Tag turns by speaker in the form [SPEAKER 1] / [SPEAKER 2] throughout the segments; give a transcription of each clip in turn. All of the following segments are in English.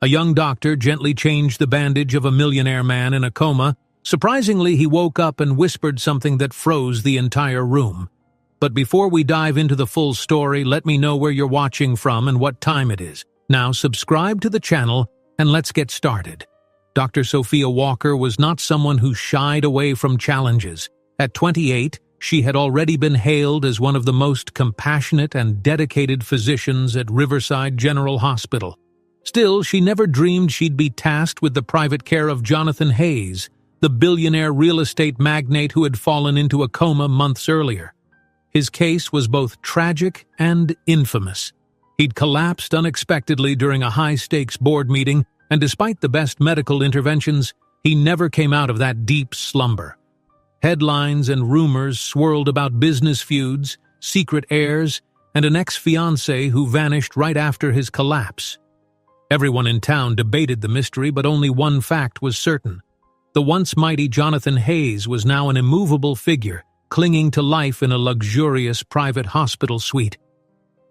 [SPEAKER 1] A young doctor gently changed the bandage of a millionaire man in a coma. Surprisingly, he woke up and whispered something that froze the entire room. But before we dive into the full story, let me know where you're watching from and what time it is. Now subscribe to the channel and let's get started. Dr. Sophia Walker was not someone who shied away from challenges. At 28, she had already been hailed as one of the most compassionate and dedicated physicians at Riverside General Hospital. Still, she never dreamed she'd be tasked with the private care of Jonathan Hayes, the billionaire real estate magnate who had fallen into a coma months earlier. His case was both tragic and infamous. He'd collapsed unexpectedly during a high-stakes board meeting, and despite the best medical interventions, he never came out of that deep slumber. Headlines and rumors swirled about business feuds, secret heirs, and an ex-fiancée who vanished right after his collapse. Everyone in town debated the mystery, but only one fact was certain. The once mighty Jonathan Hayes was now an immovable figure, clinging to life in a luxurious private hospital suite.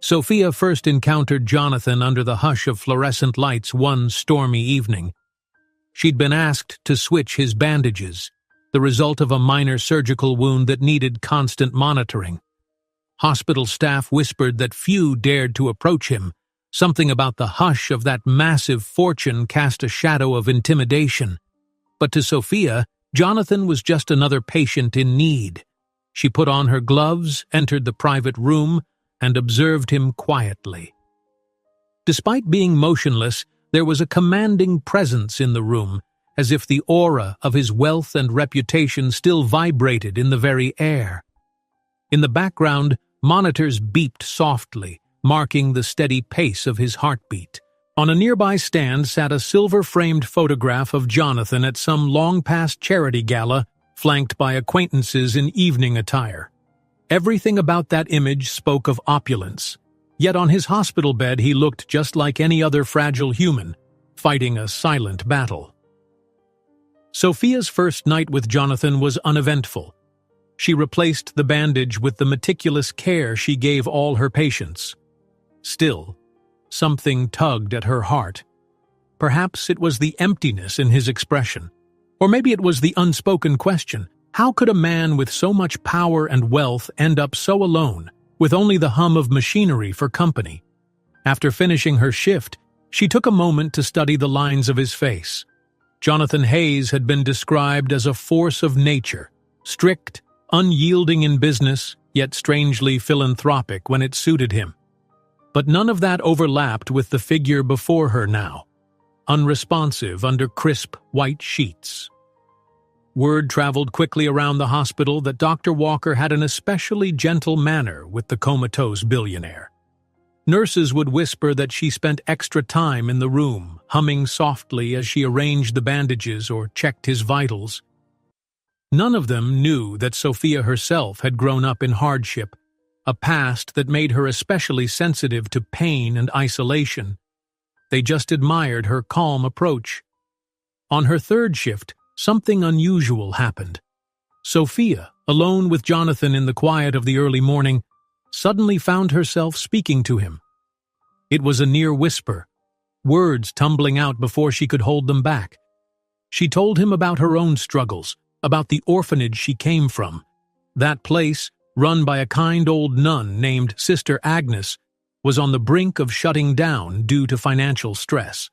[SPEAKER 1] Sophia first encountered Jonathan under the hush of fluorescent lights one stormy evening. She'd been asked to switch his bandages, the result of a minor surgical wound that needed constant monitoring. Hospital staff whispered that few dared to approach him. Something about the hush of that massive fortune cast a shadow of intimidation. But to Sophia, Jonathan was just another patient in need. She put on her gloves, entered the private room, and observed him quietly. Despite being motionless, there was a commanding presence in the room, as if the aura of his wealth and reputation still vibrated in the very air. In the background, monitors beeped softly, marking the steady pace of his heartbeat. On a nearby stand sat a silver-framed photograph of Jonathan at some long-past charity gala, flanked by acquaintances in evening attire. Everything about that image spoke of opulence, yet on his hospital bed he looked just like any other fragile human, fighting a silent battle. Sophia's first night with Jonathan was uneventful. She replaced the bandage with the meticulous care she gave all her patients. Still, something tugged at her heart. Perhaps it was the emptiness in his expression. Or maybe it was the unspoken question: how could a man with so much power and wealth end up so alone, with only the hum of machinery for company? After finishing her shift, she took a moment to study the lines of his face. Jonathan Hayes had been described as a force of nature, strict, unyielding in business, yet strangely philanthropic when it suited him. But none of that overlapped with the figure before her now, unresponsive under crisp white sheets. Word traveled quickly around the hospital that Dr. Walker had an especially gentle manner with the comatose billionaire. Nurses would whisper that she spent extra time in the room, humming softly as she arranged the bandages or checked his vitals. None of them knew that Sophia herself had grown up in hardship, a past that made her especially sensitive to pain and isolation. They just admired her calm approach. On her third shift, something unusual happened. Sophia, alone with Jonathan in the quiet of the early morning, suddenly found herself speaking to him. It was a near whisper, words tumbling out before she could hold them back. She told him about her own struggles, about the orphanage she came from. That place, run by a kind old nun named Sister Agnes, was on the brink of shutting down due to financial stress.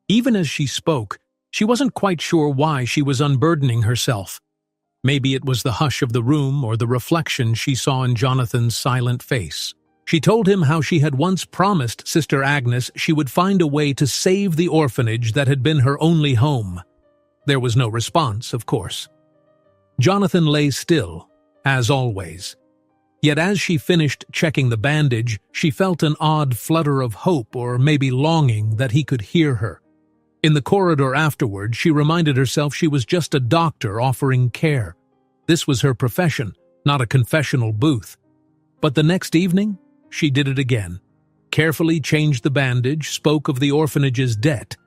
[SPEAKER 1] Even as she spoke, she wasn't quite sure why she was unburdening herself. Maybe it was the hush of the room or the reflection she saw in Jonathan's silent face. She told him how she had once promised Sister Agnes she would find a way to save the orphanage that had been her only home. There was no response, of course. Jonathan lay still, as always. Yet as she finished checking the bandage, she felt an odd flutter of hope or maybe longing that he could hear her. In the corridor afterward, she reminded herself she was just a doctor offering care. This was her profession, not a confessional booth. But the next evening, she did it again. Carefully changed the bandage, spoke of the orphanage's debt,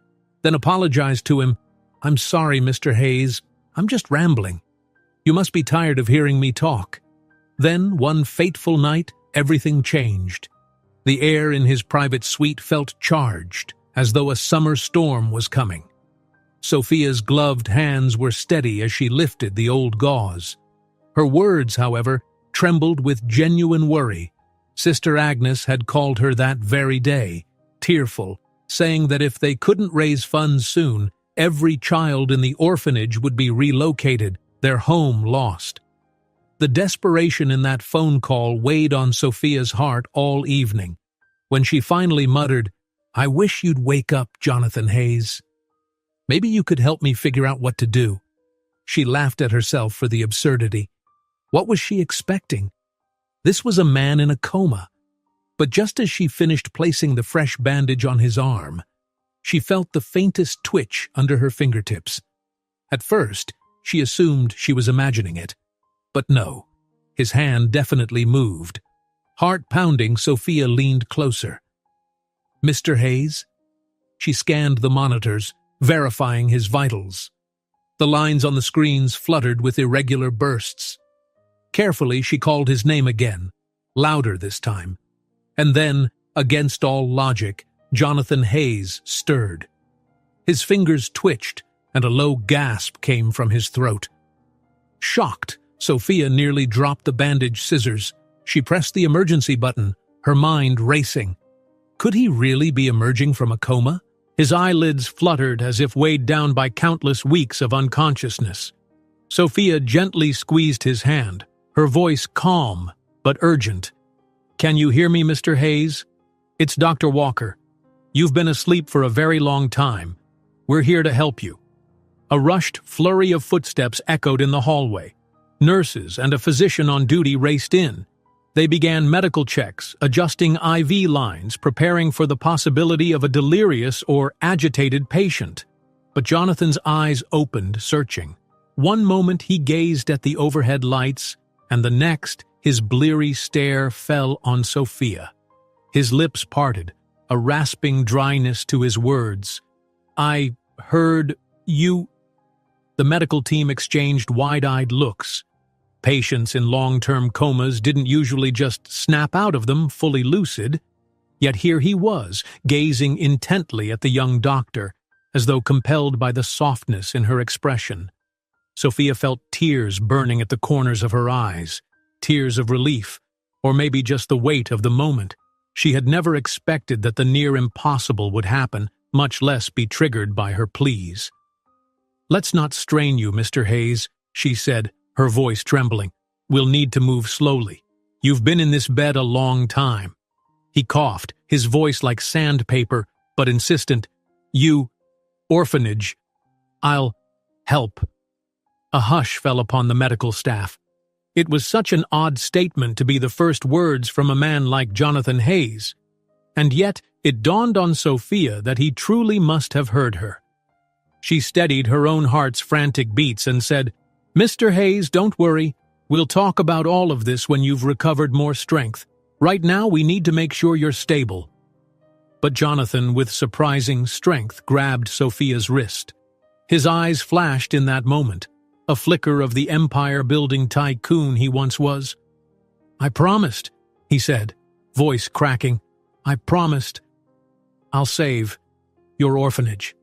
[SPEAKER 1] then apologized to him. "I'm sorry, Mr. Hayes. I'm just rambling. You must be tired of hearing me talk." Then, one fateful night, everything changed. The air in his private suite felt charged. as though a summer storm was coming. Sophia's gloved hands were steady as she lifted the old gauze. Her words, however, trembled with genuine worry. Sister Agnes had called her that very day, tearful, saying that if they couldn't raise funds soon, every child in the orphanage would be relocated, their home lost. The desperation in that phone call weighed on Sophia's heart all evening. When she finally muttered, "I wish you'd wake up, Jonathan Hayes. Maybe you could help me figure out what to do." She laughed at herself for the absurdity. What was she expecting? This was a man in a coma. But just as she finished placing the fresh bandage on his arm, she felt the faintest twitch under her fingertips. At first, she assumed she was imagining it. But no, his hand definitely moved. Heart-pounding, Sophia leaned closer. "Mr. Hayes?" She scanned the monitors, verifying his vitals. The lines on the screens fluttered with irregular bursts. Carefully, she called his name again, louder this time. And then, against all logic, Jonathan Hayes stirred. His fingers twitched, and a low gasp came from his throat. Shocked, Sophia nearly dropped the bandage scissors. She pressed the emergency button, her mind racing. Could he really be emerging from a coma? His eyelids fluttered as if weighed down by countless weeks of unconsciousness. Sophia gently squeezed his hand, her voice calm but urgent. "Can you hear me, Mr. Hayes? It's Dr. Walker. You've been asleep for a very long time. We're here to help you." A rushed flurry of footsteps echoed in the hallway. Nurses and a physician on duty raced in. They began medical checks, adjusting IV lines, preparing for the possibility of a delirious or agitated patient. But Jonathan's eyes opened, searching. One moment he gazed at the overhead lights, and the next his bleary stare fell on Sophia. His lips parted, a rasping dryness to his words. "I heard you—" The medical team exchanged wide-eyed looks. Patients in long-term comas didn't usually just snap out of them fully lucid. Yet here he was, gazing intently at the young doctor, as though compelled by the softness in her expression. Sophia felt tears burning at the corners of her eyes, tears of relief, or maybe just the weight of the moment. She had never expected that the near impossible would happen, much less be triggered by her pleas. "Let's not strain you, Mr. Hayes," she said, her voice trembling. "We'll need to move slowly. You've been in this bed a long time." He coughed, his voice like sandpaper, but insistent. "Orphanage. I'll help." A hush fell upon the medical staff. It was such an odd statement to be the first words from a man like Jonathan Hayes. And yet it dawned on Sophia that he truly must have heard her. She steadied her own heart's frantic beats and said, "Mr. Hayes, don't worry. We'll talk about all of this when you've recovered more strength. Right now we need to make sure you're stable." But Jonathan, with surprising strength, grabbed Sophia's wrist. His eyes flashed in that moment, a flicker of the empire-building tycoon he once was. "I promised," he said, voice cracking. "I promised. I'll save your orphanage."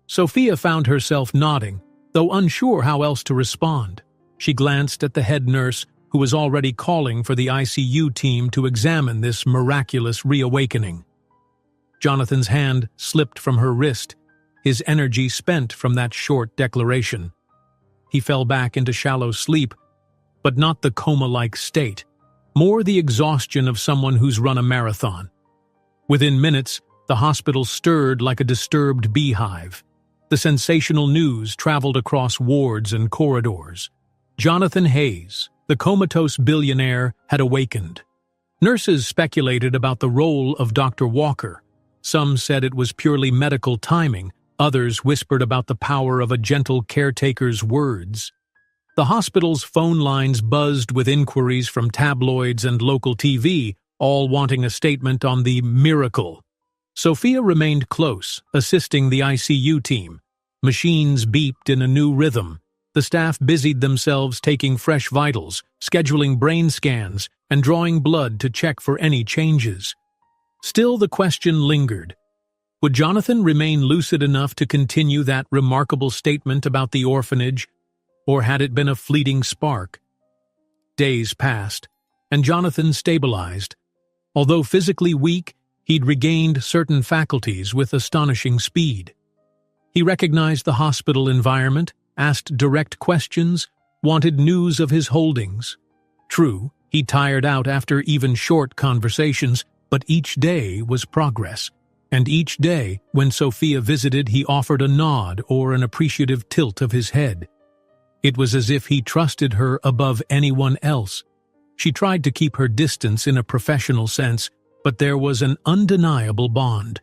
[SPEAKER 1] Sophia found herself nodding, though unsure how else to respond. She glanced at the head nurse, who was already calling for the ICU team to examine this miraculous reawakening. Jonathan's hand slipped from her wrist, his energy spent from that short declaration. He fell back into shallow sleep, but not the coma-like state, more the exhaustion of someone who's run a marathon. Within minutes, the hospital stirred like a disturbed beehive. The sensational news traveled across wards and corridors. Jonathan Hayes, the comatose billionaire, had awakened. Nurses speculated about the role of Dr. Walker. Some said it was purely medical timing. Others whispered about the power of a gentle caretaker's words. The hospital's phone lines buzzed with inquiries from tabloids and local TV, all wanting a statement on the miracle. Sophia remained close, assisting the ICU team. Machines beeped in a new rhythm. The staff busied themselves taking fresh vitals, scheduling brain scans, and drawing blood to check for any changes. Still, the question lingered. Would Jonathan remain lucid enough to continue that remarkable statement about the orphanage, or had it been a fleeting spark? Days passed, and Jonathan stabilized. Although physically weak, he'd regained certain faculties with astonishing speed. He recognized the hospital environment, asked direct questions, wanted news of his holdings. True, he tired out after even short conversations, but each day was progress. And each day, when Sophia visited, he offered a nod or an appreciative tilt of his head. It was as if he trusted her above anyone else. She tried to keep her distance in a professional sense, but there was an undeniable bond.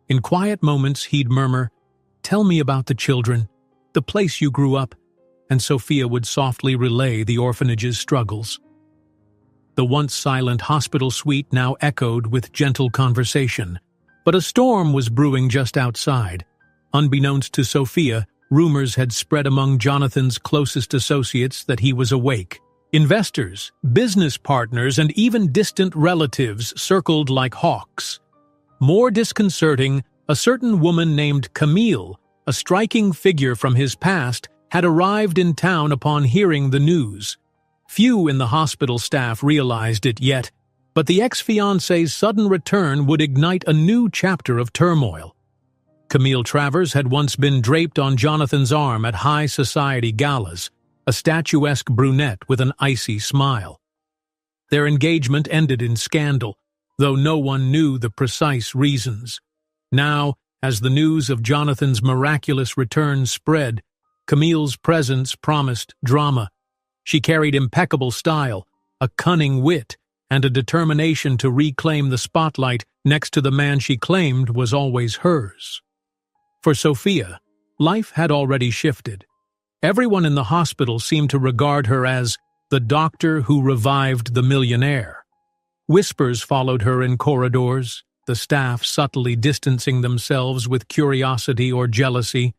[SPEAKER 1] In quiet moments, he'd murmur, "Tell me about the children, the place you grew up," and Sophia would softly relay the orphanage's struggles. The once silent hospital suite now echoed with gentle conversation. But a storm was brewing just outside. Unbeknownst to Sophia, rumors had spread among Jonathan's closest associates that he was awake. Investors, business partners, and even distant relatives circled like hawks. More disconcerting, a certain woman named Camille, a striking figure from his past, had arrived in town upon hearing the news. Few in the hospital staff realized it yet, but the ex-fiancé's sudden return would ignite a new chapter of turmoil. Camille Travers had once been draped on Jonathan's arm at high society galas, a statuesque brunette with an icy smile. Their engagement ended in scandal, though no one knew the precise reasons. Now, as the news of Jonathan's miraculous return spread, Camille's presence promised drama. She carried impeccable style, a cunning wit, and a determination to reclaim the spotlight next to the man she claimed was always hers. For Sophia, life had already shifted. Everyone in the hospital seemed to regard her as the doctor who revived the millionaire. Whispers followed her in corridors, the staff subtly distancing themselves with curiosity or jealousy.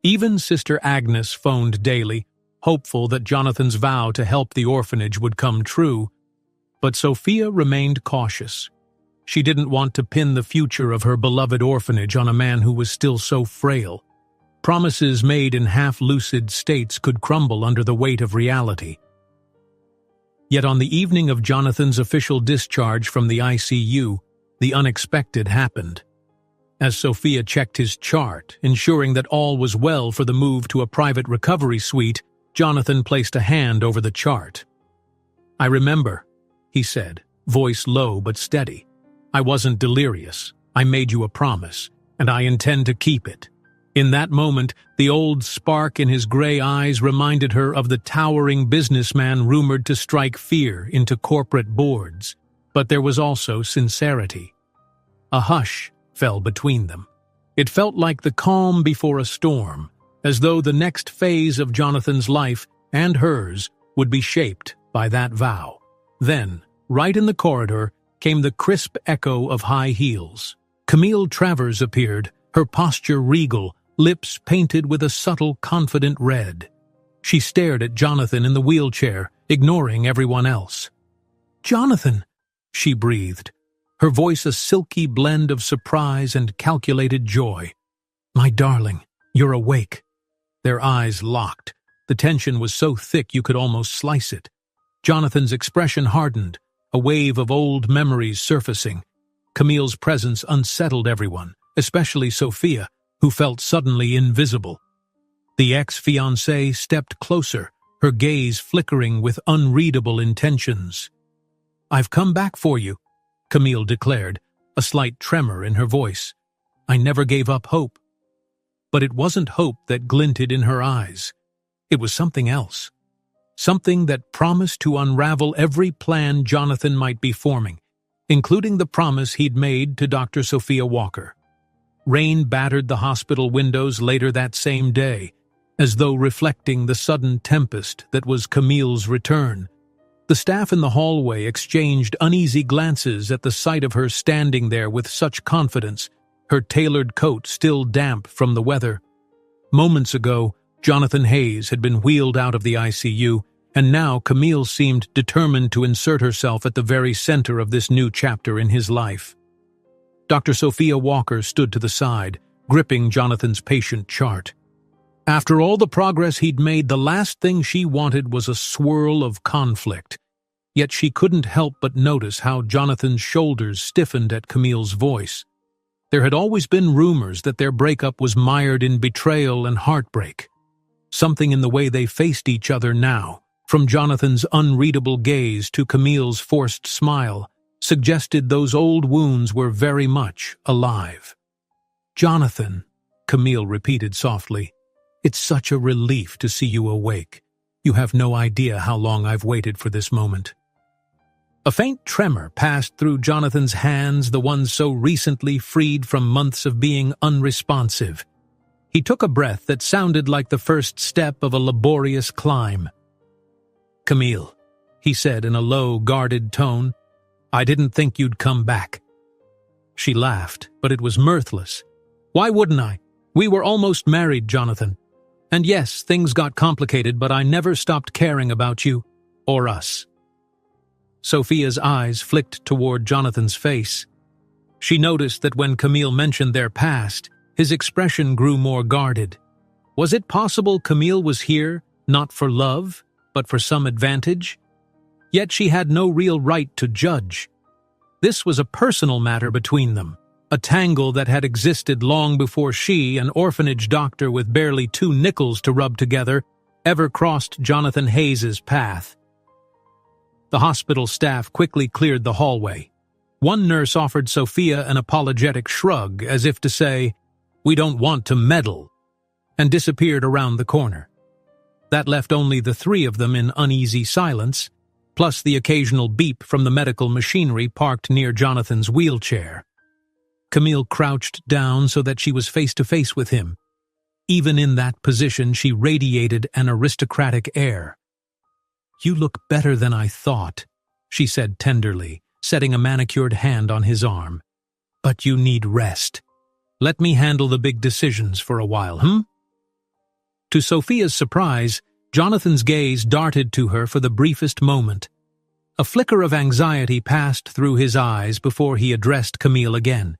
[SPEAKER 1] Even Sister Agnes phoned daily, hopeful that Jonathan's vow to help the orphanage would come true. But Sophia remained cautious. She didn't want to pin the future of her beloved orphanage on a man who was still so frail. Promises made in half-lucid states could crumble under the weight of reality. Yet on the evening of Jonathan's official discharge from the ICU, the unexpected happened. As Sophia checked his chart, ensuring that all was well for the move to a private recovery suite, Jonathan placed a hand over the chart. "I remember," he said, voice low but steady. "I wasn't delirious. I made you a promise, and I intend to keep it." In that moment, the old spark in his gray eyes reminded her of the towering businessman rumored to strike fear into corporate boards. But there was also sincerity. A hush fell between them. It felt like the calm before a storm, as though the next phase of Jonathan's life, and hers, would be shaped by that vow. Then, right in the corridor, came the crisp echo of high heels. Camille Travers appeared, her posture regal, lips painted with a subtle, confident red. She stared at Jonathan in the wheelchair, ignoring everyone else. "Jonathan," she breathed, her voice a silky blend of surprise and calculated joy. "My darling, you're awake." Their eyes locked. The tension was so thick you could almost slice it. Jonathan's expression hardened, a wave of old memories surfacing. Camille's presence unsettled everyone, especially Sophia, who felt suddenly invisible. The ex-fiancé stepped closer, her gaze flickering with unreadable intentions. "I've come back for you," Camille declared, a slight tremor in her voice. "I never gave up hope." But it wasn't hope that glinted in her eyes. It was something else. Something that promised to unravel every plan Jonathan might be forming, including the promise he'd made to Dr. Sophia Walker. Rain battered the hospital windows later that same day, as though reflecting the sudden tempest that was Camille's return. The staff in the hallway exchanged uneasy glances at the sight of her standing there with such confidence, her tailored coat still damp from the weather. Moments ago, Jonathan Hayes had been wheeled out of the ICU, and now Camille seemed determined to insert herself at the very center of this new chapter in his life. Dr. Sophia Walker stood to the side, gripping Jonathan's patient chart. After all the progress he'd made, the last thing she wanted was a swirl of conflict. Yet she couldn't help but notice how Jonathan's shoulders stiffened at Camille's voice. There had always been rumors that their breakup was mired in betrayal and heartbreak. Something in the way they faced each other now, from Jonathan's unreadable gaze to Camille's forced smile, suggested those old wounds were very much alive. "Jonathan," Camille repeated softly, "it's such a relief to see you awake. You have no idea how long I've waited for this moment." A faint tremor passed through Jonathan's hands, the ones so recently freed from months of being unresponsive. He took a breath that sounded like the first step of a laborious climb. "Camille," he said in a low, guarded tone, "I didn't think you'd come back." She laughed, but it was mirthless. "Why wouldn't I? We were almost married, Jonathan. And yes, things got complicated, but I never stopped caring about you, or us." Sophia's eyes flicked toward Jonathan's face. She noticed that when Camille mentioned their past, his expression grew more guarded. Was it possible Camille was here, not for love, but for some advantage? Yet she had no real right to judge. This was a personal matter between them, a tangle that had existed long before she, an orphanage doctor with barely 2 nickels to rub together, ever crossed Jonathan Hayes's path. The hospital staff quickly cleared the hallway. One nurse offered Sophia an apologetic shrug, as if to say, "We don't want to meddle," and disappeared around the corner. That left only the 3 of them in uneasy silence, plus the occasional beep from the medical machinery parked near Jonathan's wheelchair. Camille crouched down so that she was face to face with him. Even in that position, she radiated an aristocratic air. "You look better than I thought," she said tenderly, setting a manicured hand on his arm. "But you need rest. Let me handle the big decisions for a while, To Sophia's surprise, Jonathan's gaze darted to her for the briefest moment. A flicker of anxiety passed through his eyes before he addressed Camille again.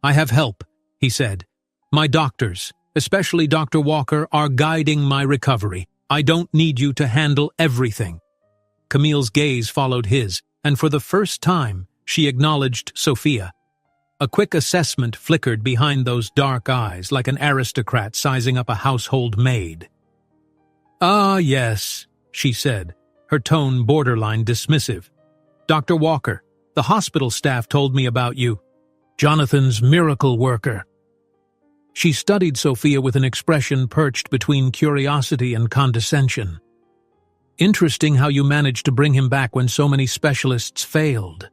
[SPEAKER 1] "I have help," he said. "My doctors, especially Dr. Walker, are guiding my recovery. I don't need you to handle everything." Camille's gaze followed his, and for the first time, she acknowledged Sophia. A quick assessment flickered behind those dark eyes, like an aristocrat sizing up a household maid. "Ah, yes," she said, her tone borderline dismissive. "Dr. Walker, the hospital staff told me about you. Jonathan's miracle worker." She studied Sophia with an expression perched between curiosity and condescension. "Interesting how you managed to bring him back when so many specialists failed."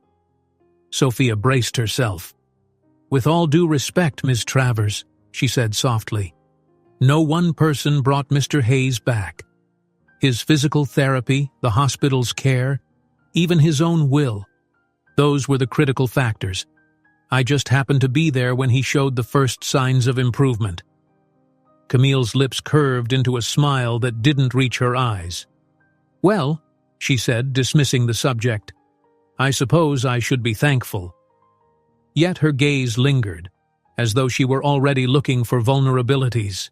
[SPEAKER 1] Sophia braced herself. "With all due respect, Miss Travers," she said softly, "no one person brought Mr. Hayes back. His physical therapy, the hospital's care, even his own will, those were the critical factors. I just happened to be there when he showed the first signs of improvement." Camille's lips curved into a smile that didn't reach her eyes. "Well," she said, dismissing the subject, "I suppose I should be thankful." Yet her gaze lingered, as though she were already looking for vulnerabilities.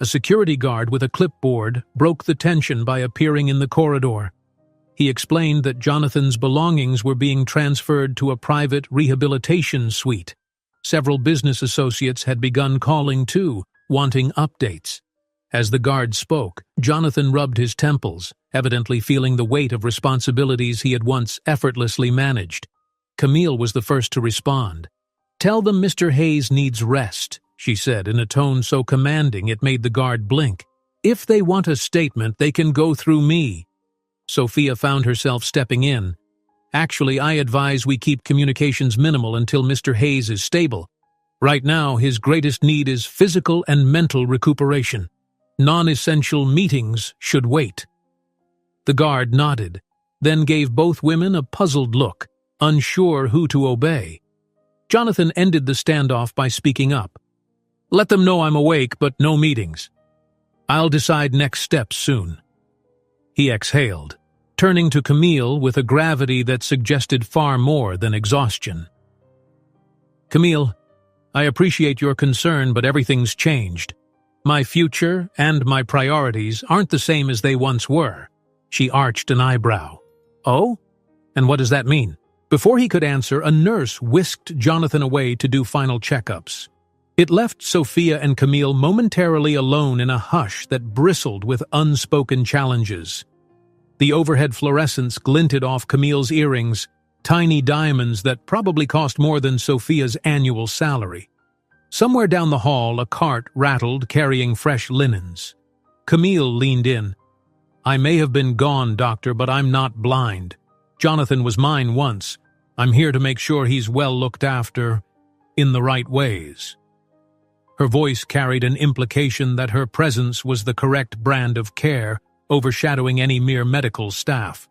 [SPEAKER 1] A security guard with a clipboard broke the tension by appearing in the corridor. He explained that Jonathan's belongings were being transferred to a private rehabilitation suite. Several business associates had begun calling too, wanting updates. As the guard spoke, Jonathan rubbed his temples, evidently feeling the weight of responsibilities he had once effortlessly managed. Camille was the first to respond. "Tell them Mr. Hayes needs rest," she said in a tone so commanding it made the guard blink. "If they want a statement, they can go through me." Sophia found herself stepping in. "Actually, I advise we keep communications minimal until Mr. Hayes is stable. Right now, his greatest need is physical and mental recuperation. Non-essential meetings should wait." The guard nodded, then gave both women a puzzled look, unsure who to obey. Jonathan ended the standoff by speaking up. "Let them know I'm awake, but no meetings. I'll decide next steps soon." He exhaled, turning to Camille with a gravity that suggested far more than exhaustion. Camille, I appreciate your concern, but everything's changed. My future and my priorities aren't the same as they once were. She arched an eyebrow. Oh? And what does that mean? Before he could answer, a nurse whisked Jonathan away to do final checkups. It left Sophia and Camille momentarily alone in a hush that bristled with unspoken challenges. The overhead fluorescence glinted off Camille's earrings, tiny diamonds that probably cost more than Sophia's annual salary. Somewhere down the hall, a cart rattled, carrying fresh linens. Camille leaned in. I may have been gone, doctor, but I'm not blind. Jonathan was mine once. I'm here to make sure he's well looked after, in the right ways. Her voice carried an implication that her presence was the correct brand of care, overshadowing any mere medical staff.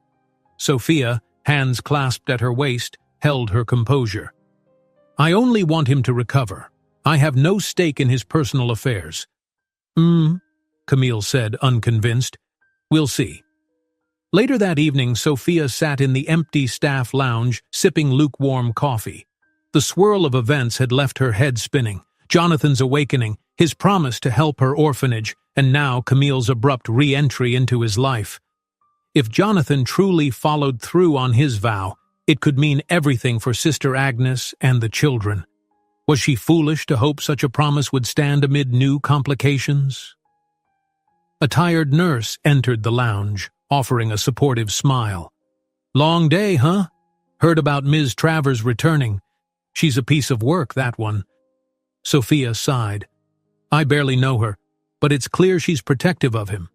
[SPEAKER 1] Sophia, hands clasped at her waist, held her composure. I only want him to recover. I have no stake in his personal affairs. Camille said, unconvinced. We'll see. Later that evening, Sophia sat in the empty staff lounge, sipping lukewarm coffee. The swirl of events had left her head spinning. Jonathan's awakening, his promise to help her orphanage, and now Camille's abrupt re-entry into his life. If Jonathan truly followed through on his vow, it could mean everything for Sister Agnes and the children. Was she foolish to hope such a promise would stand amid new complications? A tired nurse entered the lounge, offering a supportive smile. Long day, huh? Heard about Ms. Travers returning. She's a piece of work, that one. Sophia sighed. I barely know her, but it's clear she's protective of him.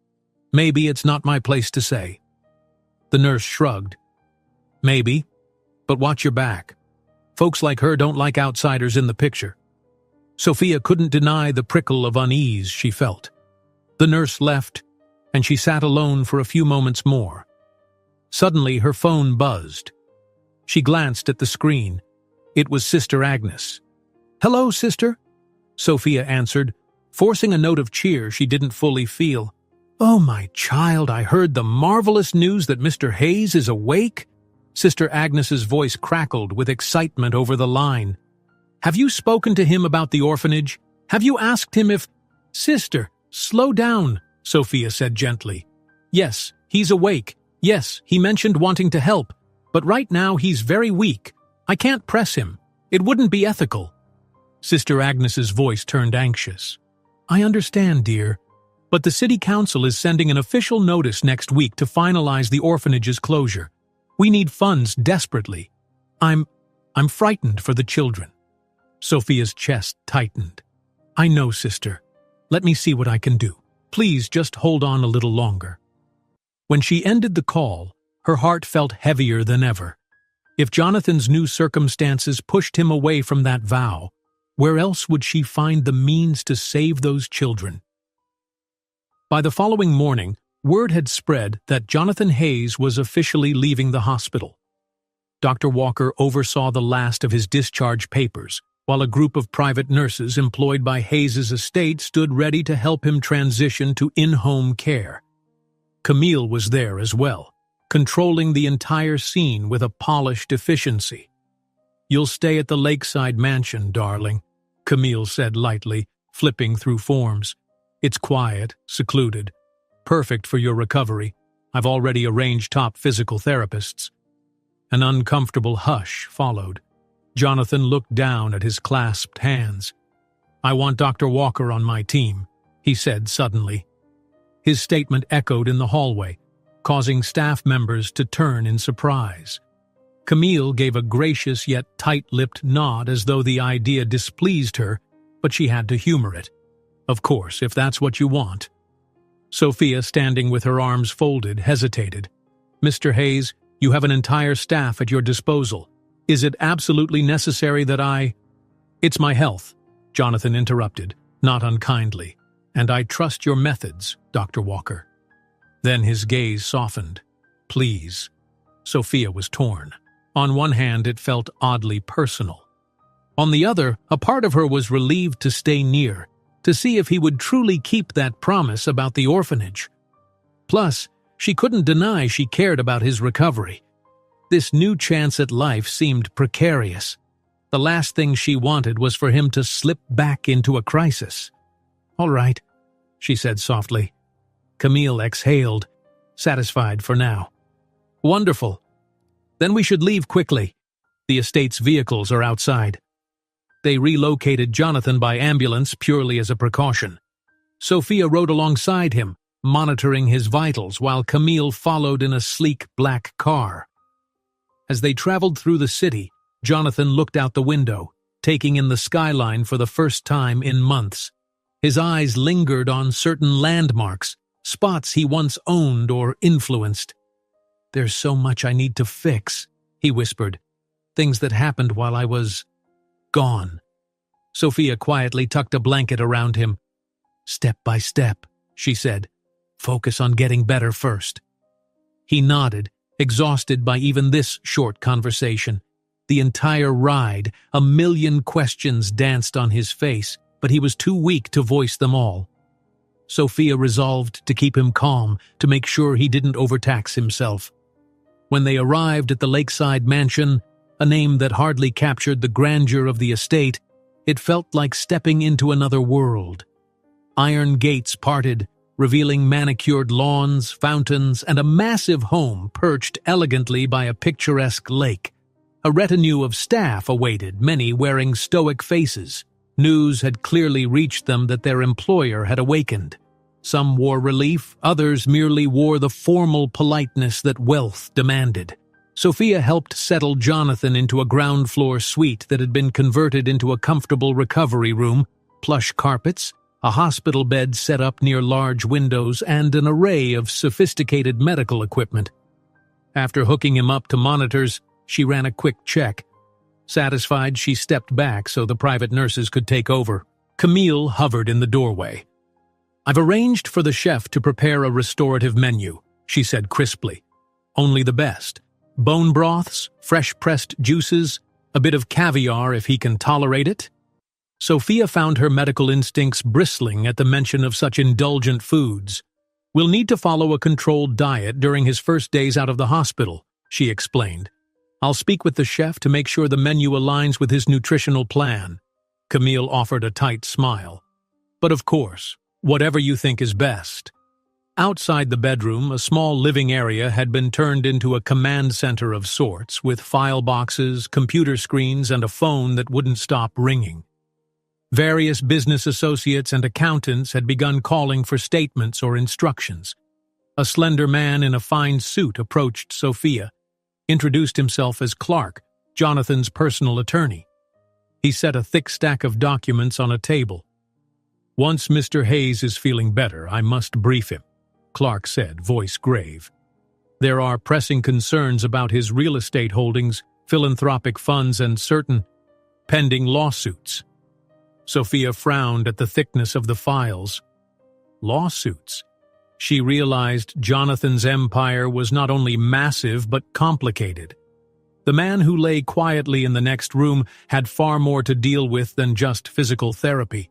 [SPEAKER 1] Maybe it's not my place to say. The nurse shrugged. Maybe, but watch your back. Folks like her don't like outsiders in the picture. Sophia couldn't deny the prickle of unease she felt. The nurse left, and she sat alone for a few moments more. Suddenly, her phone buzzed. She glanced at the screen. It was Sister Agnes. Hello, sister, Sophia answered, forcing a note of cheer she didn't fully feel. Oh, my child, I heard the marvelous news that Mr. Hayes is awake. Sister Agnes's voice crackled with excitement over the line. Have you spoken to him about the orphanage? Have you asked him if— Sister, slow down, Sophia said gently. Yes, he's awake. Yes, he mentioned wanting to help. But right now he's very weak. I can't press him. It wouldn't be ethical. Sister Agnes's voice turned anxious. I understand, dear. But the city council is sending an official notice next week to finalize the orphanage's closure. We need funds desperately. I'm frightened for the children. Sophia's chest tightened. I know, sister. Let me see what I can do. Please just hold on a little longer. When she ended the call, her heart felt heavier than ever. If Jonathan's new circumstances pushed him away from that vow, where else would she find the means to save those children? By the following morning, word had spread that Jonathan Hayes was officially leaving the hospital. Dr. Walker oversaw the last of his discharge papers, while a group of private nurses employed by Hayes's estate stood ready to help him transition to in-home care. Camille was there as well, controlling the entire scene with a polished efficiency. You'll stay at the lakeside mansion, darling, Camille said lightly, flipping through forms. It's quiet, secluded. Perfect for your recovery. I've already arranged top physical therapists. An uncomfortable hush followed. Jonathan looked down at his clasped hands. I want Dr. Walker on my team, he said suddenly. His statement echoed in the hallway, causing staff members to turn in surprise. Camille gave a gracious yet tight-lipped nod as though the idea displeased her, but she had to humor it. Of course, if that's what you want. Sophia, standing with her arms folded, hesitated. Mr. Hayes, you have an entire staff at your disposal. Is it absolutely necessary that I— It's my health, Jonathan interrupted, not unkindly. And I trust your methods, Dr. Walker. Then his gaze softened. Please. Sophia was torn. On one hand, it felt oddly personal. On the other, a part of her was relieved to stay near, to see if he would truly keep that promise about the orphanage. Plus, she couldn't deny she cared about his recovery. This new chance at life seemed precarious. The last thing she wanted was for him to slip back into a crisis. "All right," she said softly. Camille exhaled, satisfied for now. "Wonderful. Then we should leave quickly. The estate's vehicles are outside." They relocated Jonathan by ambulance purely as a precaution. Sophia rode alongside him, monitoring his vitals, while Camille followed in a sleek black car. As they traveled through the city, Jonathan looked out the window, taking in the skyline for the first time in months. His eyes lingered on certain landmarks, spots he once owned or influenced. "There's so much I need to fix," he whispered. "Things that happened while I was gone." Sophia quietly tucked a blanket around him. "Step by step," she said. "Focus on getting better first." He nodded, exhausted by even this short conversation. The entire ride, a million questions danced on his face, but he was too weak to voice them all. Sophia resolved to keep him calm, to make sure he didn't overtax himself. When they arrived at the lakeside mansion, a name that hardly captured the grandeur of the estate, it felt like stepping into another world. Iron gates parted, revealing manicured lawns, fountains, and a massive home perched elegantly by a picturesque lake. A retinue of staff awaited, many wearing stoic faces. News had clearly reached them that their employer had awakened. Some wore relief, others merely wore the formal politeness that wealth demanded. Sophia helped settle Jonathan into a ground-floor suite that had been converted into a comfortable recovery room, plush carpets, a hospital bed set up near large windows, and an array of sophisticated medical equipment. After hooking him up to monitors, she ran a quick check. Satisfied, she stepped back so the private nurses could take over. Camille hovered in the doorway. "I've arranged for the chef to prepare a restorative menu," she said crisply. "Only the best. Bone broths, fresh-pressed juices, a bit of caviar if he can tolerate it." Sophia found her medical instincts bristling at the mention of such indulgent foods. "We'll need to follow a controlled diet during his first days out of the hospital," she explained. "I'll speak with the chef to make sure the menu aligns with his nutritional plan." Camille offered a tight smile. "But of course, whatever you think is best." Outside the bedroom, a small living area had been turned into a command center of sorts, with file boxes, computer screens, and a phone that wouldn't stop ringing. Various business associates and accountants had begun calling for statements or instructions. A slender man in a fine suit approached Sophia, introduced himself as Clark, Jonathan's personal attorney. He set a thick stack of documents on a table. "Once Mr. Hayes is feeling better, I must brief him," Clark said, voice grave. "There are pressing concerns about his real estate holdings, philanthropic funds, and certain pending lawsuits." Sophia frowned at the thickness of the files. Lawsuits. She realized Jonathan's empire was not only massive but complicated. The man who lay quietly in the next room had far more to deal with than just physical therapy.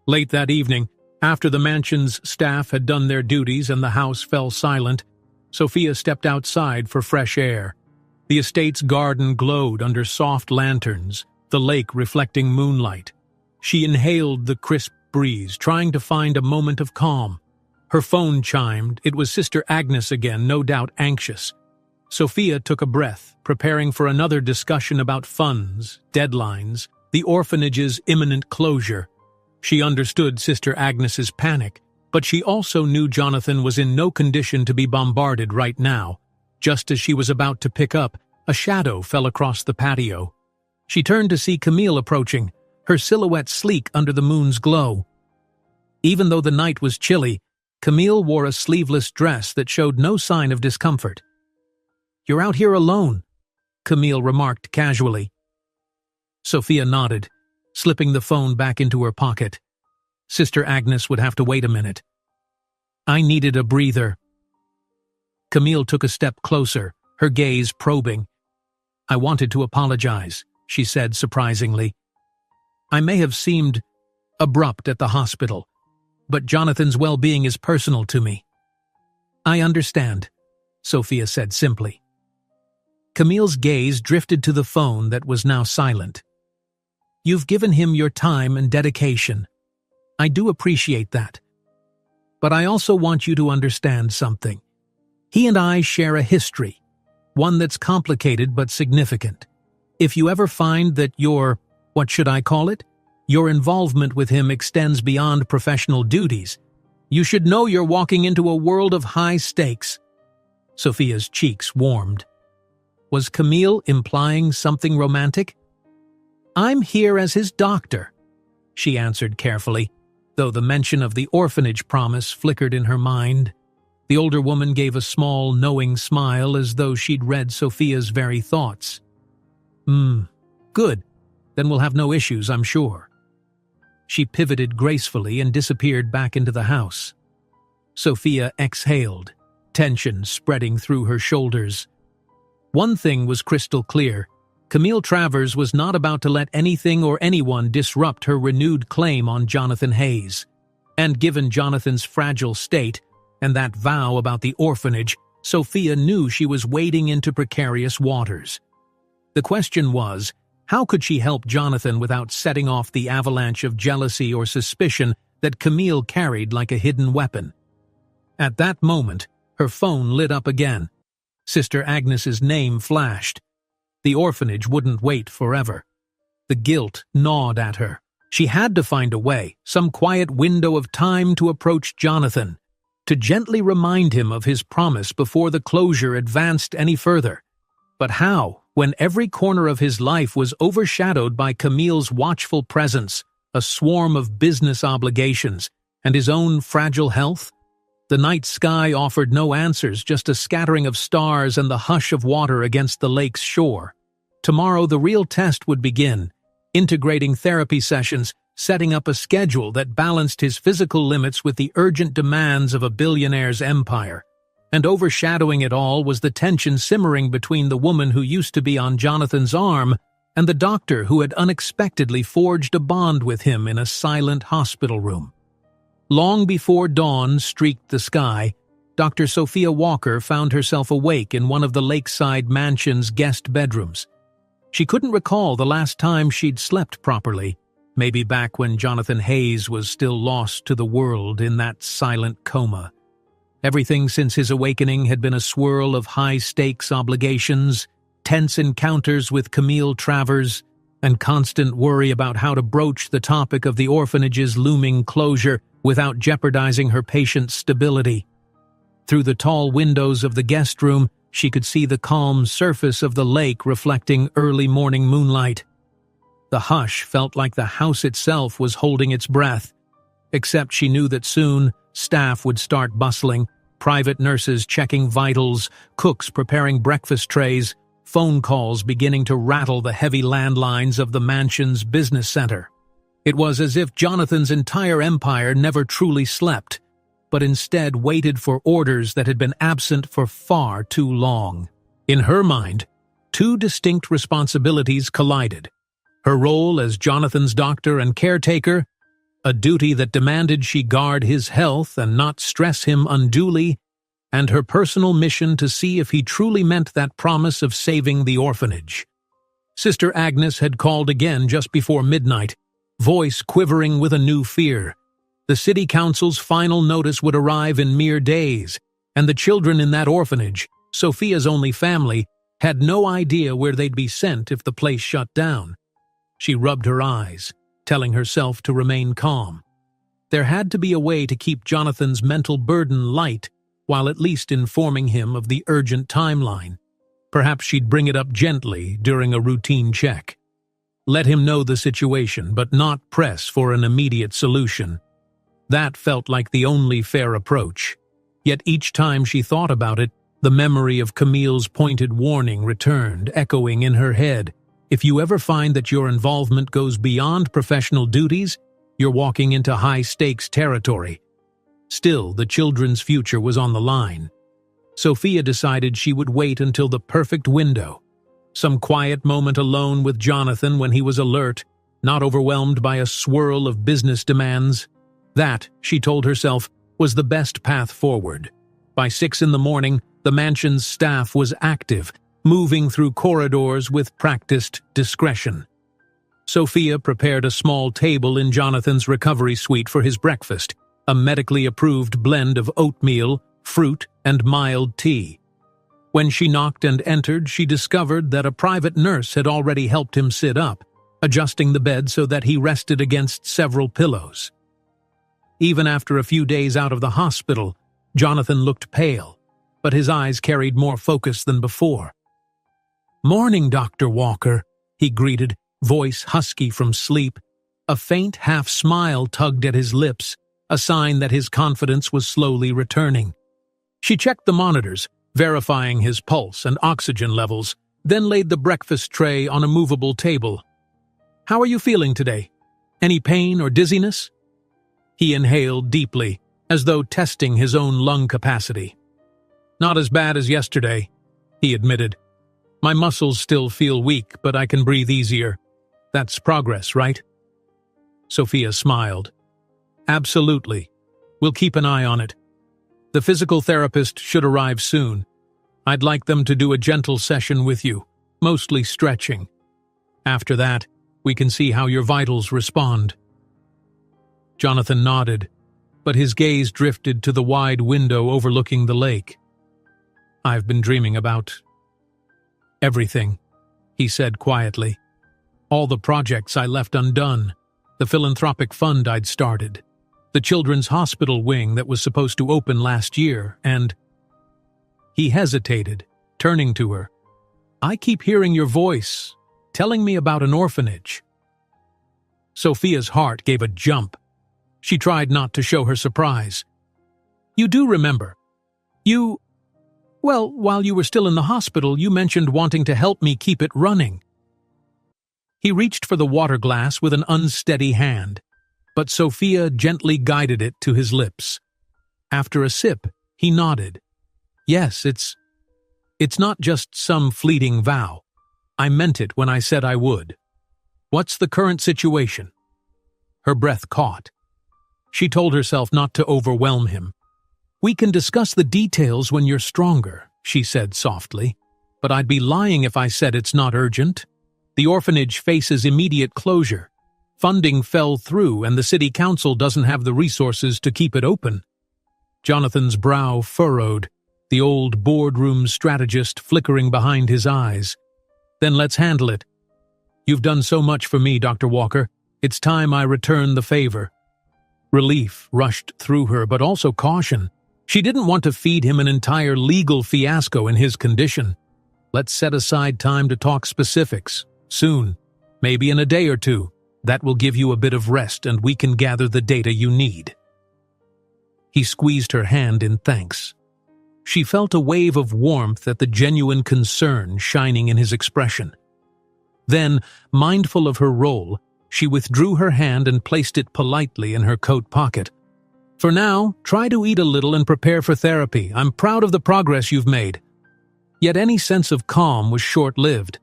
[SPEAKER 1] Late that evening, after the mansion's staff had done their duties and the house fell silent, Sophia stepped outside for fresh air. The estate's garden glowed under soft lanterns, the lake reflecting moonlight. She inhaled the crisp breeze, trying to find a moment of calm. Her phone chimed. It was Sister Agnes again, no doubt anxious. Sophia took a breath, preparing for another discussion about funds, deadlines, the orphanage's imminent closure. She understood Sister Agnes's panic, but she also knew Jonathan was in no condition to be bombarded right now. Just as she was about to pick up, a shadow fell across the patio. She turned to see Camille approaching, her silhouette sleek under the moon's glow. Even though the night was chilly, Camille wore a sleeveless dress that showed no sign of discomfort. "You're out here alone," Camille remarked casually. Sophia nodded, slipping the phone back into her pocket. Sister Agnes would have to wait a minute. "I needed a breather." Camille took a step closer, her gaze probing. "I wanted to apologize," she said surprisingly. "I may have seemed abrupt at the hospital, but Jonathan's well-being is personal to me." "I understand," Sophia said simply. Camille's gaze drifted to the phone that was now silent. You've given him your time and dedication. I do appreciate that. But I also want you to understand something. He and I share a history, one that's complicated but significant. If you ever find that what should I call it? Your involvement with him extends beyond professional duties, you should know you're walking into a world of high stakes. Sophia's cheeks warmed. Was Camille implying something romantic? I'm here as his doctor, she answered carefully, though the mention of the orphanage promise flickered in her mind. The older woman gave a small, knowing smile as though she'd read Sophia's very thoughts. Good. Then we'll have no issues, I'm sure. She pivoted gracefully and disappeared back into the house. Sophia exhaled, tension spreading through her shoulders. One thing was crystal clear. Camille Travers was not about to let anything or anyone disrupt her renewed claim on Jonathan Hayes. And given Jonathan's fragile state and that vow about the orphanage, Sophia knew she was wading into precarious waters. The question was, how could she help Jonathan without setting off the avalanche of jealousy or suspicion that Camille carried like a hidden weapon? At that moment, her phone lit up again. Sister Agnes's name flashed. The orphanage wouldn't wait forever. The guilt gnawed at her. She had to find a way, some quiet window of time to approach Jonathan, to gently remind him of his promise before the closure advanced any further. But how, when every corner of his life was overshadowed by Camille's watchful presence, a swarm of business obligations, and his own fragile health? The night sky offered no answers, just a scattering of stars and the hush of water against the lake's shore. Tomorrow the real test would begin, integrating therapy sessions, setting up a schedule that balanced his physical limits with the urgent demands of a billionaire's empire. And overshadowing it all was the tension simmering between the woman who used to be on Jonathan's arm and the doctor who had unexpectedly forged a bond with him in a silent hospital room. Long before dawn streaked the sky, Dr. Sophia Walker found herself awake in one of the lakeside mansion's guest bedrooms. She couldn't recall the last time she'd slept properly, maybe back when Jonathan Hayes was still lost to the world in that silent coma. Everything since his awakening had been a swirl of high-stakes obligations, tense encounters with Camille Travers, and constant worry about how to broach the topic of the orphanage's looming closure without jeopardizing her patient's stability. Through the tall windows of the guest room, she could see the calm surface of the lake reflecting early morning moonlight. The hush felt like the house itself was holding its breath, except she knew that soon staff would start bustling, private nurses checking vitals, cooks preparing breakfast trays, phone calls beginning to rattle the heavy landlines of the mansion's business center. It was as if Jonathan's entire empire never truly slept, but instead waited for orders that had been absent for far too long. In her mind, two distinct responsibilities collided. Her role as Jonathan's doctor and caretaker, a duty that demanded she guard his health and not stress him unduly, and her personal mission to see if he truly meant that promise of saving the orphanage. Sister Agnes had called again just before midnight, voice quivering with a new fear. The city council's final notice would arrive in mere days, and the children in that orphanage, Sophia's only family, had no idea where they'd be sent if the place shut down. She rubbed her eyes, telling herself to remain calm. There had to be a way to keep Jonathan's mental burden light, while at least informing him of the urgent timeline. Perhaps she'd bring it up gently during a routine check. Let him know the situation, but not press for an immediate solution. That felt like the only fair approach. Yet each time she thought about it, the memory of Camille's pointed warning returned, echoing in her head. If you ever find that your involvement goes beyond professional duties, you're walking into high-stakes territory. Still, the children's future was on the line. Sophia decided she would wait until the perfect window. Some quiet moment alone with Jonathan when he was alert, not overwhelmed by a swirl of business demands. That, she told herself, was the best path forward. By 6 a.m, the mansion's staff was active, moving through corridors with practiced discretion. Sophia prepared a small table in Jonathan's recovery suite for his breakfast, a medically approved blend of oatmeal, fruit, and mild tea. When she knocked and entered, she discovered that a private nurse had already helped him sit up, adjusting the bed so that he rested against several pillows. Even after a few days out of the hospital, Jonathan looked pale, but his eyes carried more focus than before. "Morning, Dr. Walker," he greeted, voice husky from sleep. A faint half-smile tugged at his lips, a sign that his confidence was slowly returning. She checked the monitors, verifying his pulse and oxygen levels, then laid the breakfast tray on a movable table. "How are you feeling today? Any pain or dizziness?" He inhaled deeply, as though testing his own lung capacity. "Not as bad as yesterday," he admitted. "My muscles still feel weak, but I can breathe easier. That's progress, right?" Sophia smiled. "Absolutely. We'll keep an eye on it. The physical therapist should arrive soon. I'd like them to do a gentle session with you, mostly stretching. After that, we can see how your vitals respond." Jonathan nodded, but his gaze drifted to the wide window overlooking the lake. "I've been dreaming about everything," he said quietly. "All the projects I left undone, the philanthropic fund I'd started, the children's hospital wing that was supposed to open last year, and—" He hesitated, turning to her. "I keep hearing your voice, telling me about an orphanage." Sophia's heart gave a jump. She tried not to show her surprise. "You do remember. Well, while you were still in the hospital, you mentioned wanting to help me keep it running." He reached for the water glass with an unsteady hand, but Sophia gently guided it to his lips. After a sip, he nodded. "Yes, it's not just some fleeting vow. I meant it when I said I would. What's the current situation?" Her breath caught. She told herself not to overwhelm him. "We can discuss the details when you're stronger," she said softly, "but I'd be lying if I said it's not urgent. The orphanage faces immediate closure. Funding fell through and the city council doesn't have the resources to keep it open." Jonathan's brow furrowed, the old boardroom strategist flickering behind his eyes. "Then let's handle it. You've done so much for me, Dr. Walker. It's time I return the favor." Relief rushed through her, but also caution. She didn't want to feed him an entire legal fiasco in his condition. "Let's set aside time to talk specifics. Soon. Maybe in a day or two. That will give you a bit of rest and we can gather the data you need." He squeezed her hand in thanks. She felt a wave of warmth at the genuine concern shining in his expression. Then, mindful of her role, she withdrew her hand and placed it politely in her coat pocket. "For now, try to eat a little and prepare for therapy. I'm proud of the progress you've made." Yet any sense of calm was short-lived.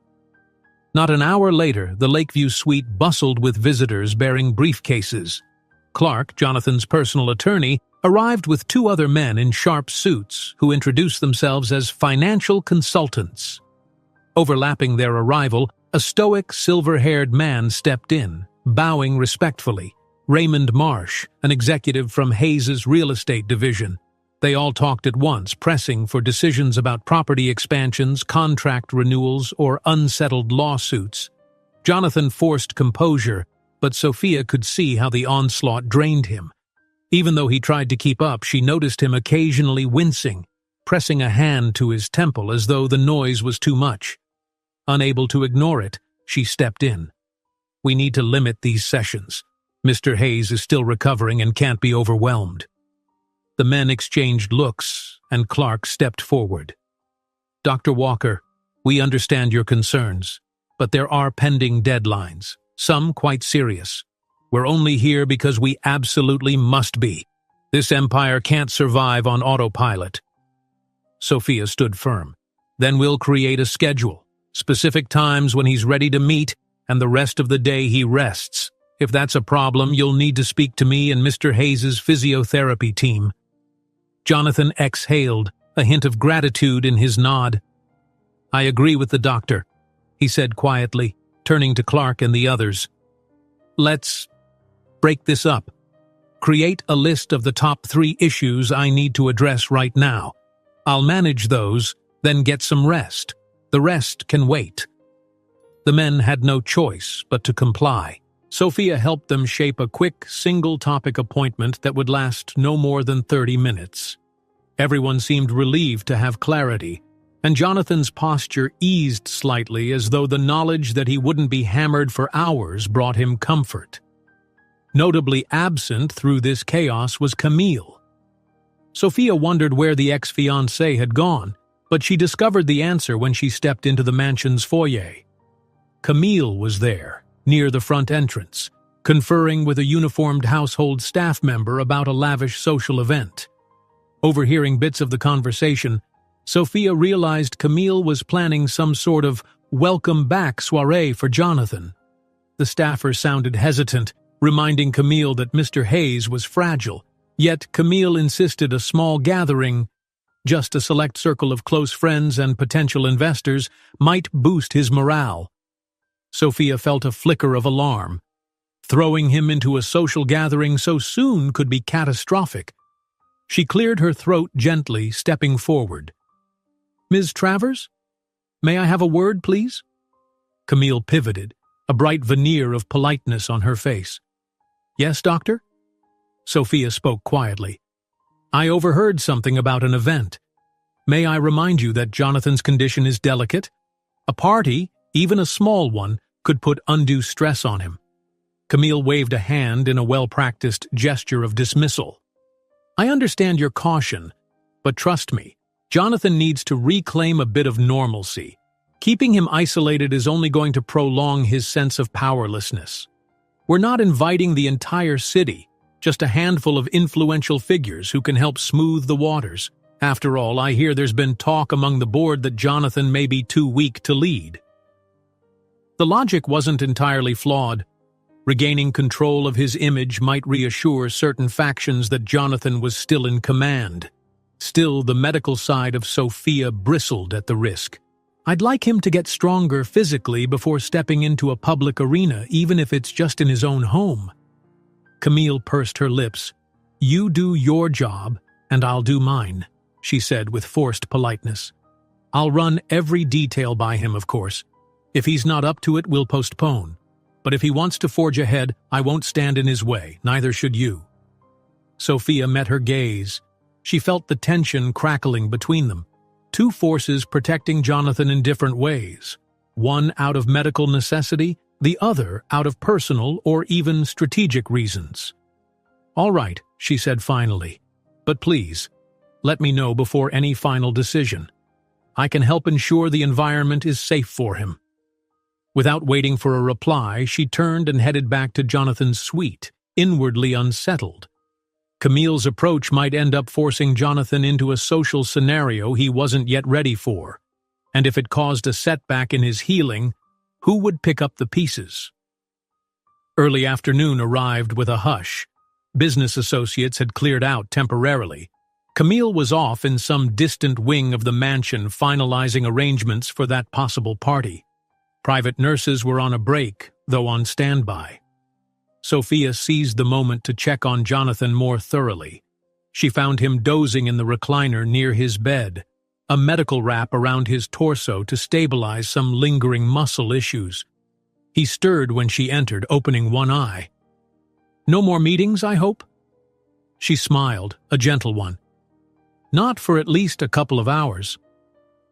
[SPEAKER 1] Not an hour later, the Lakeview suite bustled with visitors bearing briefcases. Clark, Jonathan's personal attorney, arrived with two other men in sharp suits who introduced themselves as financial consultants. Overlapping their arrival, a stoic, silver-haired man stepped in, bowing respectfully. Raymond Marsh, an executive from Hayes's real estate division. They all talked at once, pressing for decisions about property expansions, contract renewals, or unsettled lawsuits. Jonathan forced composure, but Sophia could see how the onslaught drained him. Even though he tried to keep up, she noticed him occasionally wincing, pressing a hand to his temple as though the noise was too much. Unable to ignore it, she stepped in. "We need to limit these sessions. Mr. Hayes is still recovering and can't be overwhelmed." The men exchanged looks, and Clark stepped forward. "Dr. Walker, we understand your concerns, but there are pending deadlines, some quite serious. We're only here because we absolutely must be. This empire can't survive on autopilot." Sophia stood firm. "Then we'll create a schedule, specific times when he's ready to meet, and the rest of the day he rests. If that's a problem, you'll need to speak to me and Mr. Hayes's physiotherapy team." Jonathan exhaled, a hint of gratitude in his nod. "I agree with the doctor," he said quietly, turning to Clark and the others. Let's break this up. Create a list of the top 3 issues I need to address right now. I'll manage those, then get some rest. The rest can wait." The men had no choice but to comply. Sophia helped them shape a quick, single-topic appointment that would last no more than 30 minutes. Everyone seemed relieved to have clarity, and Jonathan's posture eased slightly as though the knowledge that he wouldn't be hammered for hours brought him comfort. Notably absent through this chaos was Camille. Sophia wondered where the ex-fiancé had gone, but she discovered the answer when she stepped into the mansion's foyer. Camille was there, near the front entrance, conferring with a uniformed household staff member about a lavish social event. Overhearing bits of the conversation, Sophia realized Camille was planning some sort of welcome-back soiree for Jonathan. The staffer sounded hesitant, reminding Camille that Mr. Hayes was fragile, yet Camille insisted a small gathering, just a select circle of close friends and potential investors, might boost his morale. Sophia felt a flicker of alarm. Throwing him into a social gathering so soon could be catastrophic. She cleared her throat gently, stepping forward. "Ms. Travers? May I have a word, please?" Camille pivoted, a bright veneer of politeness on her face. "Yes, doctor?" Sophia spoke quietly. "I overheard something about an event. May I remind you that Jonathan's condition is delicate? A party, even a small one, could put undue stress on him." Camille waved a hand in a well-practiced gesture of dismissal. "I understand your caution, but trust me, Jonathan needs to reclaim a bit of normalcy. Keeping him isolated is only going to prolong his sense of powerlessness. We're not inviting the entire city, just a handful of influential figures who can help smooth the waters. After all, I hear there's been talk among the board that Jonathan may be too weak to lead." The logic wasn't entirely flawed. Regaining control of his image might reassure certain factions that Jonathan was still in command. Still, the medical side of Sophia bristled at the risk. "I'd like him to get stronger physically before stepping into a public arena, even if it's just in his own home." Camille pursed her lips. "You do your job, and I'll do mine," she said with forced politeness. "I'll run every detail by him, of course. If he's not up to it, we'll postpone. But if he wants to forge ahead, I won't stand in his way, neither should you." Sophia met her gaze. She felt the tension crackling between them. Two forces protecting Jonathan in different ways. One out of medical necessity, the other out of personal or even strategic reasons. "All right," she said finally. "But please, let me know before any final decision. I can help ensure the environment is safe for him." Without waiting for a reply, she turned and headed back to Jonathan's suite, inwardly unsettled. Camille's approach might end up forcing Jonathan into a social scenario he wasn't yet ready for, and if it caused a setback in his healing, who would pick up the pieces? Early afternoon arrived with a hush. Business associates had cleared out temporarily. Camille was off in some distant wing of the mansion finalizing arrangements for that possible party. Private nurses were on a break, though on standby. Sophia seized the moment to check on Jonathan more thoroughly. She found him dozing in the recliner near his bed, a medical wrap around his torso to stabilize some lingering muscle issues. He stirred when she entered, opening one eye. "No more meetings, I hope?" She smiled, a gentle one. "Not for at least a couple of hours.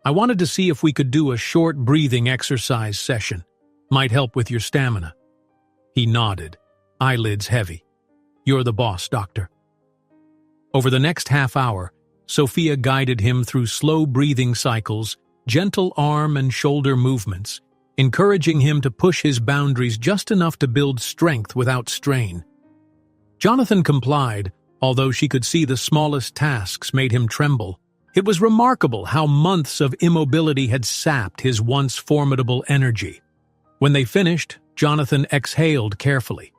[SPEAKER 1] I wanted to see if we could do a short breathing exercise session. Might help with your stamina." He nodded, eyelids heavy. "You're the boss, doctor." Over the next half hour, Sophia guided him through slow breathing cycles, gentle arm and shoulder movements, encouraging him to push his boundaries just enough to build strength without strain. Jonathan complied, although she could see the smallest tasks made him tremble. It was remarkable how months of immobility had sapped his once formidable energy. When they finished, Jonathan exhaled carefully.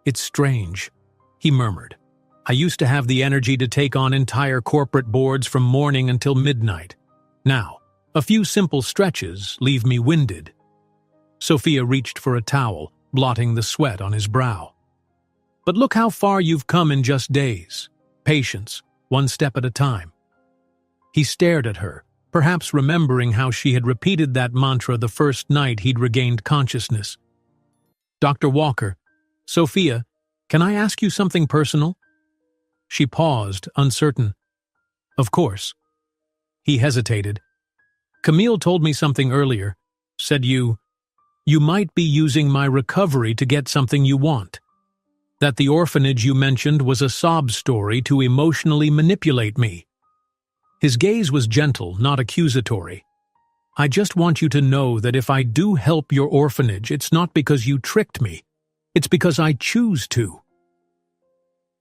[SPEAKER 1] "It's strange," he murmured. "I used to have the energy to take on entire corporate boards from morning until midnight. Now, a few simple stretches leave me winded." Sophia reached for a towel, blotting the sweat on his brow. "But look how far you've come in just days. Patience, one step at a time." He stared at her, perhaps remembering how she had repeated that mantra the first night he'd regained consciousness. "Dr. Walker, Sophia, can I ask you something personal?" She paused, uncertain. "Of course." He hesitated. "Camille told me something earlier. Said you might be using my recovery to get something you want. That the orphanage you mentioned was a sob story to emotionally manipulate me." His gaze was gentle, not accusatory. "I just want you to know that if I do help your orphanage, it's not because you tricked me. It's because I choose to."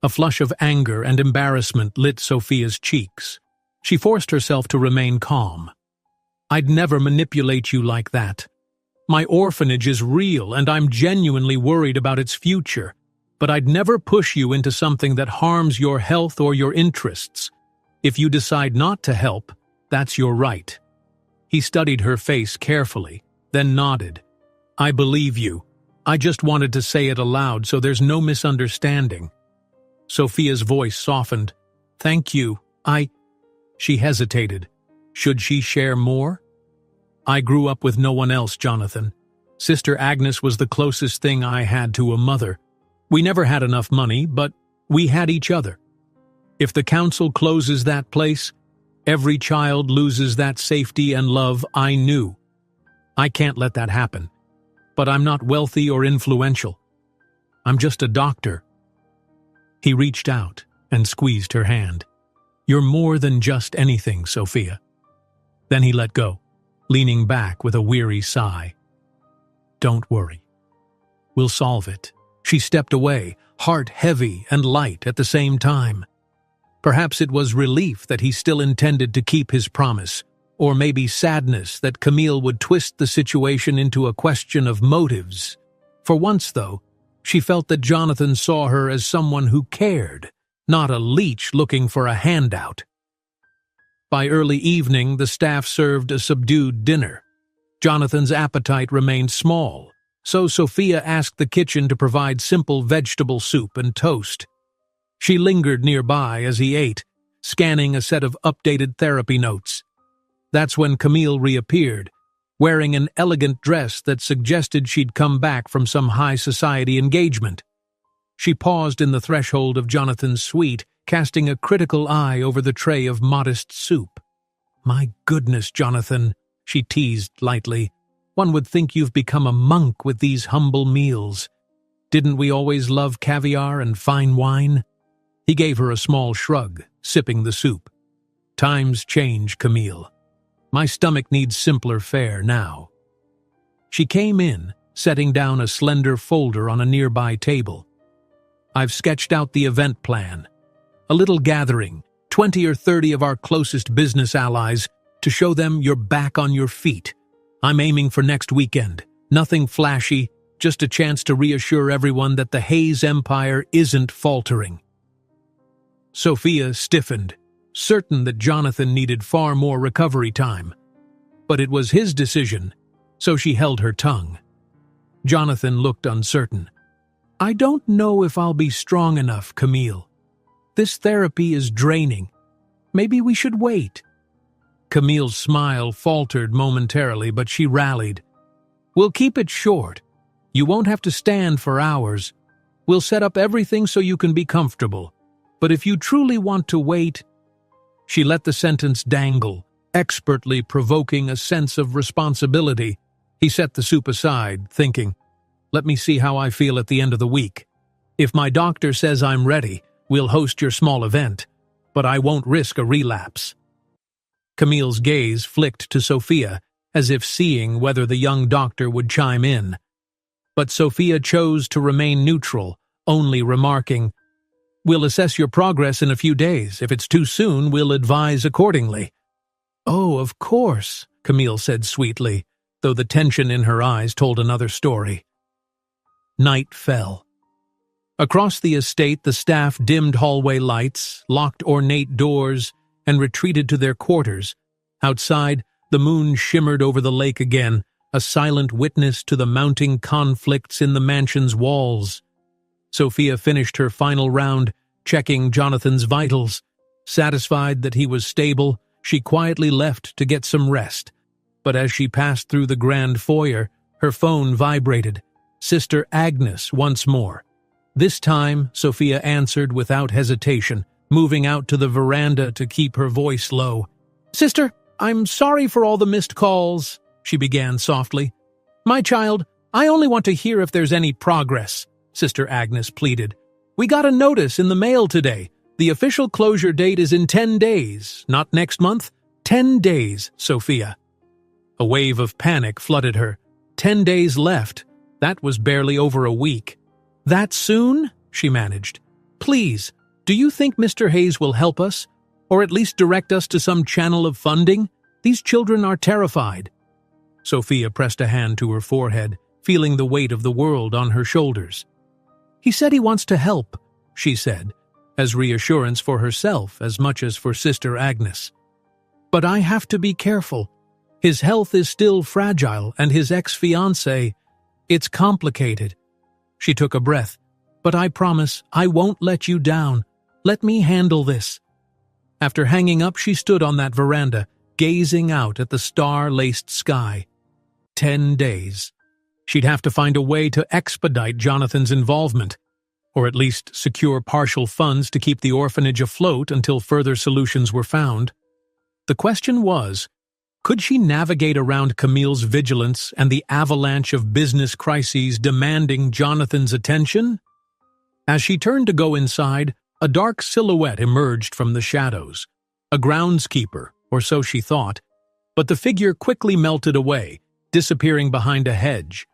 [SPEAKER 1] A flush of anger and embarrassment lit Sophia's cheeks. She forced herself to remain calm. "I'd never manipulate you like that. My orphanage is real and I'm genuinely worried about its future, but I'd never push you into something that harms your health or your interests. If you decide not to help, that's your right." He studied her face carefully, then nodded. "I believe you. I just wanted to say it aloud so there's no misunderstanding." Sophia's voice softened. "Thank you. She hesitated. Should she share more? "I grew up with no one else, Jonathan. Sister Agnes was the closest thing I had to a mother. We never had enough money, but we had each other. If the council closes that place, every child loses that safety and love I knew. I can't let that happen. But I'm not wealthy or influential. I'm just a doctor." He reached out and squeezed her hand. "You're more than just anything, Sophia." Then he let go, leaning back with a weary sigh. "Don't worry. We'll solve it." She stepped away, heart heavy and light at the same time. Perhaps it was relief that he still intended to keep his promise, or maybe sadness that Camille would twist the situation into a question of motives. For once, though, she felt that Jonathan saw her as someone who cared, not a leech looking for a handout. By early evening, the staff served a subdued dinner. Jonathan's appetite remained small, so Sophia asked the kitchen to provide simple vegetable soup and toast. She lingered nearby as he ate, scanning a set of updated therapy notes. That's when Camille reappeared, wearing an elegant dress that suggested she'd come back from some high society engagement. She paused in the threshold of Jonathan's suite, casting a critical eye over the tray of modest soup. "My goodness, Jonathan," she teased lightly. "One would think you've become a monk with these humble meals. Didn't we always love caviar and fine wine?" He gave her a small shrug, sipping the soup. "Times change, Camille. My stomach needs simpler fare now." She came in, setting down a slender folder on a nearby table. "I've sketched out the event plan. A little gathering, 20 or 30 of our closest business allies, to show them you're back on your feet. I'm aiming for next weekend. Nothing flashy, just a chance to reassure everyone that the Hayes Empire isn't faltering." Sophia stiffened, certain that Jonathan needed far more recovery time. But it was his decision, so she held her tongue. Jonathan looked uncertain. "I don't know if I'll be strong enough, Camille. This therapy is draining. Maybe we should wait." Camille's smile faltered momentarily, but she rallied. "We'll keep it short. You won't have to stand for hours. We'll set up everything so you can be comfortable. But if you truly want to wait—" She let the sentence dangle, expertly provoking a sense of responsibility. He set the soup aside, thinking, "Let me see how I feel at the end of the week. If my doctor says I'm ready, we'll host your small event, but I won't risk a relapse." Camille's gaze flicked to Sophia, as if seeing whether the young doctor would chime in. But Sophia chose to remain neutral, only remarking, "We'll assess your progress in a few days. If it's too soon, we'll advise accordingly." "Oh, of course," Camille said sweetly, though the tension in her eyes told another story. Night fell. Across the estate, the staff dimmed hallway lights, locked ornate doors, and retreated to their quarters. Outside, the moon shimmered over the lake again, a silent witness to the mounting conflicts in the mansion's walls. Sophia finished her final round, checking Jonathan's vitals. Satisfied that he was stable, she quietly left to get some rest. But as she passed through the grand foyer, her phone vibrated. Sister Agnes once more. This time, Sophia answered without hesitation, moving out to the veranda to keep her voice low. "Sister, I'm sorry for all the missed calls," she began softly. "My child, I only want to hear if there's any progress," Sister Agnes pleaded. "We got a notice in the mail today. The official closure date is in 10 days, not next month. 10 days, Sophia." A wave of panic flooded her. 10 days left. That was barely over a week. "That soon?" she managed. "Please, do you think Mr. Hayes will help us? Or at least direct us to some channel of funding? These children are terrified." Sophia pressed a hand to her forehead, feeling the weight of the world on her shoulders. "He said he wants to help," she said, as reassurance for herself as much as for Sister Agnes. "But I have to be careful. His health is still fragile, and his ex-fiancée, it's complicated." She took a breath. "But I promise I won't let you down. Let me handle this." After hanging up, she stood on that veranda, gazing out at the star-laced sky. 10 days. She'd have to find a way to expedite Jonathan's involvement, or at least secure partial funds to keep the orphanage afloat until further solutions were found. The question was, could she navigate around Camille's vigilance and the avalanche of business crises demanding Jonathan's attention? As she turned to go inside, a dark silhouette emerged from the shadows. A groundskeeper, or so she thought, but the figure quickly melted away, disappearing behind a hedge.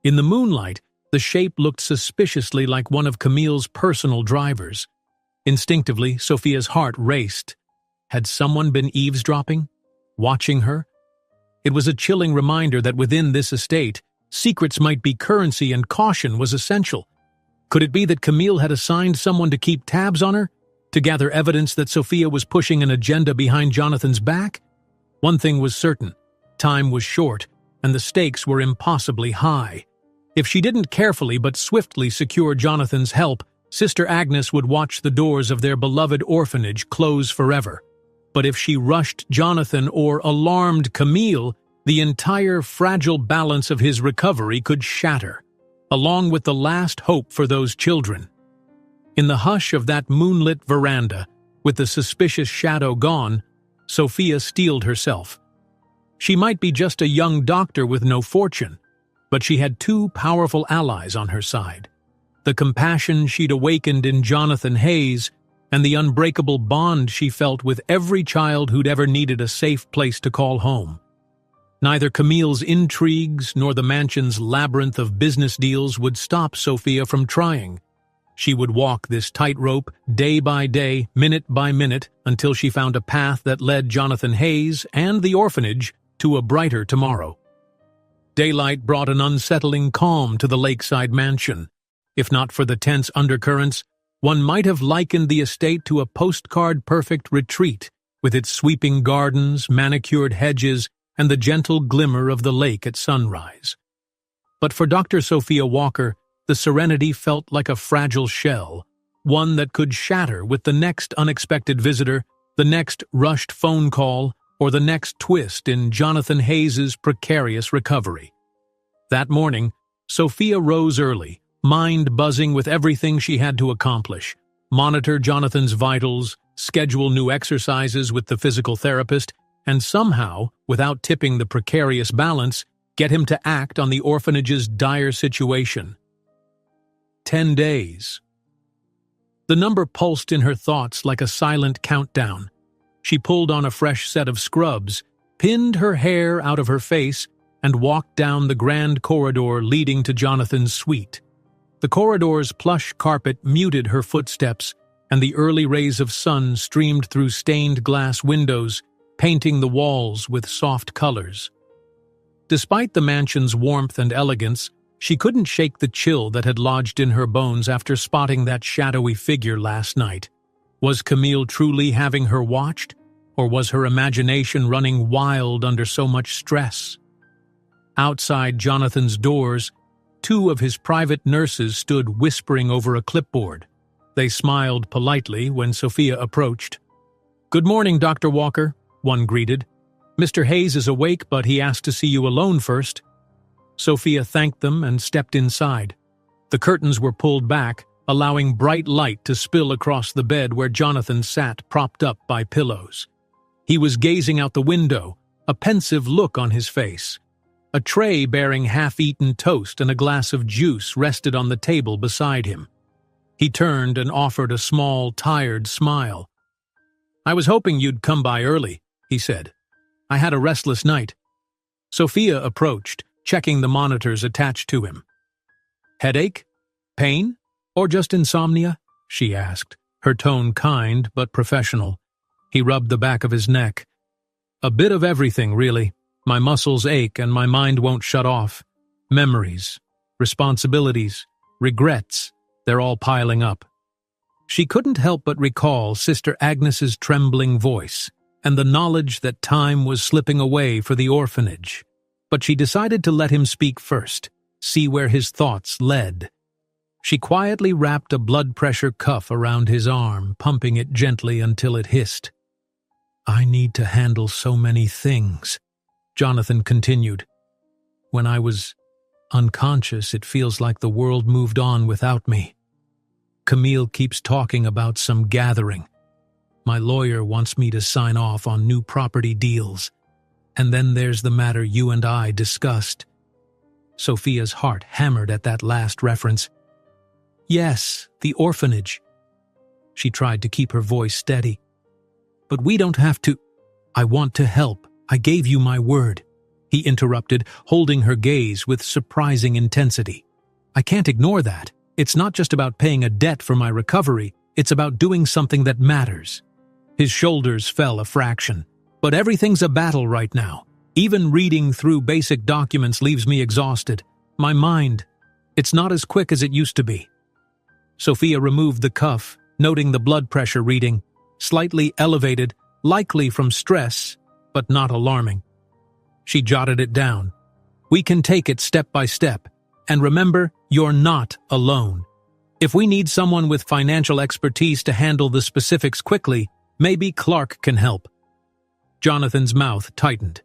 [SPEAKER 1] In the moonlight, the shape looked suspiciously like one of Camille's personal drivers. Instinctively, Sophia's heart raced. Had someone been eavesdropping? Watching her? It was a chilling reminder that within this estate, secrets might be currency and caution was essential. Could it be that Camille had assigned someone to keep tabs on her? To gather evidence that Sophia was pushing an agenda behind Jonathan's back? One thing was certain. Time was short, and the stakes were impossibly high. If she didn't carefully but swiftly secure Jonathan's help, Sister Agnes would watch the doors of their beloved orphanage close forever. But if she rushed Jonathan or alarmed Camille, the entire fragile balance of his recovery could shatter, along with the last hope for those children. In the hush of that moonlit veranda, with the suspicious shadow gone, Sophia steeled herself. She might be just a young doctor with no fortune, but she had two powerful allies on her side. The compassion she'd awakened in Jonathan Hayes and the unbreakable bond she felt with every child who'd ever needed a safe place to call home. Neither Camille's intrigues nor the mansion's labyrinth of business deals would stop Sophia from trying. She would walk this tightrope day by day, minute by minute, until she found a path that led Jonathan Hayes and the orphanage to a brighter tomorrow. Daylight brought an unsettling calm to the lakeside mansion. If not for the tense undercurrents, one might have likened the estate to a postcard-perfect retreat, with its sweeping gardens, manicured hedges, and the gentle glimmer of the lake at sunrise. But for Dr. Sophia Walker, the serenity felt like a fragile shell, one that could shatter with the next unexpected visitor, the next rushed phone call, or the next twist in Jonathan Hayes's precarious recovery. That morning, Sophia rose early, mind buzzing with everything she had to accomplish: monitor Jonathan's vitals, schedule new exercises with the physical therapist, and somehow, without tipping the precarious balance, get him to act on the orphanage's dire situation. 10 days. The number pulsed in her thoughts like a silent countdown. She pulled on a fresh set of scrubs, pinned her hair out of her face, and walked down the grand corridor leading to Jonathan's suite. The corridor's plush carpet muted her footsteps, and the early rays of sun streamed through stained glass windows, painting the walls with soft colors. Despite the mansion's warmth and elegance, she couldn't shake the chill that had lodged in her bones after spotting that shadowy figure last night. Was Camille truly having her watched, or was her imagination running wild under so much stress? Outside Jonathan's doors, two of his private nurses stood whispering over a clipboard. They smiled politely when Sophia approached. "Good morning, Dr. Walker," one greeted. "Mr. Hayes is awake, but he asked to see you alone first." Sophia thanked them and stepped inside. The curtains were pulled back, allowing bright light to spill across the bed where Jonathan sat propped up by pillows. He was gazing out the window, a pensive look on his face. A tray bearing half-eaten toast and a glass of juice rested on the table beside him. He turned and offered a small, tired smile. "I was hoping you'd come by early," he said. "I had a restless night." Sophia approached, checking the monitors attached to him. "Headache? Pain? Or just insomnia?" she asked, her tone kind but professional. He rubbed the back of his neck. "A bit of everything, really. My muscles ache and my mind won't shut off. Memories, responsibilities, regrets, they're all piling up." She couldn't help but recall Sister Agnes's trembling voice and the knowledge that time was slipping away for the orphanage. But she decided to let him speak first, see where his thoughts led. She quietly wrapped a blood pressure cuff around his arm, pumping it gently until it hissed. "I need to handle so many things," Jonathan continued. "When I was unconscious, it feels like the world moved on without me. Camille keeps talking about some gathering. My lawyer wants me to sign off on new property deals. And then there's the matter you and I discussed." Sophia's heart hammered at that last reference. "Yes, the orphanage." She tried to keep her voice steady. "But we don't have to—" "I want to help. I gave you my word," he interrupted, holding her gaze with surprising intensity. "I can't ignore that. It's not just about paying a debt for my recovery, it's about doing something that matters." His shoulders fell a fraction. "But everything's a battle right now. Even reading through basic documents leaves me exhausted. My mind, it's not as quick as it used to be." Sophia removed the cuff, noting the blood pressure reading, slightly elevated, likely from stress, but not alarming. She jotted it down. "We can take it step by step. And remember, you're not alone. If we need someone with financial expertise to handle the specifics quickly, maybe Clark can help." Jonathan's mouth tightened.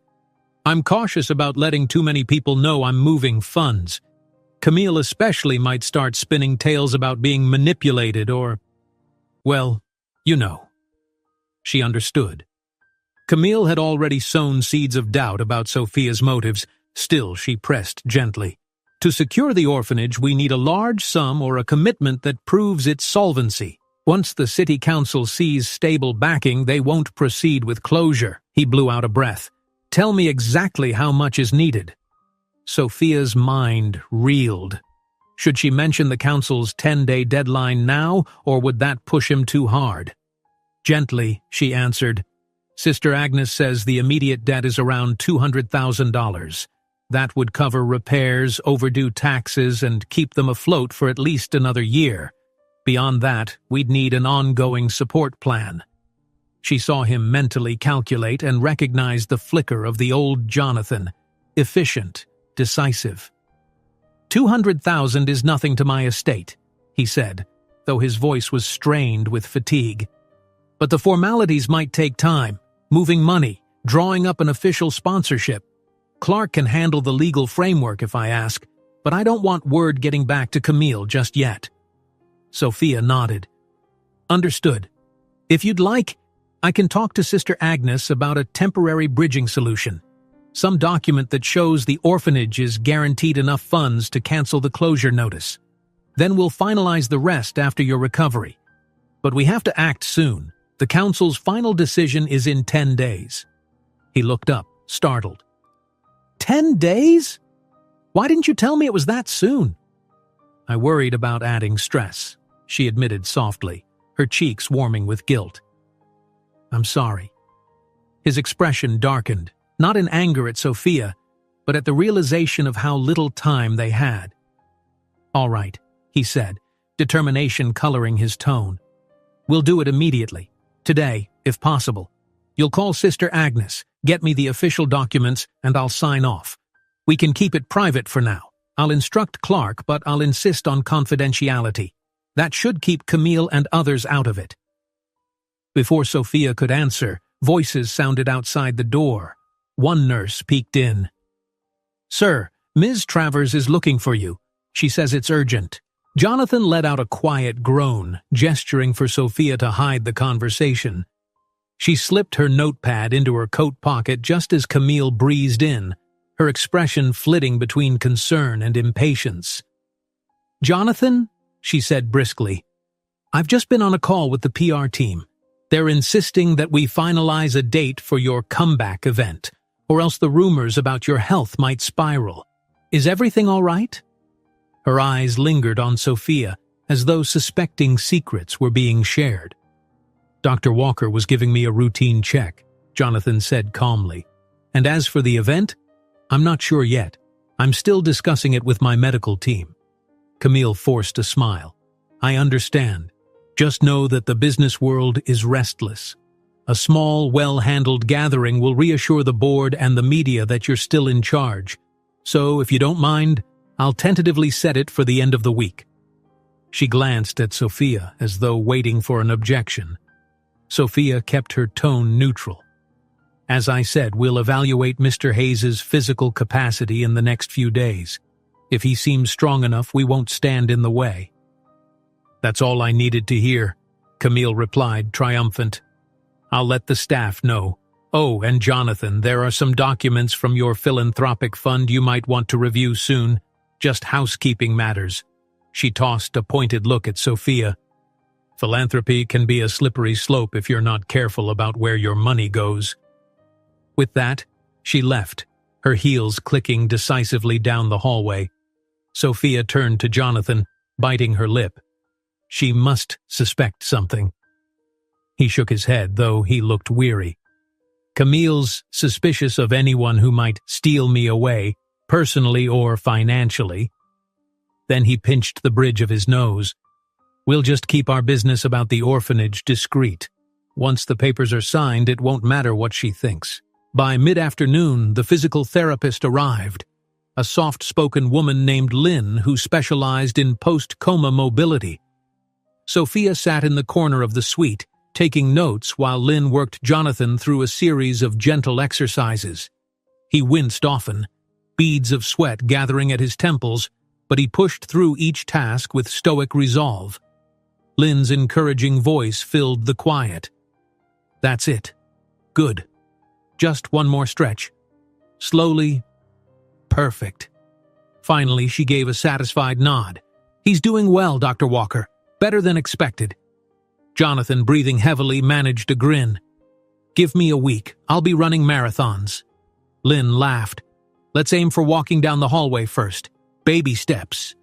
[SPEAKER 1] "I'm cautious about letting too many people know I'm moving funds. Camille especially might start spinning tales about being manipulated or, well, you know." She understood. Camille had already sown seeds of doubt about Sophia's motives. Still, she pressed gently. "To secure the orphanage, we need a large sum or a commitment that proves its solvency. Once the city council sees stable backing, they won't proceed with closure." He blew out a breath. "Tell me exactly how much is needed." Sophia's mind reeled. Should she mention the council's 10-day deadline now, or would that push him too hard? Gently, she answered, "Sister Agnes says the immediate debt is around $200,000. That would cover repairs, overdue taxes, and keep them afloat for at least another year. Beyond that, we'd need an ongoing support plan." She saw him mentally calculate and recognized the flicker of the old Jonathan, efficient, decisive. "$200,000 is nothing to my estate," he said, though his voice was strained with fatigue. "But the formalities might take time, moving money, drawing up an official sponsorship. Clark can handle the legal framework if I ask, but I don't want word getting back to Camille just yet." Sophia nodded. "Understood. If you'd like, I can talk to Sister Agnes about a temporary bridging solution. Some document that shows the orphanage is guaranteed enough funds to cancel the closure notice. Then we'll finalize the rest after your recovery. But we have to act soon. The council's final decision is in 10 days. He looked up, startled. 10 days? Why didn't you tell me it was that soon? I worried about adding stress, she admitted softly, her cheeks warming with guilt. I'm sorry. His expression darkened, not in anger at Sophia, but at the realization of how little time they had. All right, he said, determination coloring his tone. We'll do it immediately. Today, if possible. You'll call Sister Agnes, get me the official documents, and I'll sign off. We can keep it private for now. I'll instruct Clark, but I'll insist on confidentiality. That should keep Camille and others out of it." Before Sophia could answer, voices sounded outside the door. One nurse peeked in. "Sir, Ms. Travers is looking for you. She says it's urgent." Jonathan let out a quiet groan, gesturing for Sophia to hide the conversation. She slipped her notepad into her coat pocket just as Camille breezed in, her expression flitting between concern and impatience. "Jonathan," she said briskly, "I've just been on a call with the PR team. They're insisting that we finalize a date for your comeback event, or else the rumors about your health might spiral. Is everything all right?" Her eyes lingered on Sophia, as though suspecting secrets were being shared. "Dr. Walker was giving me a routine check," Jonathan said calmly. "And as for the event, I'm not sure yet. I'm still discussing it with my medical team." Camille forced a smile. "I understand. Just know that the business world is restless. A small, well-handled gathering will reassure the board and the media that you're still in charge. So, if you don't mind, I'll tentatively set it for the end of the week." She glanced at Sophia as though waiting for an objection. Sophia kept her tone neutral. "As I said, we'll evaluate Mr. Hayes's physical capacity in the next few days. If he seems strong enough, we won't stand in the way." "That's all I needed to hear," Camille replied, triumphant. "I'll let the staff know. Oh, and Jonathan, there are some documents from your philanthropic fund you might want to review soon. Just housekeeping matters." She tossed a pointed look at Sophia. "Philanthropy can be a slippery slope if you're not careful about where your money goes." With that, she left, her heels clicking decisively down the hallway. Sophia turned to Jonathan, biting her lip. She must suspect something. He shook his head, though he looked weary. "Camille's suspicious of anyone who might steal me away, personally or financially." Then he pinched the bridge of his nose. "We'll just keep our business about the orphanage discreet. Once the papers are signed, it won't matter what she thinks." By mid-afternoon, the physical therapist arrived, a soft-spoken woman named Lynn who specialized in post-coma mobility. Sophia sat in the corner of the suite, taking notes while Lynn worked Jonathan through a series of gentle exercises. He winced often, beads of sweat gathering at his temples, but he pushed through each task with stoic resolve. Lynn's encouraging voice filled the quiet. "That's it. Good. Just one more stretch. Slowly. Perfect." Finally, she gave a satisfied nod. "He's doing well, Dr. Walker. Better than expected." Jonathan, breathing heavily, managed a grin. "Give me a week. I'll be running marathons." Lynn laughed. "Let's aim for walking down the hallway first. Baby steps."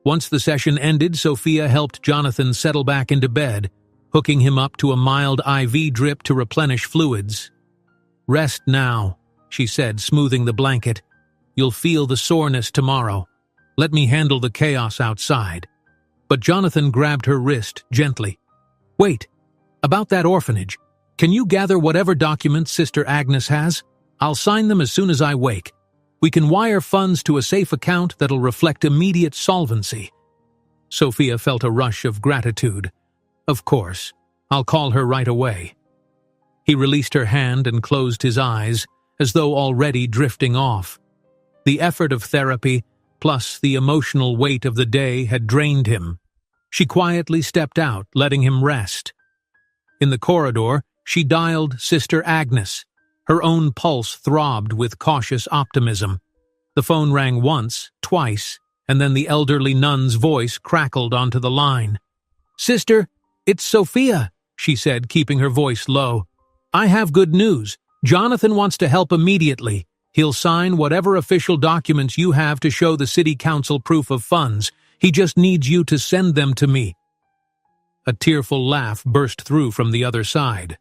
[SPEAKER 1] Once the session ended, Sophia helped Jonathan settle back into bed, hooking him up to a mild IV drip to replenish fluids. "Rest now," she said, smoothing the blanket. "You'll feel the soreness tomorrow. Let me handle the chaos outside." But Jonathan grabbed her wrist gently. "Wait, about that orphanage. Can you gather whatever documents Sister Agnes has? I'll sign them as soon as I wake. We can wire funds to a safe account that'll reflect immediate solvency." Sophia felt a rush of gratitude. "Of course. I'll call her right away." He released her hand and closed his eyes, as though already drifting off. The effort of therapy, plus the emotional weight of the day, had drained him. She quietly stepped out, letting him rest. In the corridor, she dialed Sister Agnes. Her own pulse throbbed with cautious optimism. The phone rang once, twice, and then the elderly nun's voice crackled onto the line. "Sister, it's Sophia," she said, keeping her voice low. "I have good news. Jonathan wants to help immediately. He'll sign whatever official documents you have to show the city council proof of funds. He just needs you to send them to me." A tearful laugh burst through from the other side.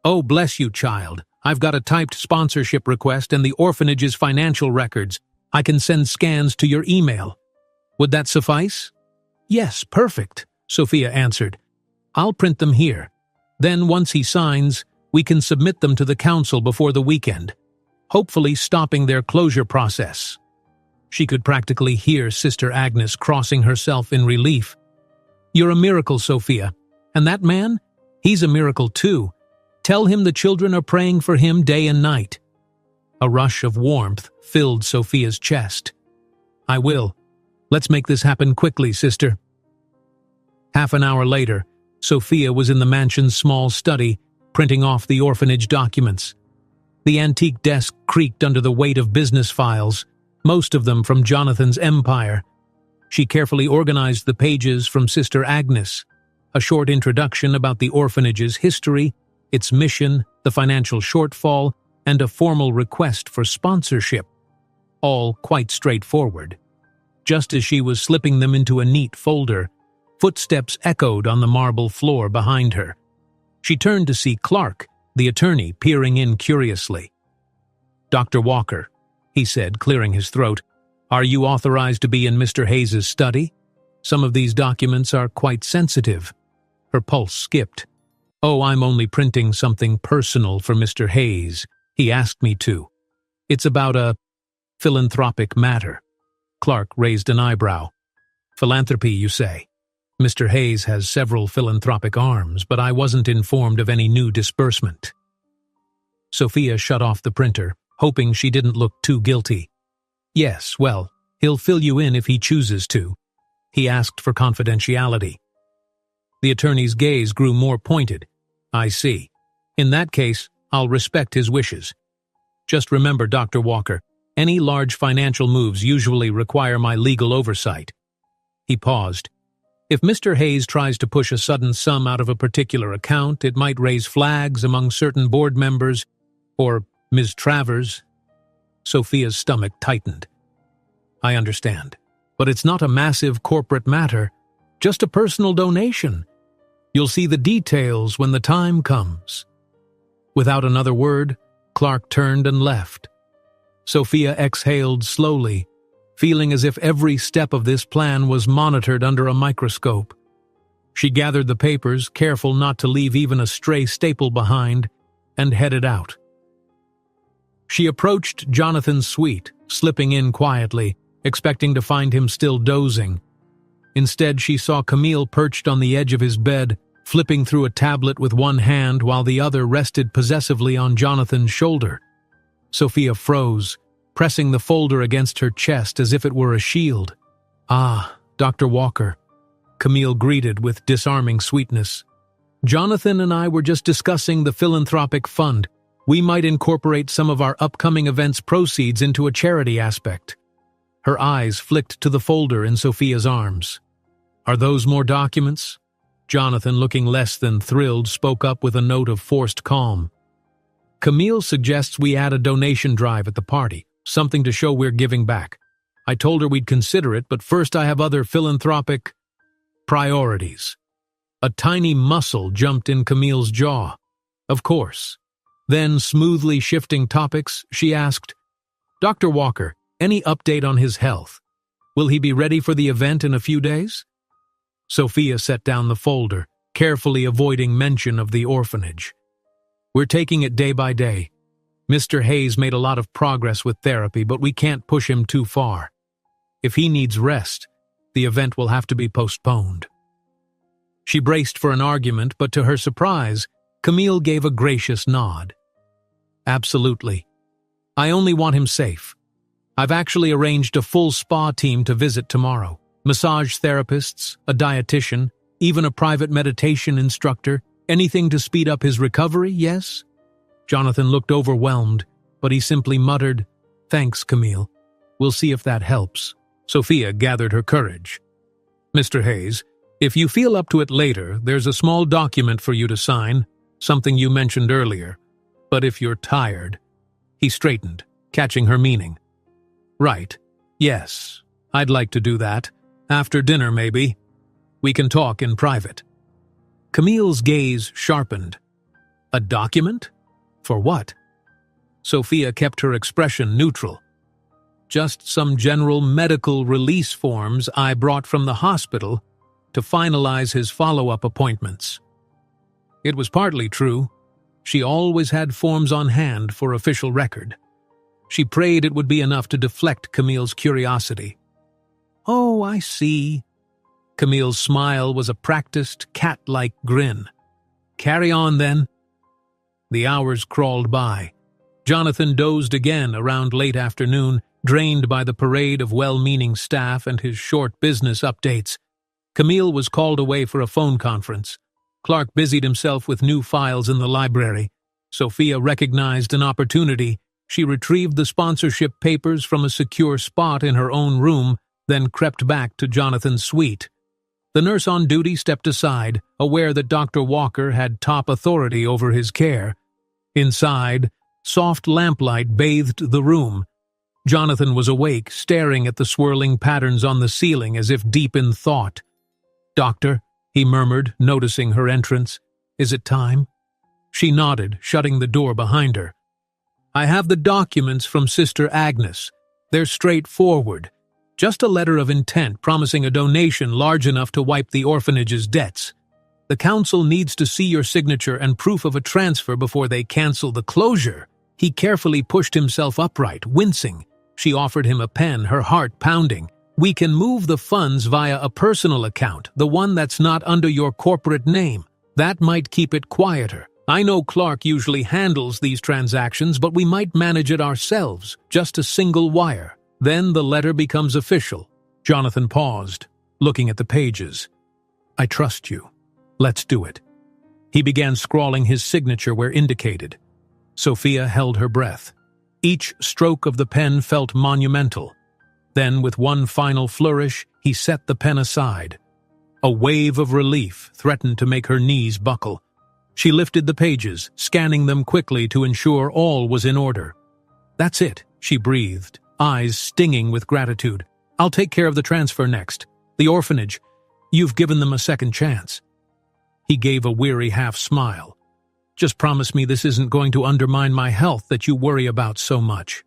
[SPEAKER 1] "Oh, bless you, child. I've got a typed sponsorship request and the orphanage's financial records. I can send scans to your email. Would that suffice?" "Yes, perfect," Sophia answered. "I'll print them here. Then, once he signs, we can submit them to the council before the weekend. hopefully stopping their closure process. She could practically hear Sister Agnes crossing herself in relief. "You're a miracle, Sophia. And that man? He's a miracle too. Tell him the children are praying for him day and night." A rush of warmth filled Sophia's chest. "I will. Let's make this happen quickly, sister." Half an hour later, Sophia was in the mansion's small study, printing off the orphanage documents. The antique desk creaked under the weight of business files, most of them from Jonathan's empire. She carefully organized the pages from Sister Agnes, a short introduction about the orphanage's history, its mission, the financial shortfall, and a formal request for sponsorship. All quite straightforward. Just as she was slipping them into a neat folder, footsteps echoed on the marble floor behind her. She turned to see Clark, the attorney, peering in curiously. "Dr. Walker," he said, clearing his throat, "are you authorized to be in Mr. Hayes's study? Some of these documents are quite sensitive." Her pulse skipped. "Oh, I'm only printing something personal for Mr. Hayes. He asked me to. It's about a philanthropic matter." Clark raised an eyebrow. "Philanthropy, you say? Mr. Hayes has several philanthropic arms, but I wasn't informed of any new disbursement." Sophia shut off the printer, hoping she didn't look too guilty. "Yes, well, he'll fill you in if he chooses to." He asked for confidentiality. The attorney's gaze grew more pointed. "I see. In that case, I'll respect his wishes. Just remember, Dr. Walker, any large financial moves usually require my legal oversight." He paused. "If Mr. Hayes tries to push a sudden sum out of a particular account, it might raise flags among certain board members, or Ms. Travers." Sophia's stomach tightened. "I understand, but it's not a massive corporate matter, just a personal donation. You'll see the details when the time comes." Without another word, Clark turned and left. Sophia exhaled slowly, feeling as if every step of this plan was monitored under a microscope. She gathered the papers, careful not to leave even a stray staple behind, and headed out. She approached Jonathan's suite, slipping in quietly, expecting to find him still dozing. Instead, she saw Camille perched on the edge of his bed, flipping through a tablet with one hand while the other rested possessively on Jonathan's shoulder. Sophia froze, pressing the folder against her chest as if it were a shield. "Ah, Dr. Walker," Camille greeted with disarming sweetness. "Jonathan and I were just discussing the philanthropic fund. We might incorporate some of our upcoming events' proceeds into a charity aspect." Her eyes flicked to the folder in Sophia's arms. "Are those more documents?" Jonathan, looking less than thrilled, spoke up with a note of forced calm. "Camille suggests we add a donation drive at the party, something to show we're giving back. I told her we'd consider it, but first I have other philanthropic priorities." A tiny muscle jumped in Camille's jaw. "Of course." Then, smoothly shifting topics, she asked, "Dr. Walker, any update on his health? Will he be ready for the event in a few days?" Sophia set down the folder, carefully avoiding mention of the orphanage. "We're taking it day by day. Mr. Hayes made a lot of progress with therapy, but we can't push him too far. If he needs rest, the event will have to be postponed." She braced for an argument, but to her surprise, Camille gave a gracious nod. "Absolutely. I only want him safe. I've actually arranged a full spa team to visit tomorrow. Massage therapists, a dietitian, even a private meditation instructor, anything to speed up his recovery, yes?" Jonathan looked overwhelmed, but he simply muttered, "Thanks, Camille. We'll see if that helps." Sophia gathered her courage. "Mr. Hayes, if you feel up to it later, there's a small document for you to sign, something you mentioned earlier. But if you're tired..." He straightened, catching her meaning. "Right. Yes. I'd like to do that. After dinner, maybe. We can talk in private." Camille's gaze sharpened. "A document? For what?" Sophia kept her expression neutral. "Just some general medical release forms I brought from the hospital to finalize his follow-up appointments." It was partly true. She always had forms on hand for official record. She prayed it would be enough to deflect Camille's curiosity. "Oh, I see." Camille's smile was a practiced, cat-like grin. "Carry on, then." The hours crawled by. Jonathan dozed again around late afternoon, drained by the parade of well-meaning staff and his short business updates. Camille was called away for a phone conference. Clark busied himself with new files in the library. Sophia recognized an opportunity. She retrieved the sponsorship papers from a secure spot in her own room, then crept back to Jonathan's suite. The nurse on duty stepped aside, aware that Dr. Walker had top authority over his care. Inside, soft lamplight bathed the room. Jonathan was awake, staring at the swirling patterns on the ceiling as if deep in thought. "Doctor," he murmured, noticing her entrance. "Is it time?" She nodded, shutting the door behind her. "I have the documents from Sister Agnes. They're straightforward. Just a letter of intent promising a donation large enough to wipe the orphanage's debts. The council needs to see your signature and proof of a transfer before they cancel the closure." He carefully pushed himself upright, wincing. She offered him a pen, her heart pounding. "We can move the funds via a personal account, the one that's not under your corporate name. That might keep it quieter. I know Clark usually handles these transactions, but we might manage it ourselves, just a single wire. Then the letter becomes official." Jonathan paused, looking at the pages. "I trust you. Let's do it." He began scrawling his signature where indicated. Sophia held her breath. Each stroke of the pen felt monumental. Then, with one final flourish, he set the pen aside. A wave of relief threatened to make her knees buckle. She lifted the pages, scanning them quickly to ensure all was in order. "That's it," she breathed, eyes stinging with gratitude. "I'll take care of the transfer next. The orphanage. You've given them a second chance." He gave a weary half-smile. "Just promise me this isn't going to undermine my health that you worry about so much."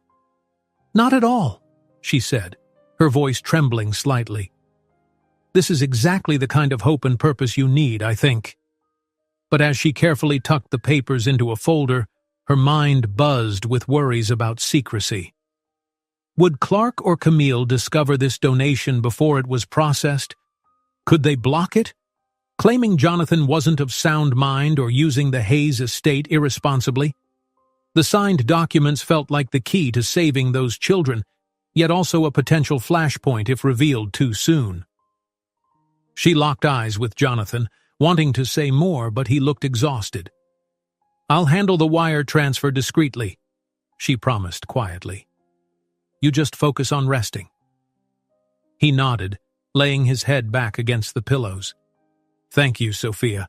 [SPEAKER 1] "Not at all," she said, her voice trembling slightly. "This is exactly the kind of hope and purpose you need, I think." But as she carefully tucked the papers into a folder, her mind buzzed with worries about secrecy. Would Clark or Camille discover this donation before it was processed? Could they block it? Claiming Jonathan wasn't of sound mind or using the Hayes estate irresponsibly? The signed documents felt like the key to saving those children, yet also a potential flashpoint if revealed too soon. She locked eyes with Jonathan, wanting to say more, but he looked exhausted. "I'll handle the wire transfer discreetly," she promised quietly. "You just focus on resting." He nodded, laying his head back against the pillows. "Thank you, Sophia."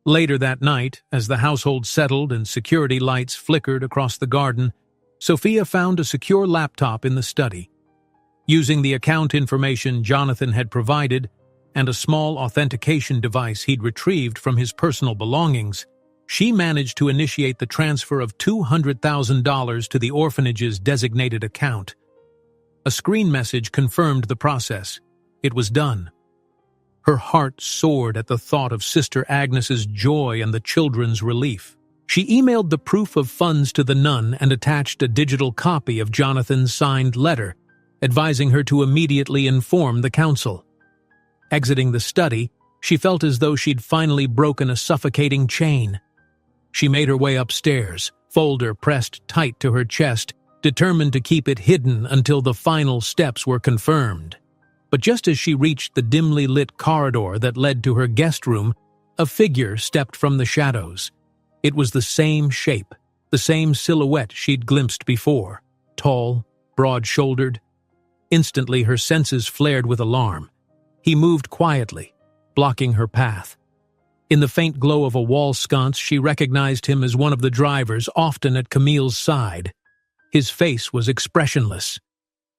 [SPEAKER 1] Later that night, as the household settled and security lights flickered across the garden, Sophia found a secure laptop in the study. Using the account information Jonathan had provided and a small authentication device he'd retrieved from his personal belongings, she managed to initiate the transfer of $200,000 to the orphanage's designated account. A screen message confirmed the process. It was done. Her heart soared at the thought of Sister Agnes's joy and the children's relief. She emailed the proof of funds to the nun and attached a digital copy of Jonathan's signed letter, advising her to immediately inform the council. Exiting the study, she felt as though she'd finally broken a suffocating chain. She made her way upstairs, folder pressed tight to her chest, determined to keep it hidden until the final steps were confirmed. But just as she reached the dimly lit corridor that led to her guest room, a figure stepped from the shadows. It was the same shape, the same silhouette she'd glimpsed before, tall, broad-shouldered. Instantly her senses flared with alarm. He moved quietly, blocking her path. In the faint glow of a wall sconce, she recognized him as one of the drivers, often at Camille's side. His face was expressionless.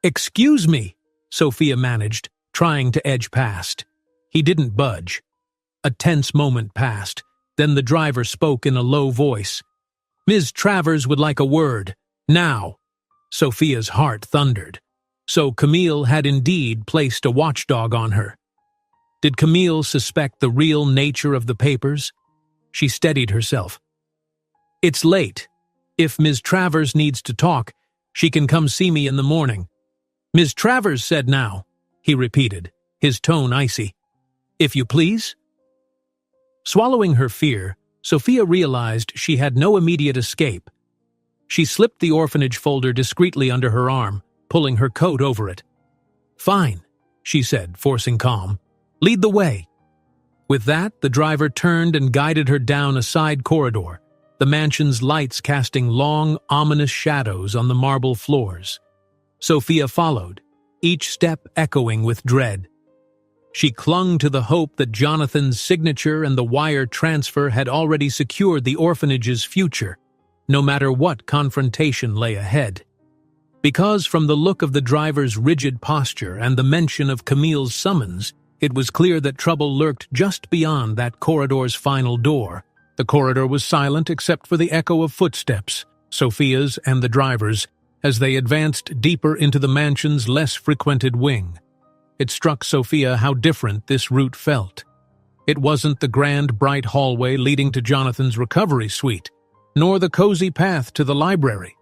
[SPEAKER 1] "Excuse me," Sophia managed, trying to edge past. He didn't budge. A tense moment passed. Then the driver spoke in a low voice. "Ms. Travers would like a word. Now." Sophia's heart thundered. So Camille had indeed placed a watchdog on her. Did Camille suspect the real nature of the papers? She steadied herself. "It's late. If Ms. Travers needs to talk, she can come see me in the morning." "Ms. Travers said now," he repeated, his tone icy. "If you please?" Swallowing her fear, Sophia realized she had no immediate escape. She slipped the orphanage folder discreetly under her arm, pulling her coat over it. "Fine," she said, forcing calm. "Lead the way." With that, the driver turned and guided her down a side corridor, the mansion's lights casting long, ominous shadows on the marble floors. Sophia followed, each step echoing with dread. She clung to the hope that Jonathan's signature and the wire transfer had already secured the orphanage's future, no matter what confrontation lay ahead. Because from the look of the driver's rigid posture and the mention of Camille's summons, it was clear that trouble lurked just beyond that corridor's final door. The corridor was silent except for the echo of footsteps, Sophia's and the driver's, as they advanced deeper into the mansion's less frequented wing. It struck Sophia how different this route felt. It wasn't the grand, bright hallway leading to Jonathan's recovery suite, nor the cozy path to the library.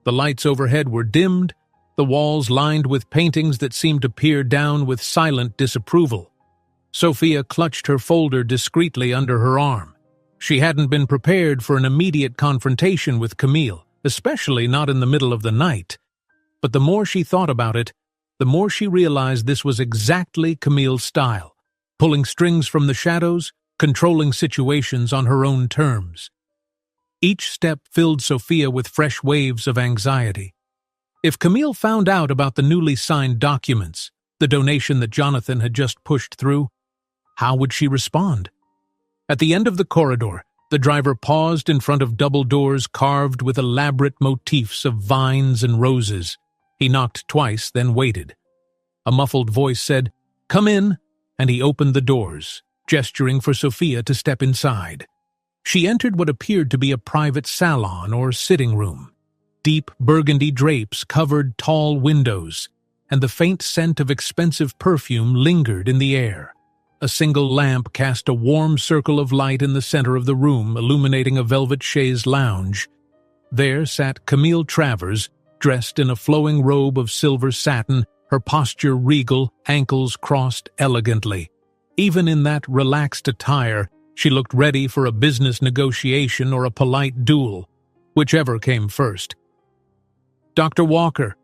[SPEAKER 1] The lights overhead were dimmed, the walls lined with paintings that seemed to peer down with silent disapproval. Sophia clutched her folder discreetly under her arm. She hadn't been prepared for an immediate confrontation with Camille, especially not in the middle of the night. But the more she thought about it, the more she realized this was exactly Camille's style, pulling strings from the shadows, controlling situations on her own terms. Each step filled Sophia with fresh waves of anxiety. If Camille found out about the newly signed documents, the donation that Jonathan had just pushed through, how would she respond? At the end of the corridor, the driver paused in front of double doors carved with elaborate motifs of vines and roses. He knocked twice, then waited. A muffled voice said, "Come in," and he opened the doors, gesturing for Sophia to step inside. She entered what appeared to be a private salon or sitting room. Deep burgundy drapes covered tall windows, and the faint scent of expensive perfume lingered in the air. A single lamp cast a warm circle of light in the center of the room, illuminating a velvet chaise lounge. There sat Camille Travers, dressed in a flowing robe of silver satin, her posture regal, ankles crossed elegantly. Even in that relaxed attire, she looked ready for a business negotiation or a polite duel, whichever came first. "Dr. Walker,"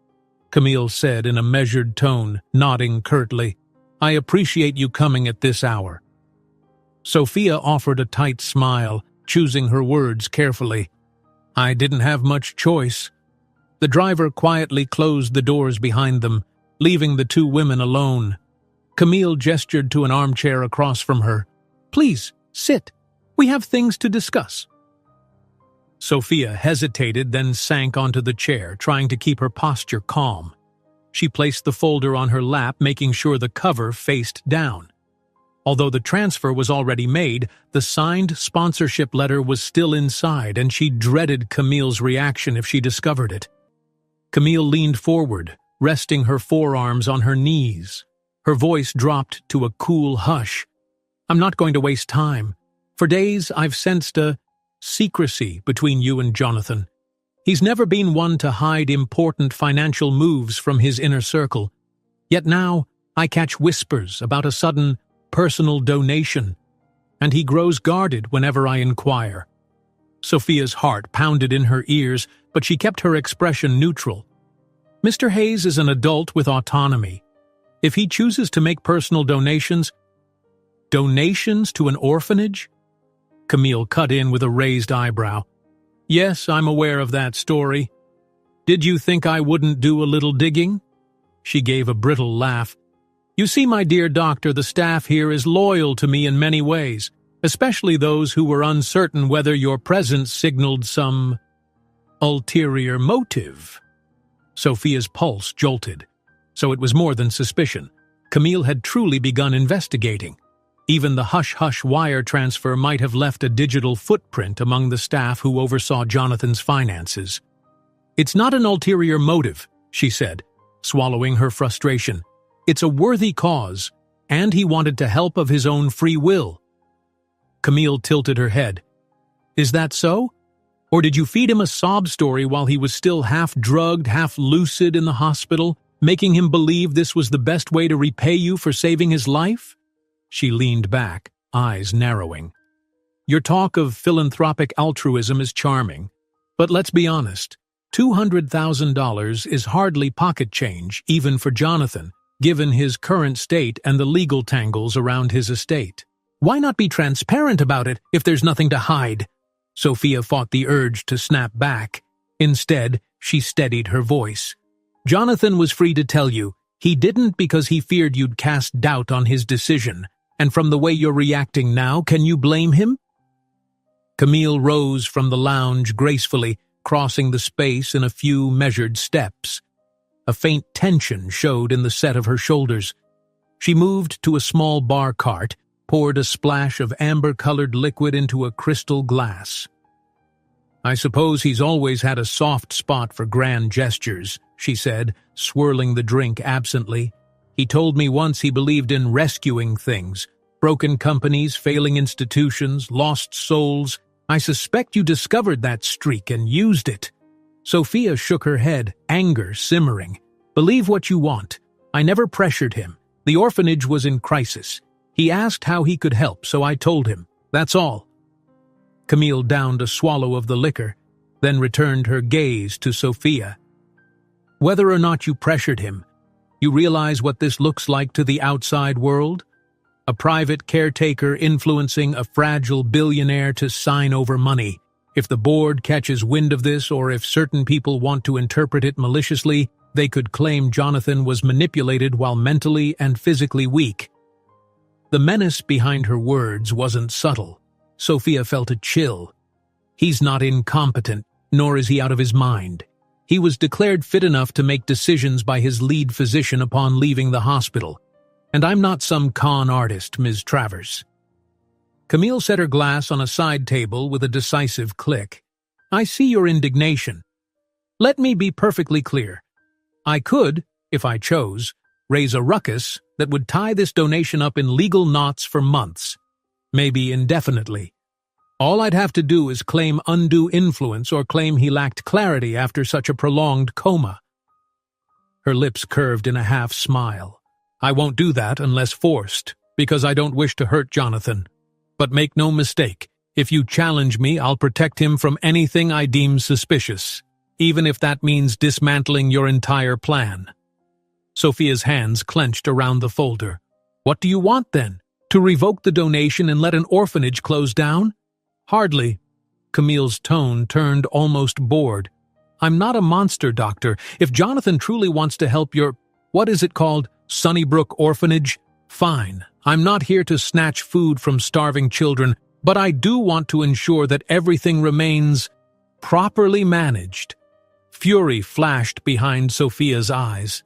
[SPEAKER 1] Camille said in a measured tone, nodding curtly, "I appreciate you coming at this hour." Sophia offered a tight smile, choosing her words carefully. "I didn't have much choice." The driver quietly closed the doors behind them, leaving the two women alone. Camille gestured to an armchair across from her. "Please, sit. We have things to discuss." Sophia hesitated, then sank onto the chair, trying to keep her posture calm. She placed the folder on her lap, making sure the cover faced down. Although the transfer was already made, the signed sponsorship letter was still inside, and she dreaded Camille's reaction if she discovered it. Camille leaned forward, resting her forearms on her knees. Her voice dropped to a cool hush. "I'm not going to waste time. For days I've sensed a secrecy between you and Jonathan. He's never been one to hide important financial moves from his inner circle. Yet now I catch whispers about a sudden personal donation, and he grows guarded whenever I inquire." Sophia's heart pounded in her ears, but she kept her expression neutral. "Mr. Hayes is an adult with autonomy. If he chooses to make personal donations to an orphanage?" Camille cut in with a raised eyebrow. "Yes, I'm aware of that story. Did you think I wouldn't do a little digging?" She gave a brittle laugh. "You see, my dear doctor, the staff here is loyal to me in many ways, especially those who were uncertain whether your presence signaled some ulterior motive." Sophia's pulse jolted. So it was more than suspicion. Camille had truly begun investigating. Even the hush-hush wire transfer might have left a digital footprint among the staff who oversaw Jonathan's finances. "It's not an ulterior motive," she said, swallowing her frustration. "It's a worthy cause, and he wanted to help of his own free will." Camille tilted her head. "Is that so?" Or did you feed him a sob story while he was still half drugged, half lucid in the hospital, making him believe this was the best way to repay you for saving his life? She leaned back, eyes narrowing. Your talk of philanthropic altruism is charming, but let's be honest, $200,000 is hardly pocket change, even for Jonathan, given his current state and the legal tangles around his estate. Why not be transparent about it if there's nothing to hide? Sophia fought the urge to snap back. Instead, she steadied her voice. Jonathan was free to tell you. He didn't because he feared you'd cast doubt on his decision. And from the way you're reacting now, can you blame him? Camille rose from the lounge gracefully, crossing the space in a few measured steps. A faint tension showed in the set of her shoulders. She moved to a small bar cart, poured a splash of amber-colored liquid into a crystal glass. I suppose he's always had a soft spot for grand gestures, she said, swirling the drink absently. He told me once he believed in rescuing things, broken companies, failing institutions, lost souls. I suspect you discovered that streak and used it. Sophia shook her head, anger simmering. Believe what you want. I never pressured him. The orphanage was in crisis. He asked how he could help, so I told him. That's all. Camille downed a swallow of the liquor, then returned her gaze to Sophia. Whether or not you pressured him, you realize what this looks like to the outside world? A private caretaker influencing a fragile billionaire to sign over money. If the board catches wind of this, or if certain people want to interpret it maliciously, they could claim Jonathan was manipulated while mentally and physically weak. The menace behind her words wasn't subtle. Sophia felt a chill. He's not incompetent, nor is he out of his mind. He was declared fit enough to make decisions by his lead physician upon leaving the hospital. And I'm not some con artist, Ms. Travers. Camille set her glass on a side table with a decisive click. I see your indignation. Let me be perfectly clear. I could, if I chose, raise a ruckus that would tie this donation up in legal knots for months, maybe indefinitely. All I'd have to do is claim undue influence or claim he lacked clarity after such a prolonged coma. Her lips curved in a half-smile. I won't do that unless forced, because I don't wish to hurt Jonathan. But make no mistake, if you challenge me, I'll protect him from anything I deem suspicious, even if that means dismantling your entire plan. Sophia's hands clenched around the folder. What do you want, then? To revoke the donation and let an orphanage close down? Hardly. Camille's tone turned almost bored. I'm not a monster, doctor. If Jonathan truly wants to help your, what is it called, Sunnybrook Orphanage? Fine. I'm not here to snatch food from starving children, but I do want to ensure that everything remains properly managed. Fury flashed behind Sophia's eyes.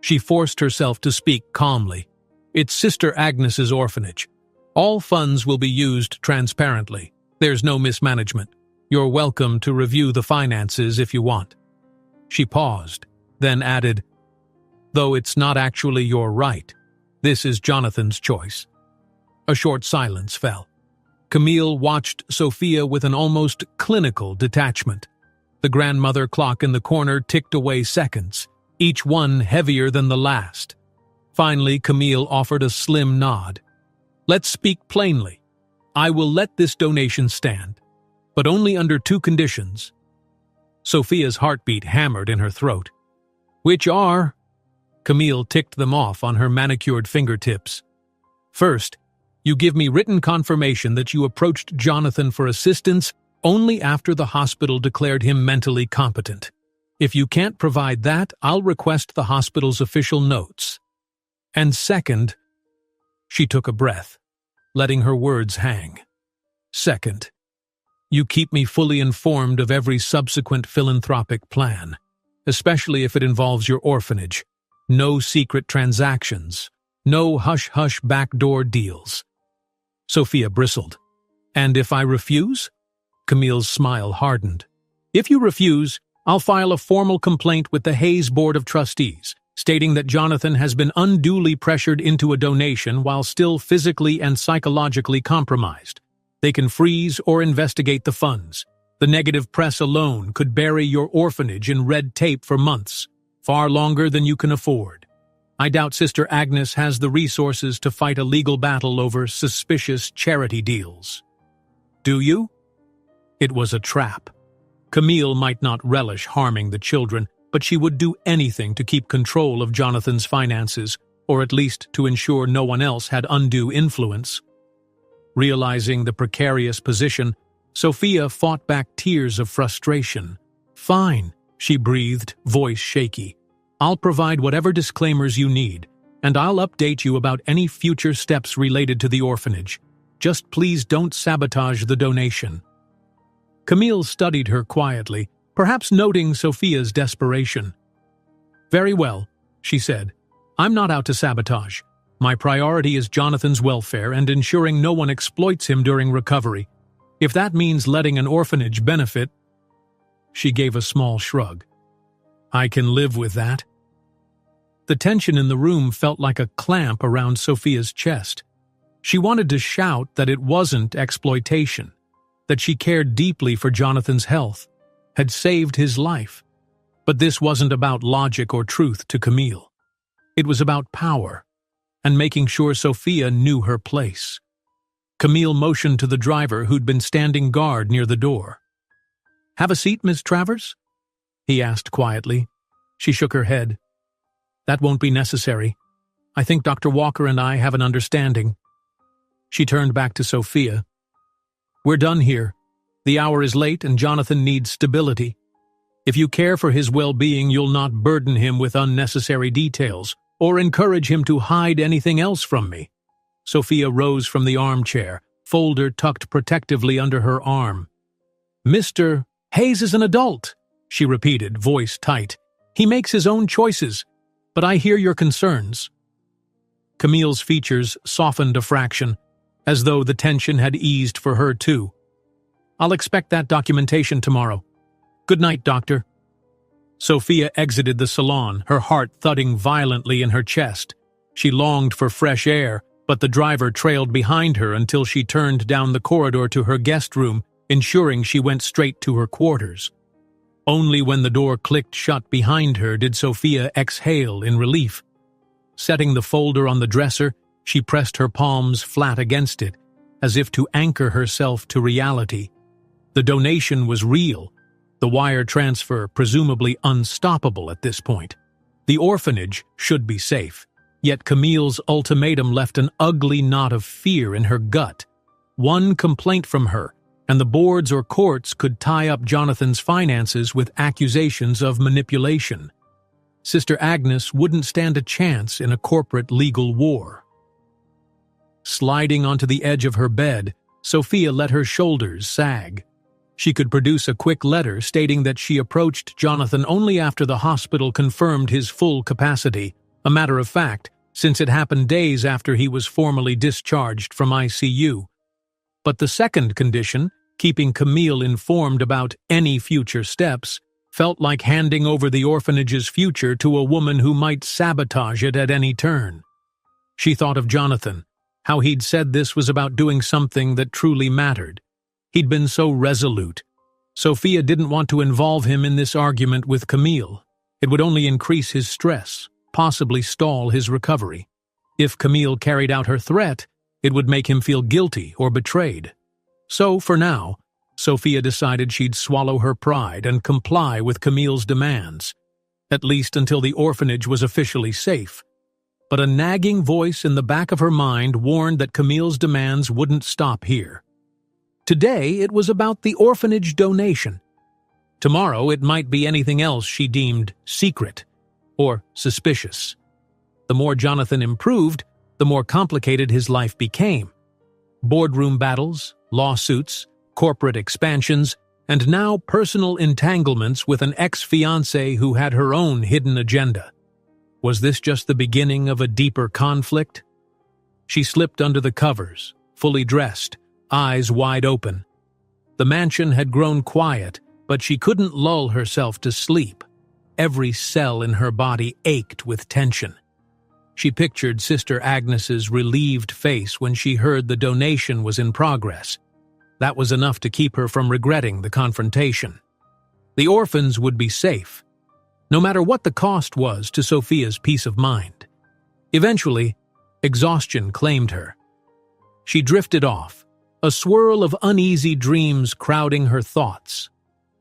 [SPEAKER 1] She forced herself to speak calmly. It's Sister Agnes's orphanage. All funds will be used transparently. There's no mismanagement. You're welcome to review the finances if you want. She paused, then added, though it's not actually your right. This is Jonathan's choice. A short silence fell. Camille watched Sophia with an almost clinical detachment. The grandmother clock in the corner ticked away seconds, each one heavier than the last. Finally, Camille offered a slim nod. Let's speak plainly. I will let this donation stand, but only under two conditions. Sophia's heartbeat hammered in her throat. Which are? Camille ticked them off on her manicured fingertips. First, you give me written confirmation that you approached Jonathan for assistance only after the hospital declared him mentally competent. If you can't provide that, I'll request the hospital's official notes. And second, she took a breath, letting her words hang. Second, you keep me fully informed of every subsequent philanthropic plan, especially if it involves your orphanage. No secret transactions, no hush-hush backdoor deals. Sophia bristled. And if I refuse? Camille's smile hardened. If you refuse, I'll file a formal complaint with the Hayes Board of Trustees, stating that Jonathan has been unduly pressured into a donation while still physically and psychologically compromised. They can freeze or investigate the funds. The negative press alone could bury your orphanage in red tape for months, far longer than you can afford. I doubt Sister Agnes has the resources to fight a legal battle over suspicious charity deals. Do you? It was a trap. Camille might not relish harming the children, but she would do anything to keep control of Jonathan's finances, or at least to ensure no one else had undue influence. Realizing the precarious position, Sophia fought back tears of frustration. "Fine," she breathed, voice shaky. "I'll provide whatever disclaimers you need, and I'll update you about any future steps related to the orphanage. Just please don't sabotage the donation." Camille studied her quietly, perhaps noting Sophia's desperation. "Very well," she said. "I'm not out to sabotage. My priority is Jonathan's welfare and ensuring no one exploits him during recovery. If that means letting an orphanage benefit—" She gave a small shrug. "I can live with that." The tension in the room felt like a clamp around Sophia's chest. She wanted to shout that it wasn't exploitation, that she cared deeply for Jonathan's health, had saved his life. But this wasn't about logic or truth to Camille. It was about power, and making sure Sophia knew her place. Camille motioned to the driver who'd been standing guard near the door. "Have a seat, Miss Travers?" he asked quietly. She shook her head. "That won't be necessary. I think Dr. Walker and I have an understanding." She turned back to Sophia. "We're done here. The hour is late and Jonathan needs stability. If you care for his well-being, you'll not burden him with unnecessary details or encourage him to hide anything else from me." Sophia rose from the armchair, folder tucked protectively under her arm. "Mr. Hayes is an adult," she repeated, voice tight. "He makes his own choices, but I hear your concerns." Camille's features softened a fraction, as though the tension had eased for her too. "I'll expect that documentation tomorrow. Good night, doctor." Sophia exited the salon, her heart thudding violently in her chest. She longed for fresh air, but the driver trailed behind her until she turned down the corridor to her guest room, ensuring she went straight to her quarters. Only when the door clicked shut behind her did Sophia exhale in relief. Setting the folder on the dresser, she pressed her palms flat against it, as if to anchor herself to reality. The donation was real, the wire transfer presumably unstoppable at this point. The orphanage should be safe, yet Camille's ultimatum left an ugly knot of fear in her gut. One complaint from her, and the boards or courts could tie up Jonathan's finances with accusations of manipulation. Sister Agnes wouldn't stand a chance in a corporate legal war. Sliding onto the edge of her bed, Sophia let her shoulders sag. She could produce a quick letter stating that she approached Jonathan only after the hospital confirmed his full capacity, a matter of fact, since it happened days after he was formally discharged from ICU. But the second condition, keeping Camille informed about any future steps, felt like handing over the orphanage's future to a woman who might sabotage it at any turn. She thought of Jonathan, how he'd said this was about doing something that truly mattered. He'd been so resolute. Sophia didn't want to involve him in this argument with Camille. It would only increase his stress, possibly stall his recovery. If Camille carried out her threat, it would make him feel guilty or betrayed. So, for now, Sophia decided she'd swallow her pride and comply with Camille's demands, at least until the orphanage was officially safe. But a nagging voice in the back of her mind warned that Camille's demands wouldn't stop here. Today, it was about the orphanage donation. Tomorrow, it might be anything else she deemed secret or suspicious. The more Jonathan improved, the more complicated his life became. Boardroom battles, lawsuits, corporate expansions, and now personal entanglements with an ex-fiancé who had her own hidden agenda. Was this just the beginning of a deeper conflict? She slipped under the covers, fully dressed, eyes wide open. The mansion had grown quiet, but she couldn't lull herself to sleep. Every cell in her body ached with tension. She pictured Sister Agnes's relieved face when she heard the donation was in progress. That was enough to keep her from regretting the confrontation. The orphans would be safe, no matter what the cost was to Sophia's peace of mind. Eventually, exhaustion claimed her. She drifted off, a swirl of uneasy dreams crowding her thoughts.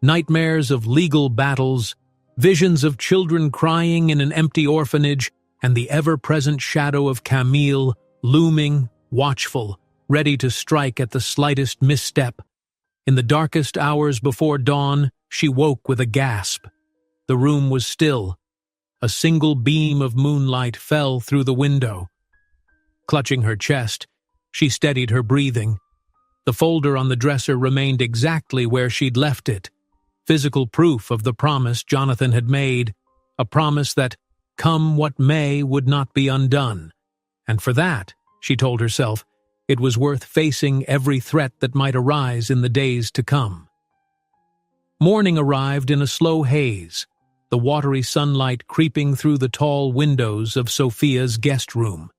[SPEAKER 1] Nightmares of legal battles, visions of children crying in an empty orphanage, and the ever-present shadow of Camille looming, watchful, ready to strike at the slightest misstep. In the darkest hours before dawn, she woke with a gasp. The room was still. A single beam of moonlight fell through the window. Clutching her chest, she steadied her breathing. The folder on the dresser remained exactly where she'd left it. Physical proof of the promise Jonathan had made, a promise that, come what may, would not be undone. And for that, she told herself, it was worth facing every threat that might arise in the days to come. Morning arrived in a slow haze, the watery sunlight creeping through the tall windows of Sophia's guest room.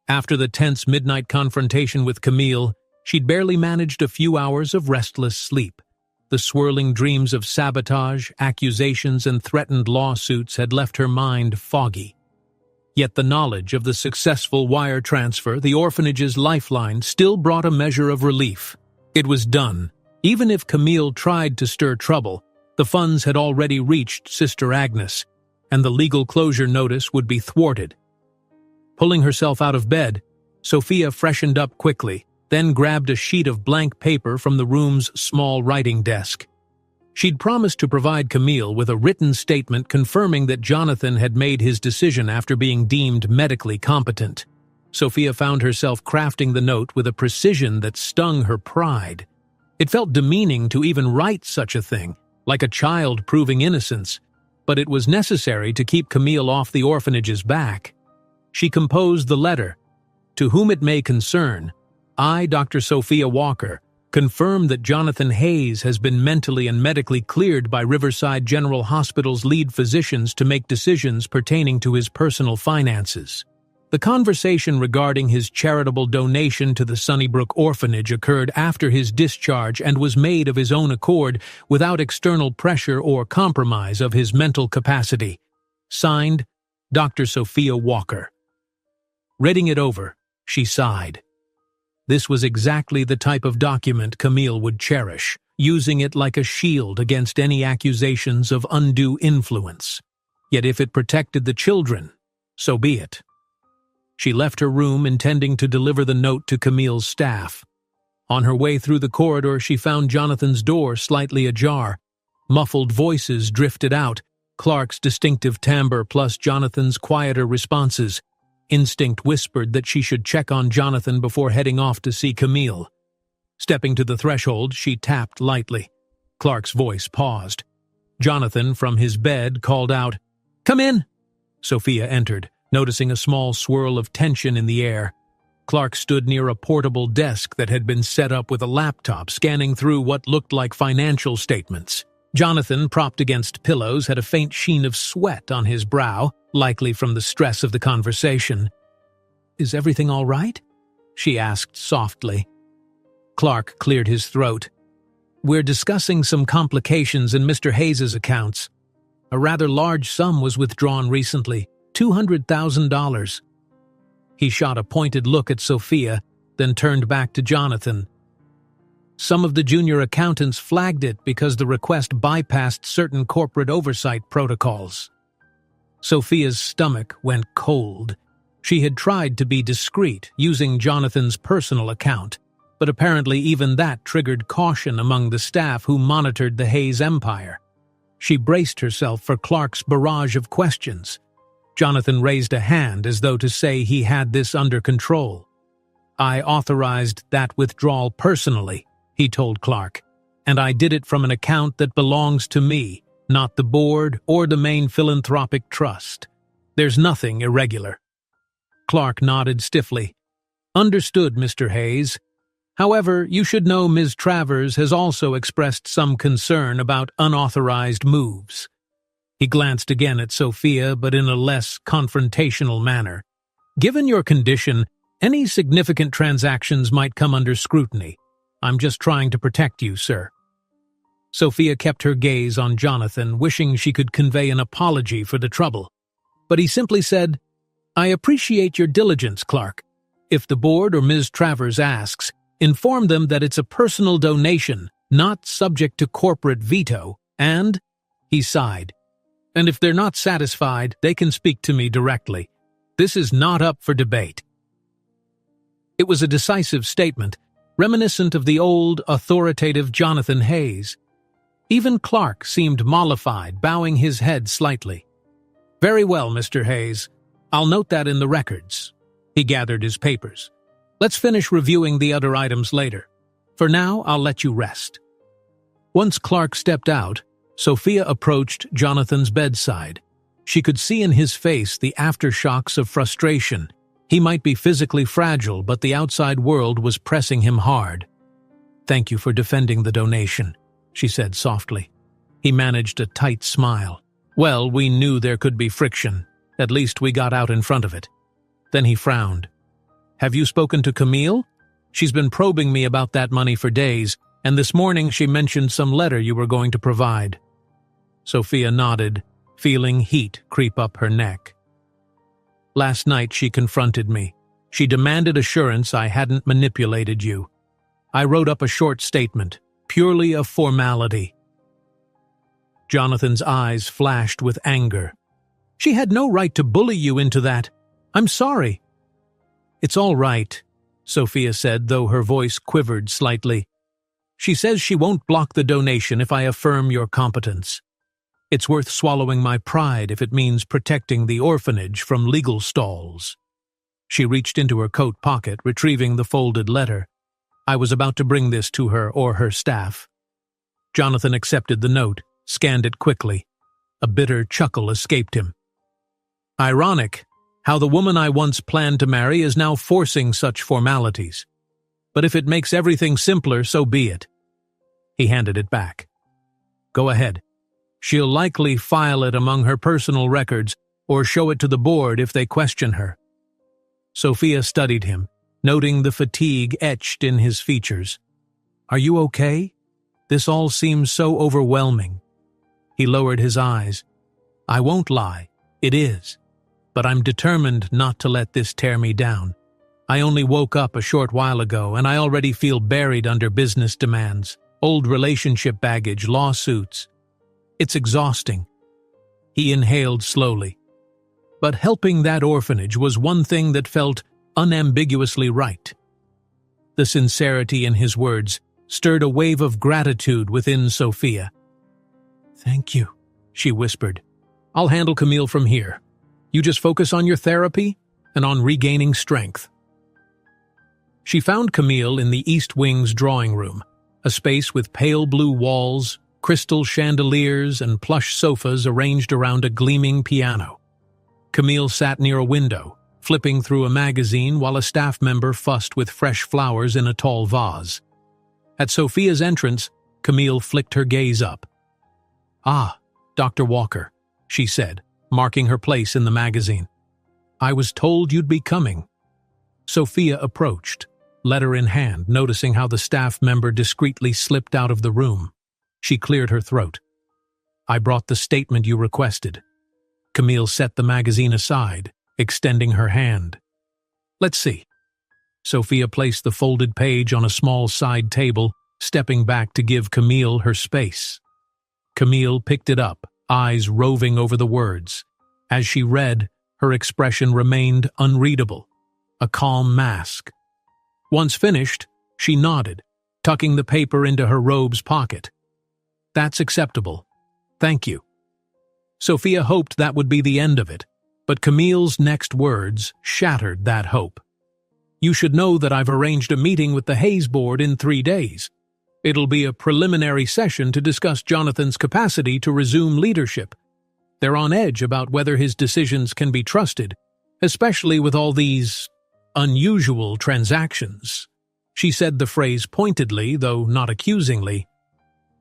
[SPEAKER 1] After the tense midnight confrontation with Camille, she'd barely managed a few hours of restless sleep. The swirling dreams of sabotage, accusations, and threatened lawsuits had left her mind foggy. Yet the knowledge of the successful wire transfer, the orphanage's lifeline, still brought a measure of relief. It was done. Even if Camille tried to stir trouble, the funds had already reached Sister Agnes, and the legal closure notice would be thwarted. Pulling herself out of bed, Sophia freshened up quickly, then grabbed a sheet of blank paper from the room's small writing desk. She'd promised to provide Camille with a written statement confirming that Jonathan had made his decision after being deemed medically competent. Sophia found herself crafting the note with a precision that stung her pride. It felt demeaning to even write such a thing, like a child proving innocence, but it was necessary to keep Camille off the orphanage's back. She composed the letter. To whom it may concern, I, Dr. Sophia Walker, confirm that Jonathan Hayes has been mentally and medically cleared by Riverside General Hospital's lead physicians to make decisions pertaining to his personal finances. The conversation regarding his charitable donation to the Sunnybrook Orphanage occurred after his discharge and was made of his own accord without external pressure or compromise of his mental capacity. Signed, Dr. Sophia Walker. Reading it over, she sighed. This was exactly the type of document Camille would cherish, using it like a shield against any accusations of undue influence. Yet if it protected the children, so be it. She left her room intending to deliver the note to Camille's staff. On her way through the corridor, she found Jonathan's door slightly ajar. Muffled voices drifted out, Clark's distinctive timbre plus Jonathan's quieter responses. Instinct whispered that she should check on Jonathan before heading off to see Camille. Stepping to the threshold, she tapped lightly. Clark's voice paused. Jonathan, from his bed, called out, "Come in!" Sophia entered, noticing a small swirl of tension in the air. Clark stood near a portable desk that had been set up with a laptop, scanning through what looked like financial statements. Jonathan, propped against pillows, had a faint sheen of sweat on his brow, likely from the stress of the conversation. "Is everything all right?" she asked softly. Clark cleared his throat. "We're discussing some complications in Mr. Hayes's accounts. A rather large sum was withdrawn recently, $200,000. He shot a pointed look at Sophia, then turned back to Jonathan. Some of the junior accountants flagged it because the request bypassed certain corporate oversight protocols. Sophia's stomach went cold. She had tried to be discreet, using Jonathan's personal account, but apparently even that triggered caution among the staff who monitored the Hayes empire. She braced herself for Clark's barrage of questions. Jonathan raised a hand as though to say he had this under control. "I authorized that withdrawal personally," he told Clark, "and I did it from an account that belongs to me, not the board or the main philanthropic trust. There's nothing irregular." Clark nodded stiffly. "Understood, Mr. Hayes. However, you should know Ms. Travers has also expressed some concern about unauthorized moves." He glanced again at Sophia, but in a less confrontational manner. "Given your condition, any significant transactions might come under scrutiny. I'm just trying to protect you, sir." Sophia kept her gaze on Jonathan, wishing she could convey an apology for the trouble. But he simply said, "I appreciate your diligence, Clark. If the board or Ms. Travers asks, inform them that it's a personal donation, not subject to corporate veto, and," he sighed, "and if they're not satisfied, they can speak to me directly. This is not up for debate." It was a decisive statement, reminiscent of the old, authoritative Jonathan Hayes. Even Clark seemed mollified, bowing his head slightly. "Very well, Mr. Hayes. I'll note that in the records." He gathered his papers. "Let's finish reviewing the other items later. For now, I'll let you rest." Once Clark stepped out, Sophia approached Jonathan's bedside. She could see in his face the aftershocks of frustration. He might be physically fragile, but the outside world was pressing him hard. "Thank you for defending the donation," she said softly. He managed a tight smile. "Well, we knew there could be friction. At least we got out in front of it." Then he frowned. "Have you spoken to Camille? She's been probing me about that money for days, and this morning she mentioned some letter you were going to provide." Sophia nodded, feeling heat creep up her neck. "Last night she confronted me. She demanded assurance I hadn't manipulated you. I wrote up a short statement, purely a formality." Jonathan's eyes flashed with anger. "She had no right to bully you into that. I'm sorry." "It's all right," Sophia said, though her voice quivered slightly. "She says she won't block the donation if I affirm your competence. It's worth swallowing my pride if it means protecting the orphanage from legal stalls." She reached into her coat pocket, retrieving the folded letter. "I was about to bring this to her or her staff." Jonathan accepted the note, scanned it quickly. A bitter chuckle escaped him. "Ironic how the woman I once planned to marry is now forcing such formalities. But if it makes everything simpler, so be it." He handed it back. "Go ahead. She'll likely file it among her personal records or show it to the board if they question her." Sophia studied him, noting the fatigue etched in his features. "Are you okay? This all seems so overwhelming." He lowered his eyes. "I won't lie, it is. But I'm determined not to let this tear me down. I only woke up a short while ago, and I already feel buried under business demands, old relationship baggage, lawsuits. It's exhausting." He inhaled slowly. But helping that orphanage was one thing that felt unambiguously right. The sincerity in his words stirred a wave of gratitude within Sophia. "Thank you," she whispered. "I'll handle Camille from here. You just focus on your therapy and on regaining strength." She found Camille in the East Wing's drawing room, a space with pale blue walls, crystal chandeliers, and plush sofas arranged around a gleaming piano. Camille sat near a window, flipping through a magazine while a staff member fussed with fresh flowers in a tall vase. At Sophia's entrance, Camille flicked her gaze up. "Ah, Dr. Walker," she said, marking her place in the magazine. "I was told you'd be coming." Sophia approached, letter in hand, noticing how the staff member discreetly slipped out of the room. She cleared her throat. "I brought the statement you requested." Camille set the magazine aside, extending her hand. "Let's see." Sophia placed the folded page on a small side table, stepping back to give Camille her space. Camille picked it up, eyes roving over the words. As she read, her expression remained unreadable, a calm mask. Once finished, she nodded, tucking the paper into her robe's pocket. "That's acceptable. Thank you." Sophia hoped that would be the end of it, but Camille's next words shattered that hope. "You should know that I've arranged a meeting with the Hayes board in 3 days. It'll be a preliminary session to discuss Jonathan's capacity to resume leadership. They're on edge about whether his decisions can be trusted, especially with all these unusual transactions." She said the phrase pointedly, though not accusingly.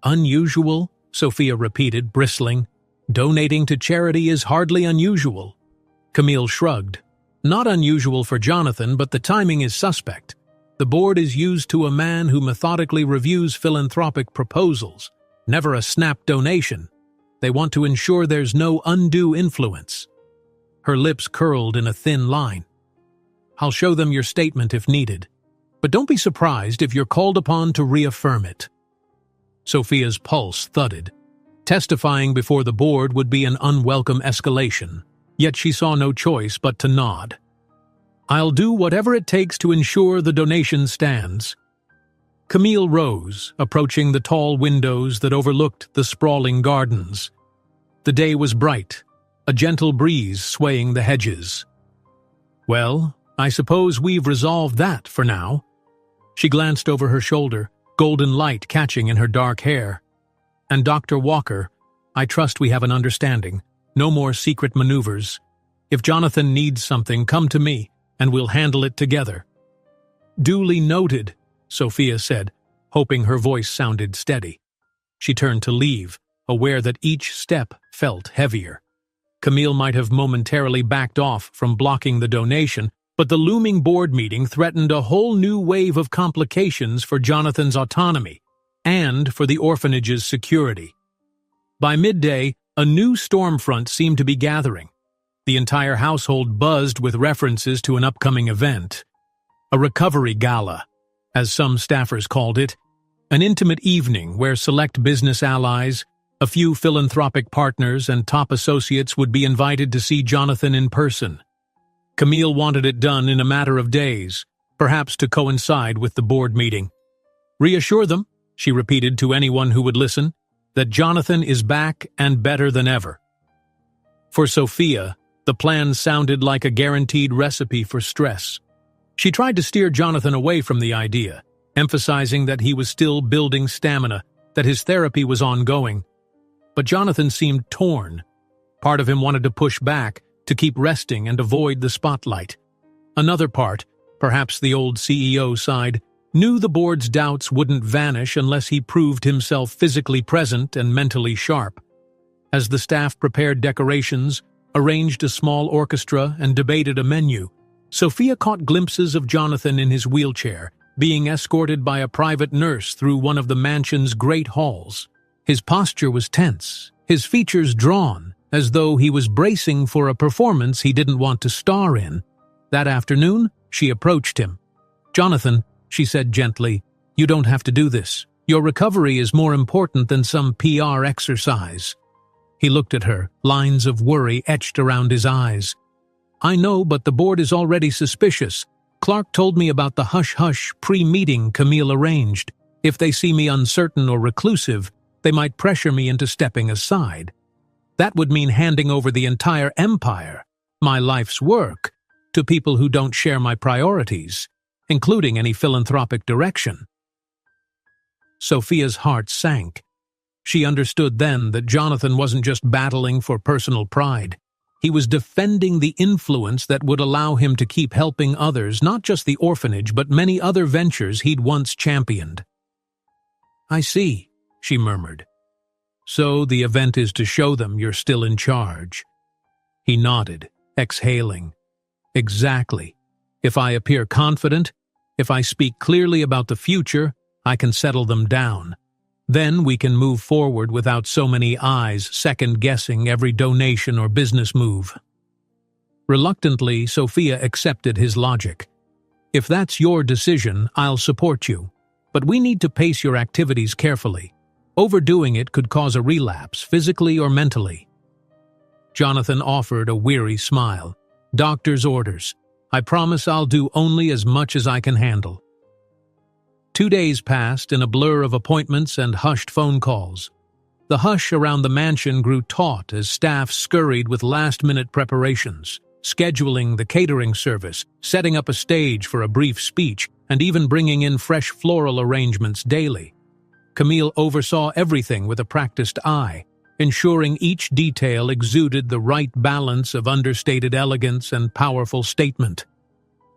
[SPEAKER 1] "Unusual?" Sophia repeated, bristling. "Donating to charity is hardly unusual." Camille shrugged. "Not unusual for Jonathan, but the timing is suspect. The board is used to a man who methodically reviews philanthropic proposals, never a snap donation. They want to ensure there's no undue influence. Her lips curled in a thin line. I'll show them your statement if needed, but don't be surprised if you're called upon to reaffirm it. Sophia's pulse thudded. Testifying before the board would be an unwelcome escalation, yet she saw no choice but to nod. I'll do whatever it takes to ensure the donation stands. Camille rose, approaching the tall windows that overlooked the sprawling gardens. The day was bright, a gentle breeze swaying the hedges. Well, I suppose we've resolved that for now. She glanced over her shoulder, golden light catching in her dark hair. And Dr. Walker, I trust we have an understanding. No more secret maneuvers. If Jonathan needs something, come to me, and we'll handle it together. Duly noted, Sophia said, hoping her voice sounded steady. She turned to leave, aware that each step felt heavier. Camille might have momentarily backed off from blocking the donation, but the looming board meeting threatened a whole new wave of complications for Jonathan's autonomy and for the orphanage's security. By midday, a new storm front seemed to be gathering. The entire household buzzed with references to an upcoming event. A recovery gala, as some staffers called it, an intimate evening where select business allies, a few philanthropic partners, and top associates would be invited to see Jonathan in person. Camille wanted it done in a matter of days, perhaps to coincide with the board meeting. Reassure them, she repeated to anyone who would listen, that Jonathan is back and better than ever. For Sophia, the plan sounded like a guaranteed recipe for stress. She tried to steer Jonathan away from the idea, emphasizing that he was still building stamina, that his therapy was ongoing. But Jonathan seemed torn. Part of him wanted to push back, to keep resting and avoid the spotlight. Another part, perhaps the old CEO side, knew the board's doubts wouldn't vanish unless he proved himself physically present and mentally sharp. As the staff prepared decorations, arranged a small orchestra, and debated a menu, Sophia caught glimpses of Jonathan in his wheelchair, being escorted by a private nurse through one of the mansion's great halls. His posture was tense, his features drawn, as though he was bracing for a performance he didn't want to star in. That afternoon, she approached him. "Jonathan," she said gently, "you don't have to do this. Your recovery is more important than some PR exercise." He looked at her, lines of worry etched around his eyes. "I know, but the board is already suspicious. Clark told me about the hush-hush pre-meeting Camille arranged. If they see me uncertain or reclusive, they might pressure me into stepping aside. That would mean handing over the entire empire, my life's work, to people who don't share my priorities, including any philanthropic direction." Sophia's heart sank. She understood then that Jonathan wasn't just battling for personal pride. He was defending the influence that would allow him to keep helping others, not just the orphanage, but many other ventures he'd once championed. "I see," she murmured. "So the event is to show them you're still in charge." He nodded, exhaling. "Exactly. If I appear confident, if I speak clearly about the future, I can settle them down. Then we can move forward without so many eyes second-guessing every donation or business move." Reluctantly, Sophia accepted his logic. "If that's your decision, I'll support you. But we need to pace your activities carefully. Overdoing it could cause a relapse, physically or mentally." Jonathan offered a weary smile. "Doctor's orders. I promise I'll do only as much as I can handle." 2 days passed in a blur of appointments and hushed phone calls. The hush around the mansion grew taut as staff scurried with last-minute preparations, scheduling the catering service, setting up a stage for a brief speech, and even bringing in fresh floral arrangements daily. Camille oversaw everything with a practiced eye, ensuring each detail exuded the right balance of understated elegance and powerful statement.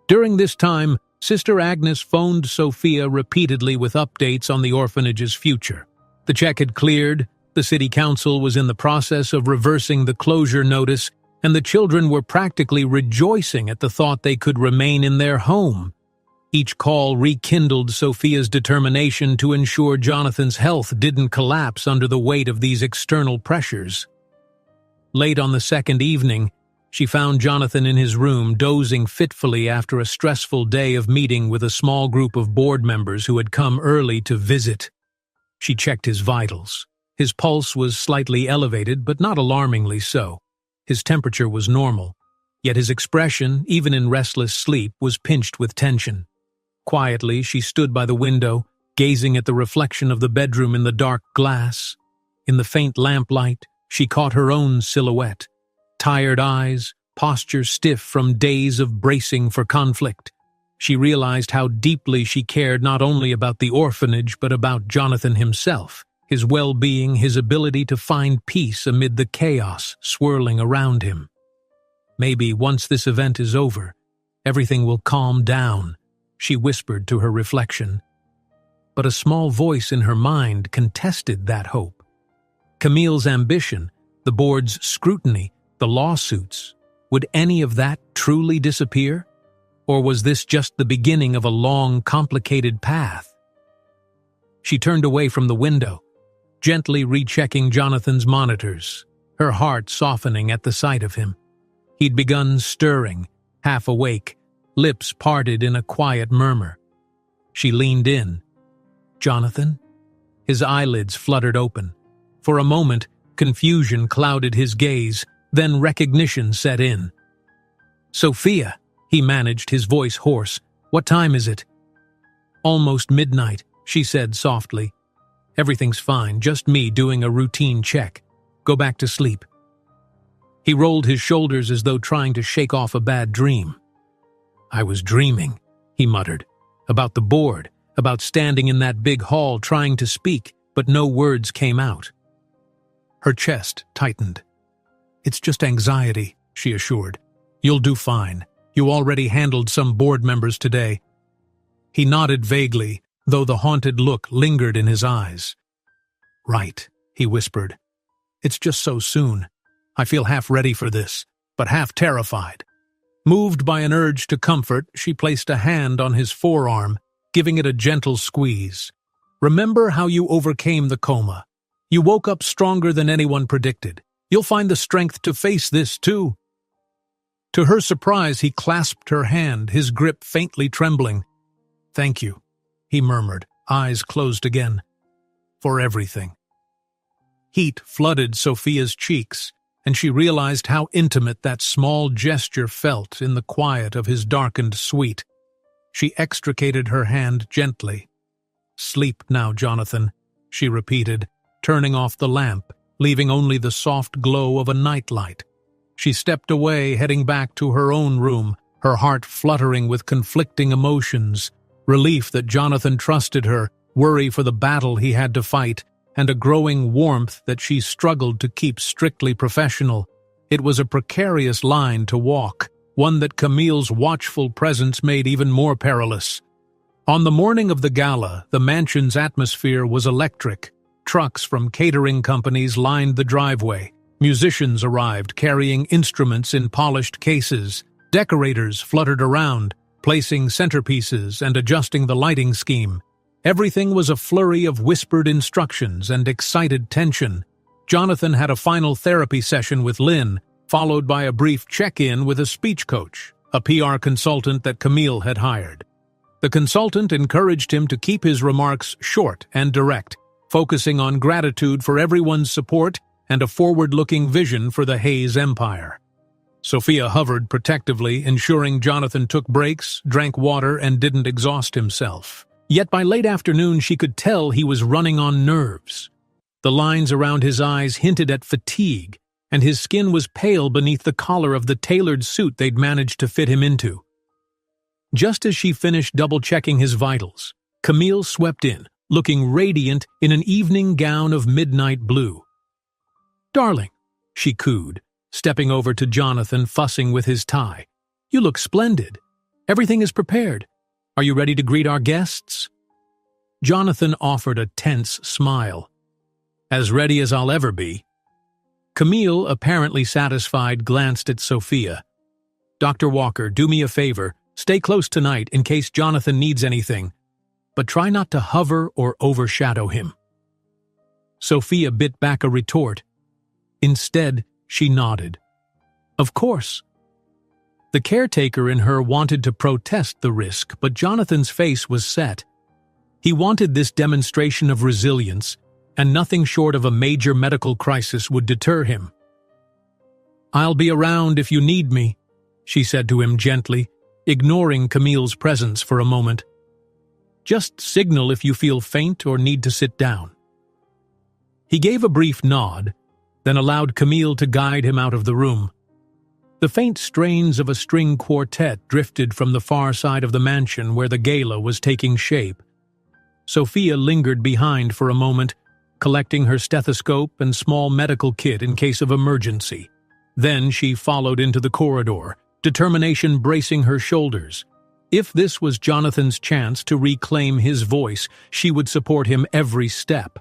[SPEAKER 1] During this time, Sister Agnes phoned Sophia repeatedly with updates on the orphanage's future. The check had cleared, the city council was in the process of reversing the closure notice, and the children were practically rejoicing at the thought they could remain in their home. Each call rekindled Sophia's determination to ensure Jonathan's health didn't collapse under the weight of these external pressures. Late on the second evening, she found Jonathan in his room dozing fitfully after a stressful day of meeting with a small group of board members who had come early to visit. She checked his vitals. His pulse was slightly elevated, but not alarmingly so. His temperature was normal, yet his expression, even in restless sleep, was pinched with tension. Quietly, she stood by the window, gazing at the reflection of the bedroom in the dark glass. In the faint lamplight, she caught her own silhouette. Tired eyes, posture stiff from days of bracing for conflict. She realized how deeply she cared not only about the orphanage but about Jonathan himself, his well-being, his ability to find peace amid the chaos swirling around him. Maybe once this event is over, everything will calm down, she whispered to her reflection. But a small voice in her mind contested that hope. Camille's ambition, the board's scrutiny, the lawsuits, would any of that truly disappear? Or was this just the beginning of a long, complicated path? She turned away from the window, gently rechecking Jonathan's monitors, her heart softening at the sight of him. He'd begun stirring, half awake, lips parted in a quiet murmur. She leaned in. "Jonathan?" His eyelids fluttered open. For a moment, confusion clouded his gaze, then recognition set in. "Sophia," he managed, his voice hoarse. "What time is it?" "Almost midnight," she said softly. "Everything's fine, just me doing a routine check. Go back to sleep." He rolled his shoulders as though trying to shake off a bad dream. "I was dreaming," he muttered, "about the board, about standing in that big hall trying to speak, but no words came out." Her chest tightened. "It's just anxiety," she assured. "You'll do fine. You already handled some board members today." He nodded vaguely, though the haunted look lingered in his eyes. "Right," he whispered. "It's just so soon. I feel half ready for this, but half terrified." Moved by an urge to comfort, she placed a hand on his forearm, giving it a gentle squeeze. "Remember how you overcame the coma. You woke up stronger than anyone predicted. You'll find the strength to face this, too." To her surprise, he clasped her hand, his grip faintly trembling. "Thank you," he murmured, eyes closed again. "For everything." Heat flooded Sophia's cheeks, and she realized how intimate that small gesture felt in the quiet of his darkened suite. She extricated her hand gently. "Sleep now, Jonathan," she repeated, turning off the lamp, leaving only the soft glow of a nightlight. She stepped away, heading back to her own room, her heart fluttering with conflicting emotions, relief that Jonathan trusted her, worry for the battle he had to fight, and a growing warmth that she struggled to keep strictly professional. It was a precarious line to walk, one that Camille's watchful presence made even more perilous. On the morning of the gala, the mansion's atmosphere was electric. Trucks from catering companies lined the driveway. Musicians arrived carrying instruments in polished cases. Decorators fluttered around, placing centerpieces and adjusting the lighting scheme. Everything was a flurry of whispered instructions and excited tension. Jonathan had a final therapy session with Lynn, followed by a brief check-in with a speech coach, a PR consultant that Camille had hired. The consultant encouraged him to keep his remarks short and direct, focusing on gratitude for everyone's support and a forward-looking vision for the Hayes Empire. Sophia hovered protectively, ensuring Jonathan took breaks, drank water, and didn't exhaust himself. Yet by late afternoon she could tell he was running on nerves. The lines around his eyes hinted at fatigue, and his skin was pale beneath the collar of the tailored suit they'd managed to fit him into. Just as she finished double-checking his vitals, Camille swept in, looking radiant in an evening gown of midnight blue. "Darling," she cooed, stepping over to Jonathan, fussing with his tie. "You look splendid. Everything is prepared. Are you ready to greet our guests?" Jonathan offered a tense smile. "As ready as I'll ever be." Camille, apparently satisfied, glanced at Sophia. "Dr. Walker, do me a favor. Stay close tonight in case Jonathan needs anything, but try not to hover or overshadow him." Sophia bit back a retort. Instead, she nodded. Of course. The caretaker in her wanted to protest the risk, but Jonathan's face was set. He wanted this demonstration of resilience, and nothing short of a major medical crisis would deter him. "I'll be around if you need me," she said to him gently, ignoring Camille's presence for a moment. "Just signal if you feel faint or need to sit down." He gave a brief nod, then allowed Camille to guide him out of the room. The faint strains of a string quartet drifted from the far side of the mansion where the gala was taking shape. Sophia lingered behind for a moment, collecting her stethoscope and small medical kit in case of emergency. Then she followed into the corridor, determination bracing her shoulders. If this was Jonathan's chance to reclaim his voice, she would support him every step.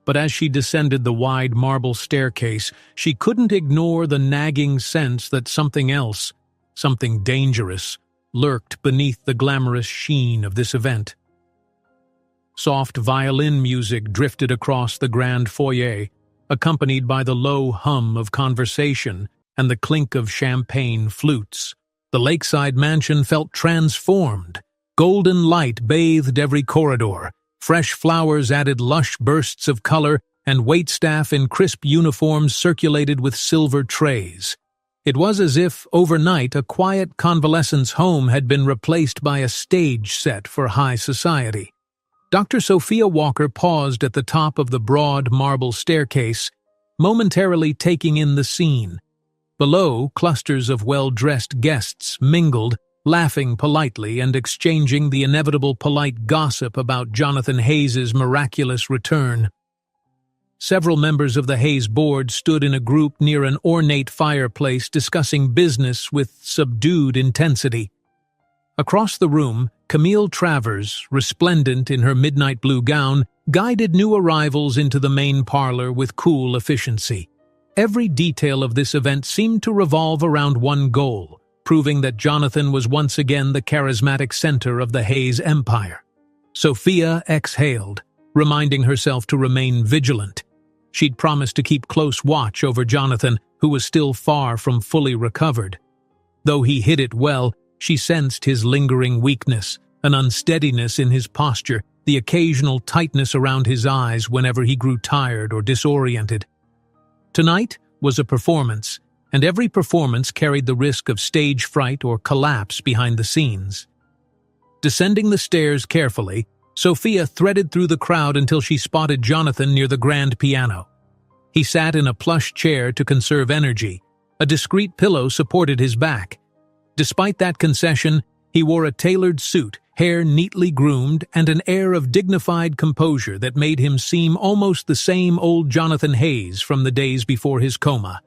[SPEAKER 1] But as she descended the wide marble staircase, she couldn't ignore the nagging sense that something else, something dangerous, lurked beneath the glamorous sheen of this event. Soft violin music drifted across the grand foyer, accompanied by the low hum of conversation and the clink of champagne flutes. The lakeside mansion felt transformed. Golden light bathed every corridor. Fresh flowers added lush bursts of color, and waitstaff in crisp uniforms circulated with silver trays. It was as if, overnight, a quiet convalescence home had been replaced by a stage set for high society. Dr. Sophia Walker paused at the top of the broad marble staircase, momentarily taking in the scene. Below, clusters of well-dressed guests mingled, laughing politely and exchanging the inevitable polite gossip about Jonathan Hayes's miraculous return. Several members of the Hayes board stood in a group near an ornate fireplace discussing business with subdued intensity. Across the room, Camille Travers, resplendent in her midnight blue gown, guided new arrivals into the main parlor with cool efficiency. Every detail of this event seemed to revolve around one goal, proving that Jonathan was once again the charismatic center of the Hayes empire. Sophia exhaled, reminding herself to remain vigilant. She'd promised to keep close watch over Jonathan, who was still far from fully recovered. Though he hid it well, she sensed his lingering weakness, an unsteadiness in his posture, the occasional tightness around his eyes whenever he grew tired or disoriented. Tonight was a performance, and every performance carried the risk of stage fright or collapse behind the scenes. Descending the stairs carefully, Sophia threaded through the crowd until she spotted Jonathan near the grand piano. He sat in a plush chair to conserve energy. A discreet pillow supported his back. Despite that concession, he wore a tailored suit, hair neatly groomed, and an air of dignified composure that made him seem almost the same old Jonathan Hayes from the days before his coma.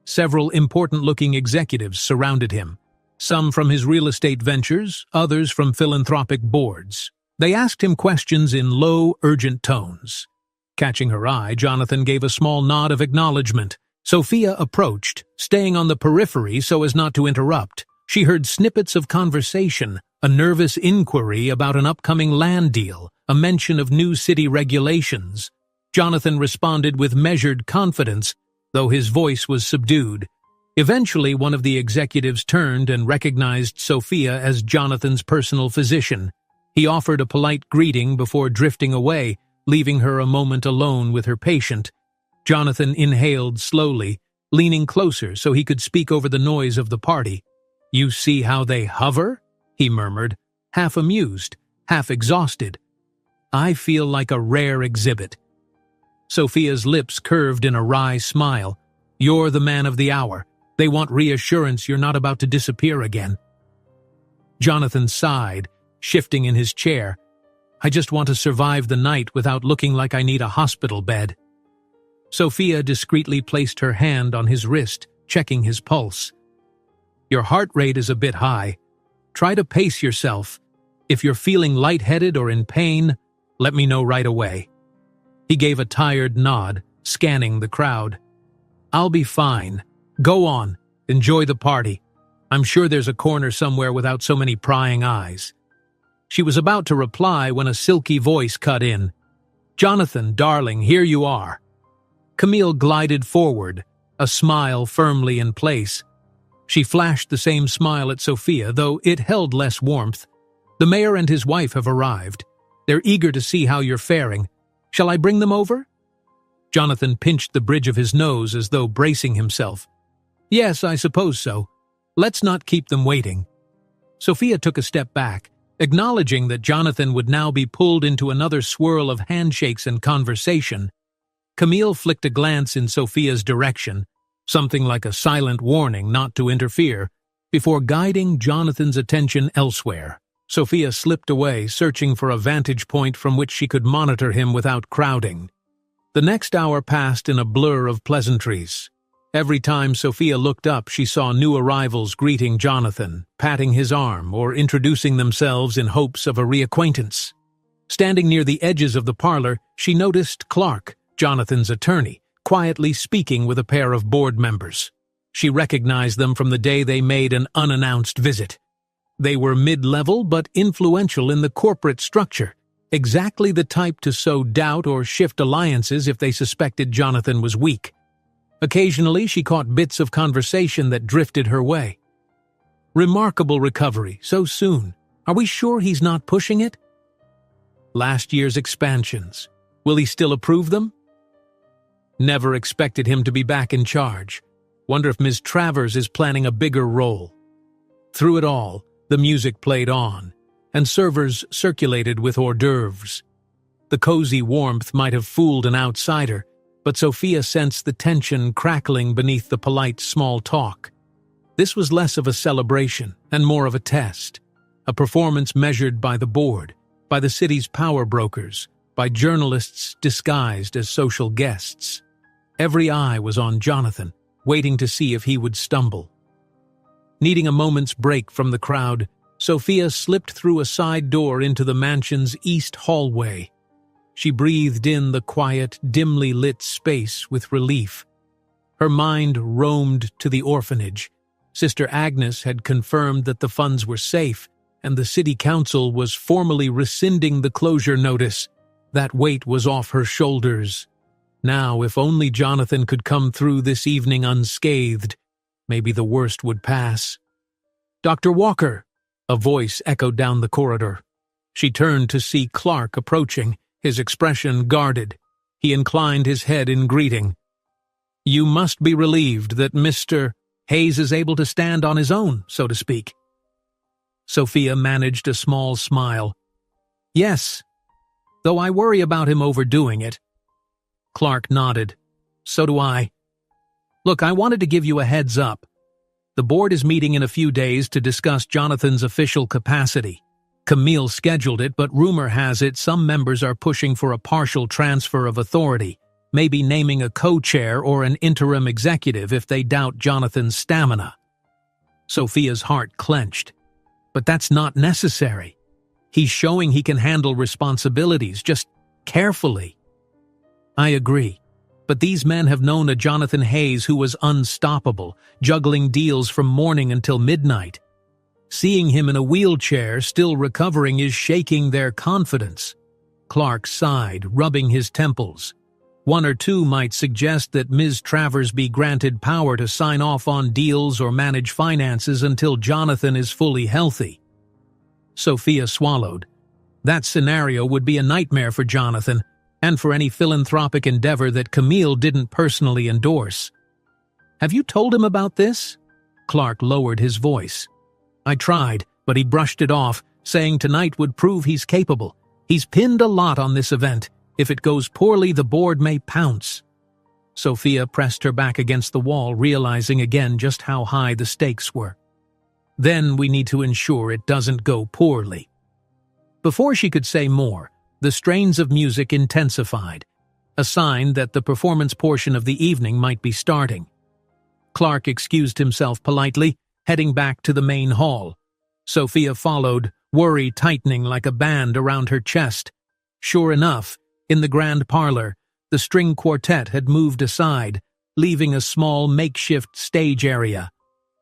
[SPEAKER 1] Several important-looking executives surrounded him, some from his real estate ventures, others from philanthropic boards. They asked him questions in low, urgent tones. Catching her eye, Jonathan gave a small nod of acknowledgement. Sophia approached, staying on the periphery so as not to interrupt. She heard snippets of conversation, a nervous inquiry about an upcoming land deal, a mention of new city regulations. Jonathan responded with measured confidence, though his voice was subdued. Eventually, one of the executives turned and recognized Sophia as Jonathan's personal physician. He offered a polite greeting before drifting away, leaving her a moment alone with her patient. Jonathan inhaled slowly, leaning closer so he could speak over the noise of the party. "You see how they hover?" he murmured, half amused, half exhausted. "I feel like a rare exhibit." Sophia's lips curved in a wry smile. "You're the man of the hour. They want reassurance you're not about to disappear again." Jonathan sighed, shifting in his chair. "I just want to survive the night without looking like I need a hospital bed." Sophia discreetly placed her hand on his wrist, checking his pulse. "Your heart rate is a bit high. Try to pace yourself. If you're feeling lightheaded or in pain, let me know right away." He gave a tired nod, scanning the crowd. "I'll be fine. Go on. Enjoy the party. I'm sure there's a corner somewhere without so many prying eyes." She was about to reply when a silky voice cut in. "Jonathan, darling, here you are." Camille glided forward, a smile firmly in place. She flashed the same smile at Sophia, though it held less warmth. "The mayor and his wife have arrived. They're eager to see how you're faring. Shall I bring them over?" Jonathan pinched the bridge of his nose as though bracing himself. "Yes, I suppose so. Let's not keep them waiting." Sophia took a step back, acknowledging that Jonathan would now be pulled into another swirl of handshakes and conversation. Camille flicked a glance in Sophia's direction, something like a silent warning not to interfere, before guiding Jonathan's attention elsewhere. Sophia slipped away, searching for a vantage point from which she could monitor him without crowding. The next hour passed in a blur of pleasantries. Every time Sophia looked up, she saw new arrivals greeting Jonathan, patting his arm, or introducing themselves in hopes of a reacquaintance. Standing near the edges of the parlor, she noticed Clark, Jonathan's attorney, quietly speaking with a pair of board members. She recognized them from the day they made an unannounced visit. They were mid-level but influential in the corporate structure, exactly the type to sow doubt or shift alliances if they suspected Jonathan was weak. Occasionally, she caught bits of conversation that drifted her way. "Remarkable recovery, so soon. Are we sure he's not pushing it?" "Last year's expansions. Will he still approve them?" "Never expected him to be back in charge. Wonder if Ms. Travers is planning a bigger role." Through it all, the music played on, and servers circulated with hors d'oeuvres. The cozy warmth might have fooled an outsider, but Sophia sensed the tension crackling beneath the polite small talk. This was less of a celebration and more of a test, a performance measured by the board, by the city's power brokers, by journalists disguised as social guests. Every eye was on Jonathan, waiting to see if he would stumble. Needing a moment's break from the crowd, Sophia slipped through a side door into the mansion's east hallway. She breathed in the quiet, dimly lit space with relief. Her mind roamed to the orphanage. Sister Agnes had confirmed that the funds were safe, and the city council was formally rescinding the closure notice. That weight was off her shoulders. Now, if only Jonathan could come through this evening unscathed, maybe the worst would pass. "Dr. Walker!" A voice echoed down the corridor. She turned to see Clark approaching, his expression guarded. He inclined his head in greeting. "You must be relieved that Mr. Hayes is able to stand on his own, so to speak." Sophia managed a small smile. "Yes, though I worry about him overdoing it." Clark nodded. "So do I. Look, I wanted to give you a heads up. The board is meeting in a few days to discuss Jonathan's official capacity. Camille scheduled it, but rumor has it some members are pushing for a partial transfer of authority, maybe naming a co-chair or an interim executive if they doubt Jonathan's stamina." Sophia's heart clenched. "But that's not necessary. He's showing he can handle responsibilities, just carefully." "I agree. But these men have known a Jonathan Hayes who was unstoppable, juggling deals from morning until midnight. Seeing him in a wheelchair, still recovering, is shaking their confidence." Clark sighed, rubbing his temples. "One or two might suggest that Ms. Travers be granted power to sign off on deals or manage finances until Jonathan is fully healthy." Sophia swallowed. That scenario would be a nightmare for Jonathan, and for any philanthropic endeavor that Camille didn't personally endorse. "Have you told him about this?" Clark lowered his voice. "I tried, but he brushed it off, saying tonight would prove he's capable. He's pinned a lot on this event. If it goes poorly, the board may pounce." Sophia pressed her back against the wall, realizing again just how high the stakes were. "Then we need to ensure it doesn't go poorly." Before she could say more, the strains of music intensified, a sign that the performance portion of the evening might be starting. Clark excused himself politely, heading back to the main hall. Sophia followed, worry tightening like a band around her chest. Sure enough, in the grand parlor, the string quartet had moved aside, leaving a small makeshift stage area.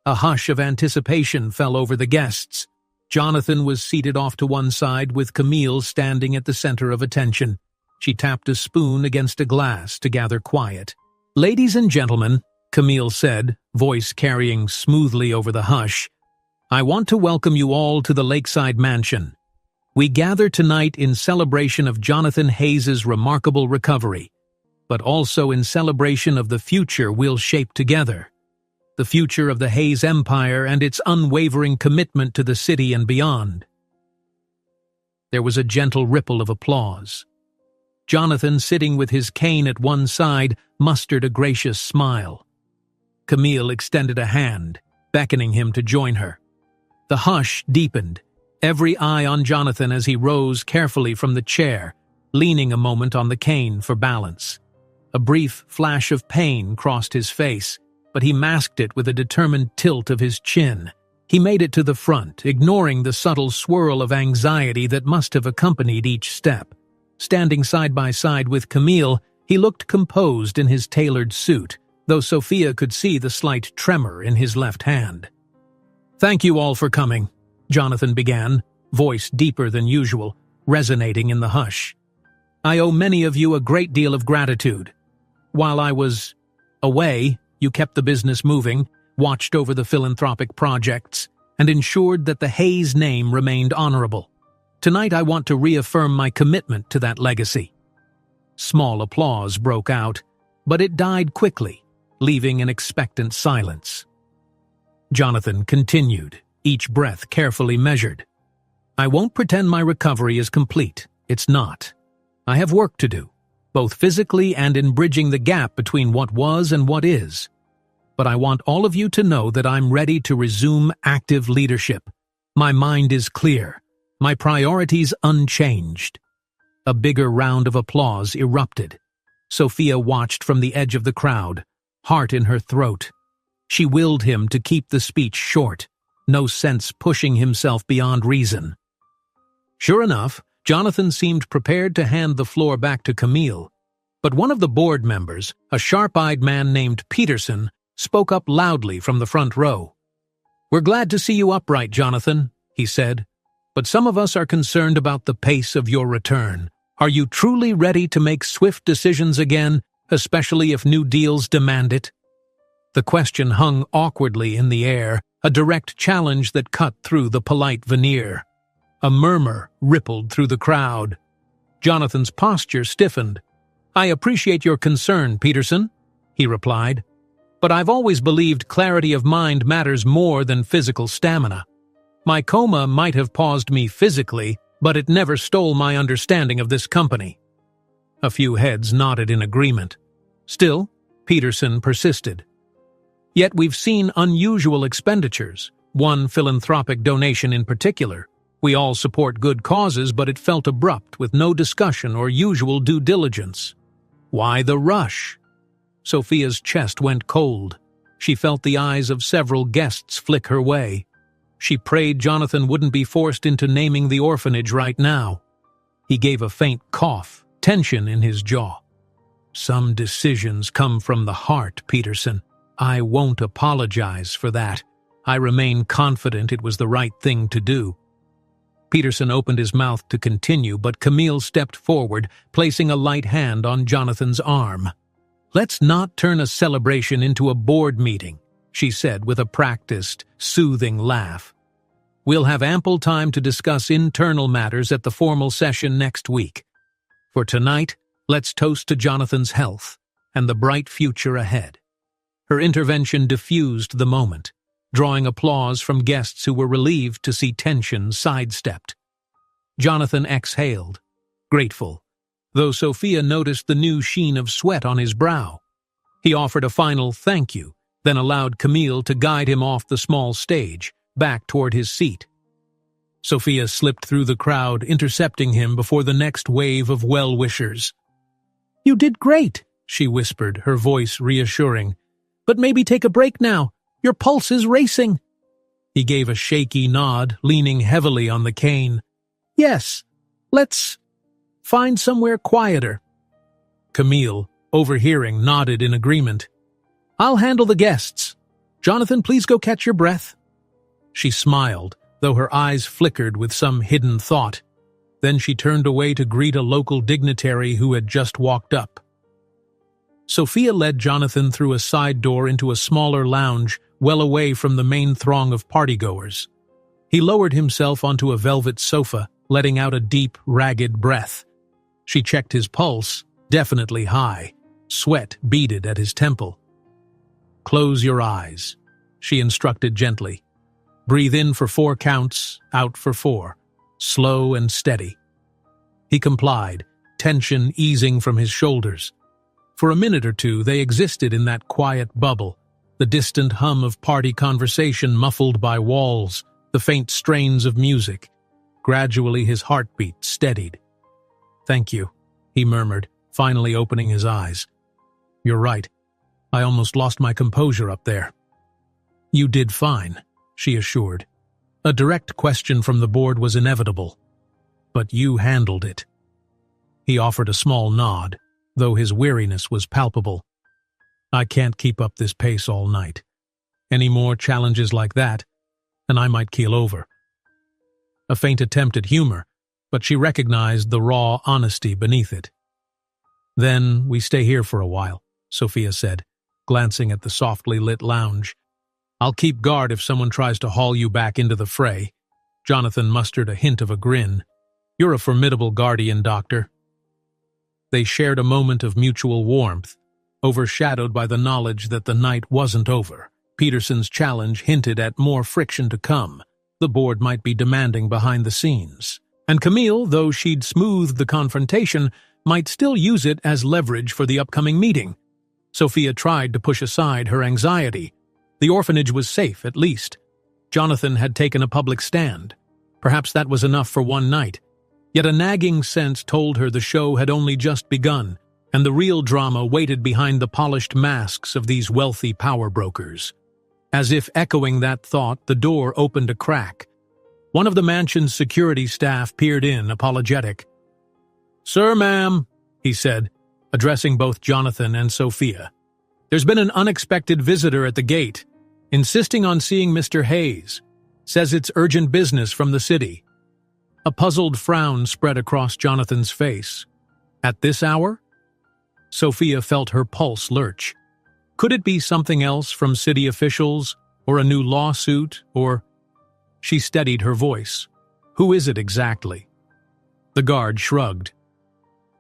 [SPEAKER 1] A hush of anticipation fell over the guests. Jonathan was seated off to one side with Camille standing at the center of attention. She tapped a spoon against a glass to gather quiet. "Ladies and gentlemen," Camille said, voice carrying smoothly over the hush, "I want to welcome you all to the Lakeside Mansion. We gather tonight in celebration of Jonathan Hayes's remarkable recovery, but also in celebration of the future we'll shape together. The future of the Hayes Empire and its unwavering commitment to the city and beyond." There was a gentle ripple of applause. Jonathan, sitting with his cane at one side, mustered a gracious smile. Camille extended a hand, beckoning him to join her. The hush deepened, every eye on Jonathan as he rose carefully from the chair, leaning a moment on the cane for balance. A brief flash of pain crossed his face, but he masked it with a determined tilt of his chin. He made it to the front, ignoring the subtle swirl of anxiety that must have accompanied each step. Standing side by side with Camille, he looked composed in his tailored suit, though Sophia could see the slight tremor in his left hand. "Thank you all for coming," Jonathan began, voice deeper than usual, resonating in the hush. "I owe many of you a great deal of gratitude. While I was away, you kept the business moving, watched over the philanthropic projects, and ensured that the Hayes name remained honorable. Tonight I want to reaffirm my commitment to that legacy." Small applause broke out, but it died quickly, leaving an expectant silence. Jonathan continued, each breath carefully measured. "I won't pretend my recovery is complete. It's not. I have work to do, both physically and in bridging the gap between what was and what is. But I want all of you to know that I'm ready to resume active leadership. My mind is clear, my priorities unchanged." A bigger round of applause erupted. Sophia watched from the edge of the crowd, heart in her throat. She willed him to keep the speech short, no sense pushing himself beyond reason. Sure enough, Jonathan seemed prepared to hand the floor back to Camille, but one of the board members, a sharp-eyed man named Peterson, spoke up loudly from the front row. "We're glad to see you upright, Jonathan," he said, "but some of us are concerned about the pace of your return. Are you truly ready to make swift decisions again, especially if new deals demand it?" The question hung awkwardly in the air, a direct challenge that cut through the polite veneer. A murmur rippled through the crowd. Jonathan's posture stiffened. "I appreciate your concern, Peterson," he replied, "but I've always believed clarity of mind matters more than physical stamina. My coma might have paused me physically, but it never stole my understanding of this company." A few heads nodded in agreement. Still, Peterson persisted. "Yet we've seen unusual expenditures, one philanthropic donation in particular. We all support good causes, but it felt abrupt with no discussion or usual due diligence. Why the rush?" Sophia's chest went cold. She felt the eyes of several guests flick her way. She prayed Jonathan wouldn't be forced into naming the orphanage right now. He gave a faint cough, tension in his jaw. "Some decisions come from the heart, Peterson. I won't apologize for that. I remain confident it was the right thing to do." Peterson opened his mouth to continue, but Camille stepped forward, placing a light hand on Jonathan's arm. "Let's not turn a celebration into a board meeting," she said with a practiced, soothing laugh. "We'll have ample time to discuss internal matters at the formal session next week. For tonight, let's toast to Jonathan's health and the bright future ahead." Her intervention diffused the moment, drawing applause from guests who were relieved to see tension sidestepped. Jonathan exhaled, grateful, though Sophia noticed the new sheen of sweat on his brow. He offered a final thank you, then allowed Camille to guide him off the small stage, back toward his seat. Sophia slipped through the crowd, intercepting him before the next wave of well-wishers. "You did great," she whispered, her voice reassuring. "But maybe take a break now. Your pulse is racing." He gave a shaky nod, leaning heavily on the cane. "Yes, let's find somewhere quieter." Camille, overhearing, nodded in agreement. "I'll handle the guests." "Jonathan, please go catch your breath." She smiled, though her eyes flickered with some hidden thought. Then she turned away to greet a local dignitary who had just walked up. Sophia led Jonathan through a side door into a smaller lounge, well away from the main throng of partygoers. He lowered himself onto a velvet sofa, letting out a deep, ragged breath. She checked his pulse, definitely high. Sweat beaded at his temple. "Close your eyes," she instructed gently. "Breathe in for 4 counts, out for 4. Slow and steady." He complied, tension easing from his shoulders. For a minute or two, they existed in that quiet bubble, the distant hum of party conversation muffled by walls, the faint strains of music. Gradually, his heartbeat steadied. "Thank you," he murmured, finally opening his eyes. "You're right. I almost lost my composure up there." "You did fine," she assured. A direct question from the board was inevitable. "But you handled it." He offered a small nod, though his weariness was palpable. "I can't keep up this pace all night. Any more challenges like that, and I might keel over." A faint attempt at humor, but she recognized the raw honesty beneath it. "Then we stay here for a while," Sophia said, glancing at the softly lit lounge. "I'll keep guard if someone tries to haul you back into the fray." Jonathan mustered a hint of a grin. "You're a formidable guardian, Doctor." They shared a moment of mutual warmth, overshadowed by the knowledge that the night wasn't over. Peterson's challenge hinted at more friction to come. The board might be demanding behind the scenes. And Camille, though she'd smoothed the confrontation, might still use it as leverage for the upcoming meeting. Sophia tried to push aside her anxiety. The orphanage was safe, at least. Jonathan had taken a public stand. Perhaps that was enough for one night. Yet a nagging sense told her the show had only just begun, and the real drama waited behind the polished masks of these wealthy power brokers. As if echoing that thought, the door opened a crack. One of the mansion's security staff peered in, apologetic. "Sir, ma'am," he said, addressing both Jonathan and Sophia. "There's been an unexpected visitor at the gate, insisting on seeing Mr. Hayes. Says it's urgent business from the city." A puzzled frown spread across Jonathan's face. At this hour? Sophia felt her pulse lurch. Could it be something else from city officials, or a new lawsuit, or... She steadied her voice. "Who is it exactly?" The guard shrugged.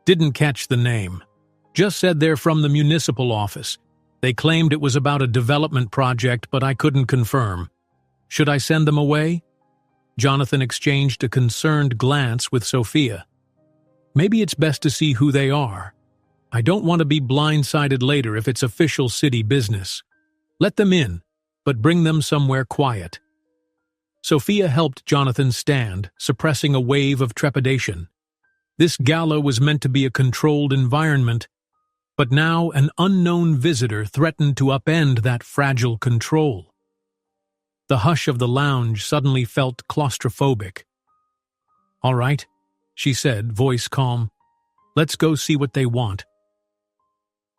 [SPEAKER 1] "Didn't catch the name. Just said they're from the municipal office. They claimed it was about a development project, but I couldn't confirm. Should I send them away?" Jonathan exchanged a concerned glance with Sophia. "Maybe it's best to see who they are. I don't want to be blindsided later if it's official city business. Let them in, but bring them somewhere quiet." Sophia helped Jonathan stand, suppressing a wave of trepidation. This gala was meant to be a controlled environment, but now an unknown visitor threatened to upend that fragile control. The hush of the lounge suddenly felt claustrophobic. "All right," she said, voice calm. "Let's go see what they want."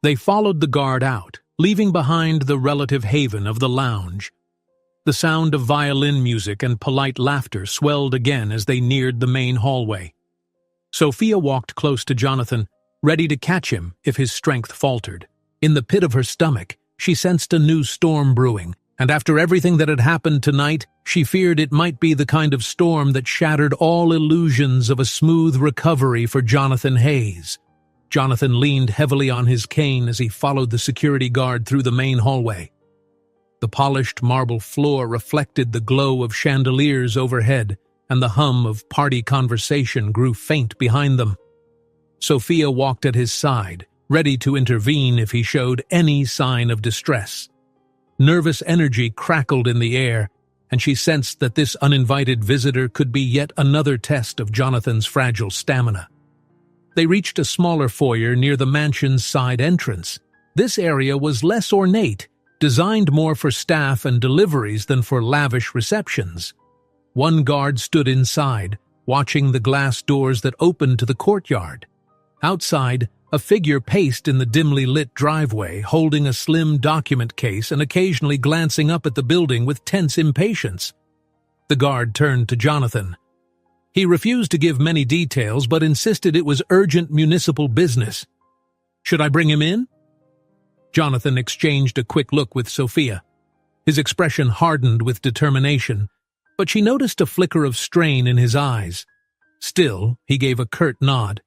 [SPEAKER 1] They followed the guard out, leaving behind the relative haven of the lounge. The sound of violin music and polite laughter swelled again as they neared the main hallway. Sophia walked close to Jonathan, ready to catch him if his strength faltered. In the pit of her stomach, she sensed a new storm brewing, and after everything that had happened tonight, she feared it might be the kind of storm that shattered all illusions of a smooth recovery for Jonathan Hayes. Jonathan leaned heavily on his cane as he followed the security guard through the main hallway. The polished marble floor reflected the glow of chandeliers overhead, and the hum of party conversation grew faint behind them. Sophia walked at his side, ready to intervene if he showed any sign of distress. Nervous energy crackled in the air, and she sensed that this uninvited visitor could be yet another test of Jonathan's fragile stamina. They reached a smaller foyer near the mansion's side entrance. This area was less ornate, designed more for staff and deliveries than for lavish receptions. One guard stood inside, watching the glass doors that opened to the courtyard. Outside, A figure paced in the dimly lit driveway, holding a slim document case and occasionally glancing up at the building with tense impatience. The guard turned to Jonathan. He refused to give many details, but insisted it was urgent municipal business. "Should I bring him in?" Jonathan exchanged a quick look with Sophia. His expression hardened with determination, but she noticed a flicker of strain in his eyes. Still, he gave a curt nod.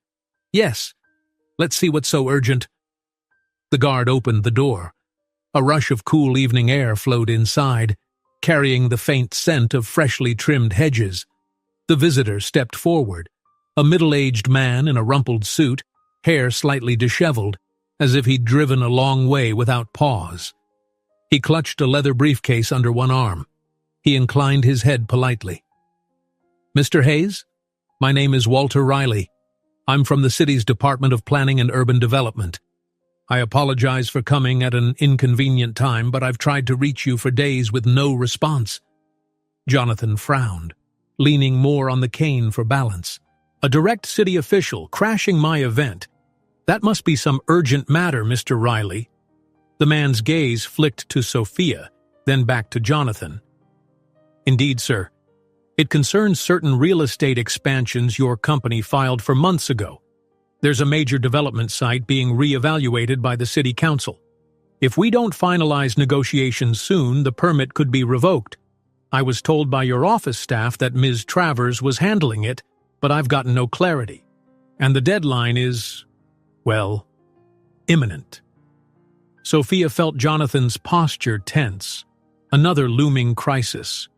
[SPEAKER 1] "Yes. Let's see what's so urgent." The guard opened the door. A rush of cool evening air flowed inside, carrying the faint scent of freshly trimmed hedges. The visitor stepped forward, a middle-aged man in a rumpled suit, hair slightly disheveled, as if he'd driven a long way without pause. He clutched a leather briefcase under one arm. He inclined his head politely. "Mr. Hayes, my name is Walter Riley. I'm from the city's Department of Planning and Urban Development. I apologize for coming at an inconvenient time, but I've tried to reach you for days with no response." Jonathan frowned, leaning more on the cane for balance. "A direct city official crashing my event. That must be some urgent matter, Mr. Riley." The man's gaze flicked to Sophia, then back to Jonathan. "Indeed, sir. It concerns certain real estate expansions your company filed for months ago. There's a major development site being re-evaluated by the city council. If we don't finalize negotiations soon, the permit could be revoked. I was told by your office staff that Ms. Travers was handling it, but I've gotten no clarity. And the deadline is, well, imminent." Sophia felt Jonathan's posture tense. Another looming crisis.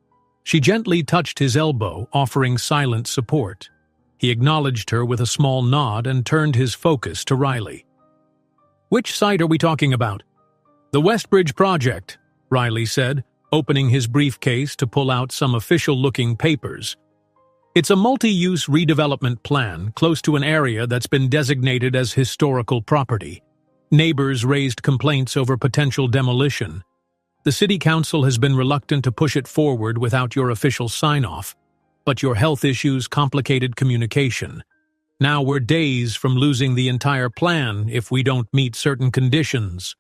[SPEAKER 1] She gently touched his elbow, offering silent support. He acknowledged her with a small nod and turned his focus to Riley. "Which site are we talking about?" "The Westbridge project," Riley said, opening his briefcase to pull out some official-looking papers. "It's a multi-use redevelopment plan close to an area that's been designated as historical property. Neighbors raised complaints over potential demolition. The city council has been reluctant to push it forward without your official sign-off, but your health issues complicated communication. Now we're days from losing the entire plan if we don't meet certain conditions."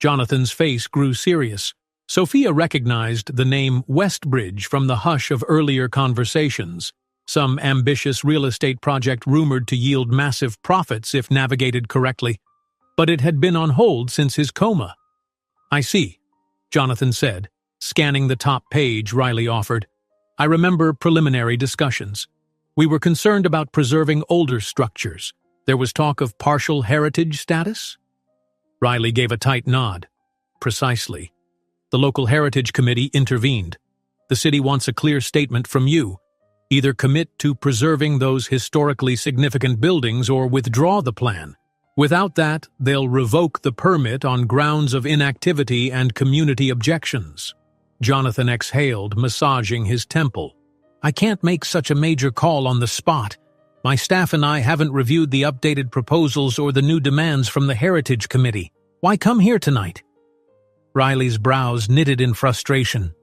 [SPEAKER 1] Jonathan's face grew serious. Sophia recognized the name Westbridge from the hush of earlier conversations, some ambitious real estate project rumored to yield massive profits if navigated correctly. But it had been on hold since his coma. "I see," Jonathan said, scanning the top page Riley offered. "I remember preliminary discussions. We were concerned about preserving older structures. There was talk of partial heritage status?" Riley gave a tight nod. "Precisely. The local heritage committee intervened. The city wants a clear statement from you. Either commit to preserving those historically significant buildings or withdraw the plan. Without that, they'll revoke the permit on grounds of inactivity and community objections." Jonathan exhaled, massaging his temple. "I can't make such a major call on the spot. My staff and I haven't reviewed the updated proposals or the new demands from the Heritage Committee. Why come here tonight?" Riley's brows knitted in frustration.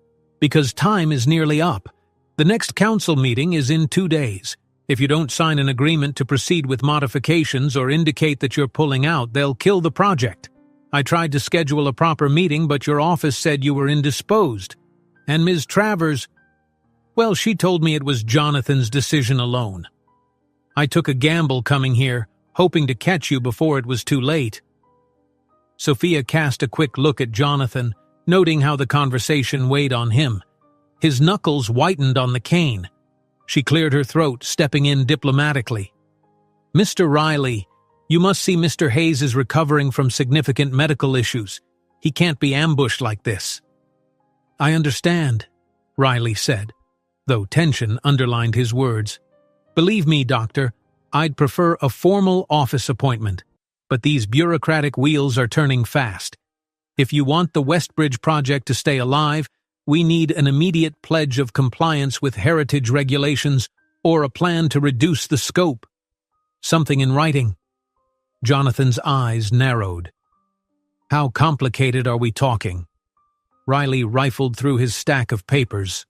[SPEAKER 1] "Because time is nearly up. The next council meeting is in 2 days. If you don't sign an agreement to proceed with modifications or indicate that you're pulling out, they'll kill the project. I tried to schedule a proper meeting, but your office said you were indisposed. And Ms. Travers, well, she told me it was Jonathan's decision alone. I took a gamble coming here, hoping to catch you before it was too late." Sophia cast a quick look at Jonathan, noting how the conversation weighed on him. His knuckles whitened on the cane. She cleared her throat, stepping in diplomatically. "Mr. Riley, you must see Mr. Hayes is recovering from significant medical issues. He can't be ambushed like this." "I understand," Riley said, though tension underlined his words. "Believe me, doctor, I'd prefer a formal office appointment, but these bureaucratic wheels are turning fast. If you want the Westbridge project to stay alive, we need an immediate pledge of compliance with heritage regulations or a plan to reduce the scope. Something in writing." Jonathan's eyes narrowed. "How complicated are we talking?" Riley rifled through his stack of papers.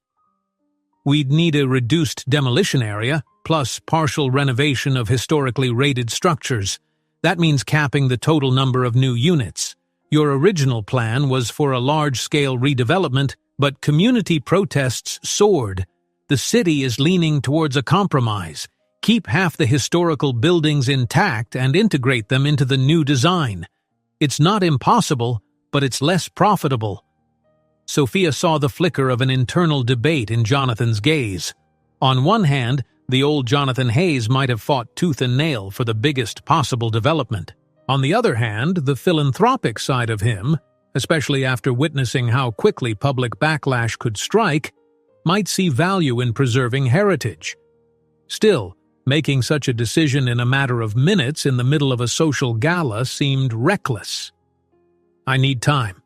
[SPEAKER 1] "We'd need a reduced demolition area, plus partial renovation of historically rated structures. That means capping the total number of new units. Your original plan was for a large-scale redevelopment, but community protests soared. The city is leaning towards a compromise. Keep half the historical buildings intact and integrate them into the new design. It's not impossible, but it's less profitable. Sophia saw the flicker of an internal debate in Jonathan's gaze. On one hand, the old Jonathan Hayes might have fought tooth and nail for the biggest possible development. On the other hand, the philanthropic side of him, especially after witnessing how quickly public backlash could strike, might see value in preserving heritage. Still, making such a decision in a matter of minutes in the middle of a social gala seemed reckless. "I need time,"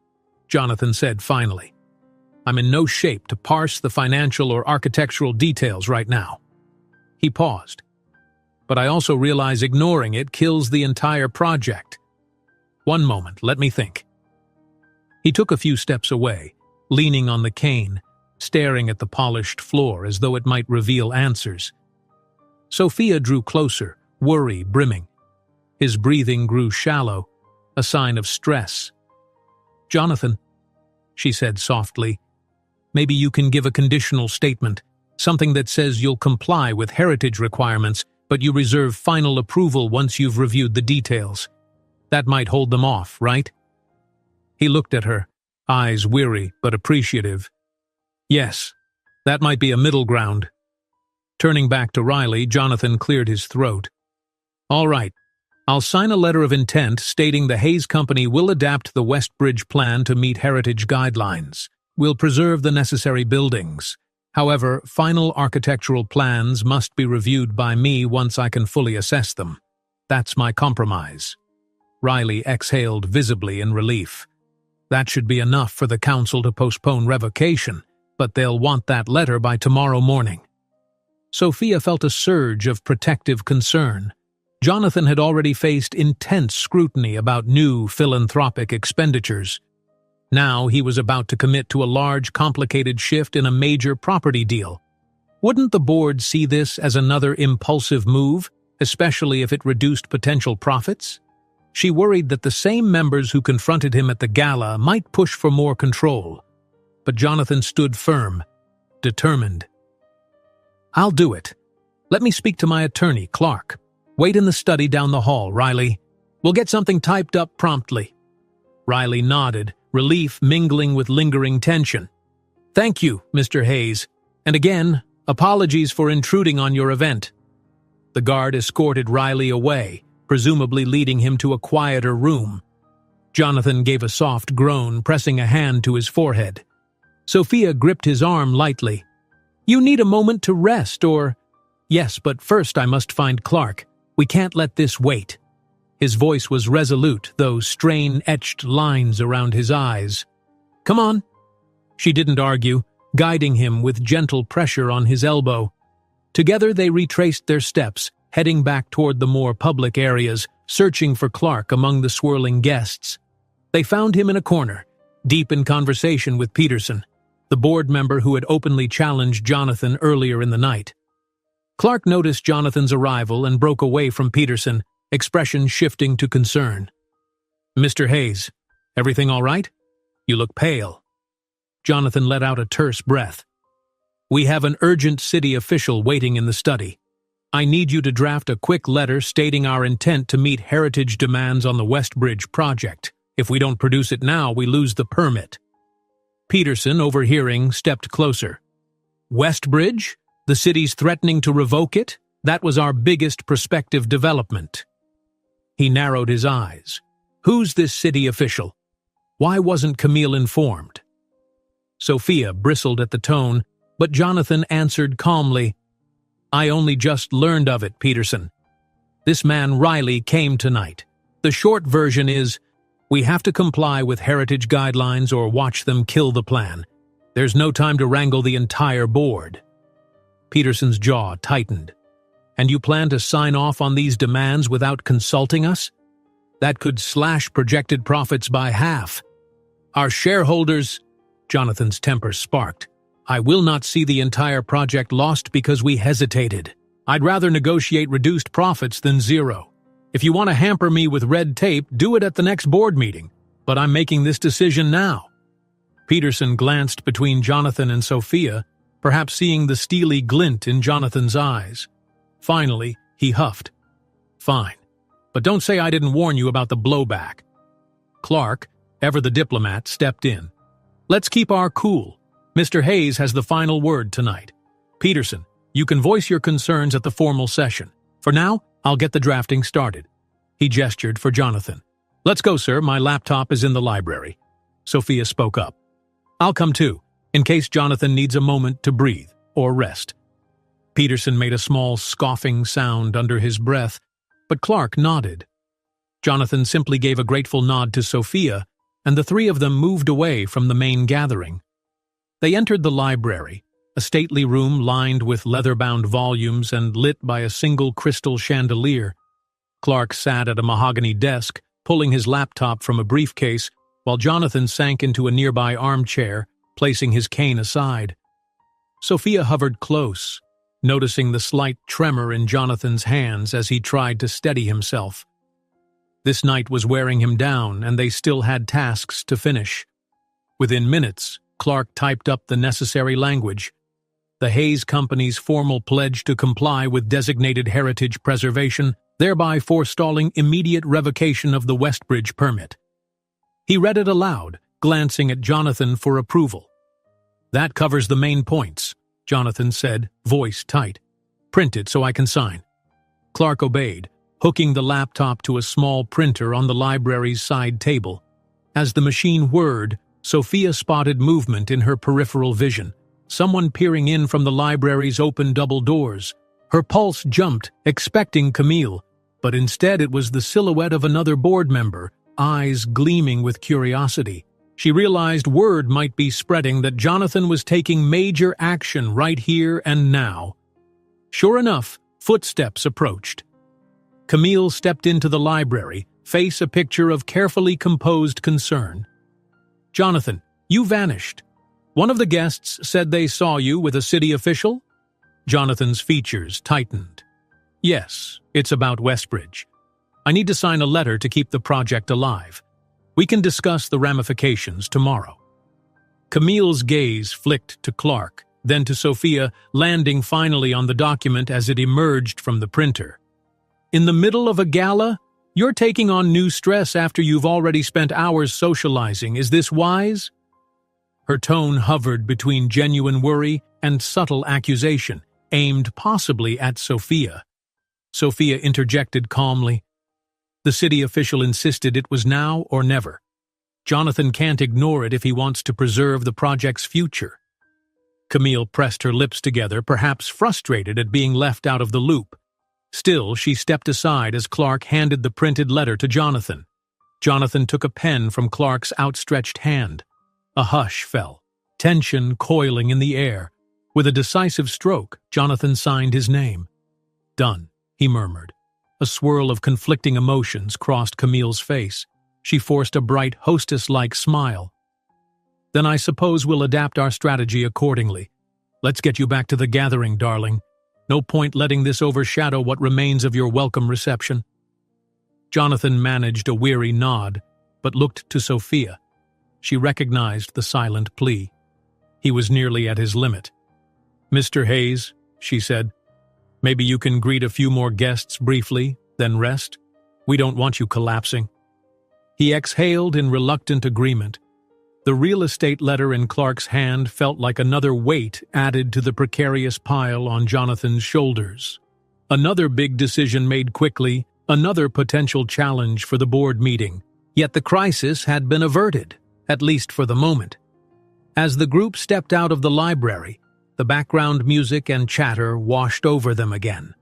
[SPEAKER 1] Jonathan said finally. "I'm in no shape to parse the financial or architectural details right now." He paused. "But I also realize ignoring it kills the entire project. One moment, let me think." He took a few steps away, leaning on the cane, staring at the polished floor as though it might reveal answers. Sophia drew closer, worry brimming. His breathing grew shallow, a sign of stress. "Jonathan," she said softly, "maybe you can give a conditional statement, something that says you'll comply with heritage requirements, but you reserve final approval once you've reviewed the details. That might hold them off, right?" He looked at her, eyes weary but appreciative. "Yes, that might be a middle ground." Turning back to Riley, Jonathan cleared his throat. "All right, I'll sign a letter of intent stating the Hayes Company will adapt the Westbridge plan to meet heritage guidelines. We'll preserve the necessary buildings. However, final architectural plans must be reviewed by me once I can fully assess them. That's my compromise." Riley exhaled visibly in relief. That should be enough for the council to postpone revocation, but they'll want that letter by tomorrow morning. Sophia felt a surge of protective concern. Jonathan had already faced intense scrutiny about new philanthropic expenditures. Now he was about to commit to a large, complicated shift in a major property deal. Wouldn't the board see this as another impulsive move, especially if it reduced potential profits? She worried that the same members who confronted him at the gala might push for more control. But Jonathan stood firm, determined. "I'll do it. Let me speak to my attorney, Clark. Wait in the study down the hall, Riley. We'll get something typed up promptly." Riley nodded, relief mingling with lingering tension. "Thank you, Mr. Hayes. And again, apologies for intruding on your event." The guard escorted Riley away, presumably leading him to a quieter room. Jonathan gave a soft groan, pressing a hand to his forehead. Sophia gripped his arm lightly. "You need a moment to rest, or—" "Yes, but first I must find Clark. We can't let this wait." His voice was resolute, though strain-etched lines around his eyes. "Come on." She didn't argue, guiding him with gentle pressure on his elbow. Together they retraced their steps, heading back toward the more public areas, searching for Clark among the swirling guests. They found him in a corner, deep in conversation with Peterson, the board member who had openly challenged Jonathan earlier in the night. Clark noticed Jonathan's arrival and broke away from Peterson, expression shifting to concern. "Mr. Hayes, everything all right? You look pale." Jonathan let out a terse breath. "We have an urgent city official waiting in the study. I need you to draft a quick letter stating our intent to meet heritage demands on the Westbridge project. If we don't produce it now, we lose the permit." Peterson, overhearing, stepped closer. "Westbridge? The city's threatening to revoke it? That was our biggest prospective development." He narrowed his eyes. "Who's this city official? Why wasn't Camille informed?" Sophia bristled at the tone, but Jonathan answered calmly, "I only just learned of it, Peterson. This man Riley came tonight. The short version is, we have to comply with heritage guidelines or watch them kill the plan. There's no time to wrangle the entire board." Peterson's jaw tightened. "And you plan to sign off on these demands without consulting us? That could slash projected profits by half. Our shareholders—" Jonathan's temper sparked. "I will not see the entire project lost because we hesitated. I'd rather negotiate reduced profits than zero. If you want to hamper me with red tape, do it at the next board meeting, but I'm making this decision now." Peterson glanced between Jonathan and Sophia, perhaps seeing the steely glint in Jonathan's eyes. Finally, he huffed. "Fine, but don't say I didn't warn you about the blowback." Clark, ever the diplomat, stepped in. "Let's keep our cool. Mr. Hayes has the final word tonight. Peterson, you can voice your concerns at the formal session. For now, I'll get the drafting started." He gestured for Jonathan. "Let's go, sir. My laptop is in the library." Sophia spoke up. "I'll come too, in case Jonathan needs a moment to breathe or rest." Peterson made a small scoffing sound under his breath, but Clark nodded. Jonathan simply gave a grateful nod to Sophia, and the three of them moved away from the main gathering. They entered the library, a stately room lined with leather-bound volumes and lit by a single crystal chandelier. Clark sat at a mahogany desk, pulling his laptop from a briefcase, while Jonathan sank into a nearby armchair, placing his cane aside. Sophia hovered close, noticing the slight tremor in Jonathan's hands as he tried to steady himself. This night was wearing him down, and they still had tasks to finish. Within minutes, Clark typed up the necessary language: the Hayes Company's formal pledge to comply with designated heritage preservation, thereby forestalling immediate revocation of the Westbridge permit. He read it aloud, glancing at Jonathan for approval. "That covers the main points," Jonathan said, voice tight. "Print it so I can sign." Clark obeyed, hooking the laptop to a small printer on the library's side table. As the machine whirred, Sophia spotted movement in her peripheral vision, someone peering in from the library's open double doors. Her pulse jumped, expecting Camille, but instead it was the silhouette of another board member, eyes gleaming with curiosity. She realized word might be spreading that Jonathan was taking major action right here and now. Sure enough, footsteps approached. Camille stepped into the library, face a picture of carefully composed concern. "Jonathan, you vanished. One of the guests said they saw you with a city official?" Jonathan's features tightened. "Yes, it's about Westbridge. I need to sign a letter to keep the project alive. We can discuss the ramifications tomorrow." Camille's gaze flicked to Clark, then to Sophia, landing finally on the document as it emerged from the printer. "In the middle of a gala? You're taking on new stress after you've already spent hours socializing. Is this wise?" Her tone hovered between genuine worry and subtle accusation, aimed possibly at Sophia. Sophia interjected calmly. The city official insisted it was now or never. Jonathan can't ignore it if he wants to preserve the project's future. Camille pressed her lips together, perhaps frustrated at being left out of the loop. Still, she stepped aside as Clark handed the printed letter to Jonathan. Jonathan took a pen from Clark's outstretched hand. A hush fell, tension coiling in the air. With a decisive stroke, Jonathan signed his name. "Done," he murmured. A swirl of conflicting emotions crossed Camille's face. She forced a bright, hostess-like smile. "Then I suppose we'll adapt our strategy accordingly. Let's get you back to the gathering, darling. No point letting this overshadow what remains of your welcome reception." Jonathan managed a weary nod, but looked to Sophia. She recognized the silent plea. He was nearly at his limit. "Mr. Hayes," she said, "maybe you can greet a few more guests briefly, then rest. We don't want you collapsing." He exhaled in reluctant agreement. The real estate letter in Clark's hand felt like another weight added to the precarious pile on Jonathan's shoulders. Another big decision made quickly, another potential challenge for the board meeting. Yet the crisis had been averted, at least for the moment. As the group stepped out of the library, the background music and chatter washed over them again.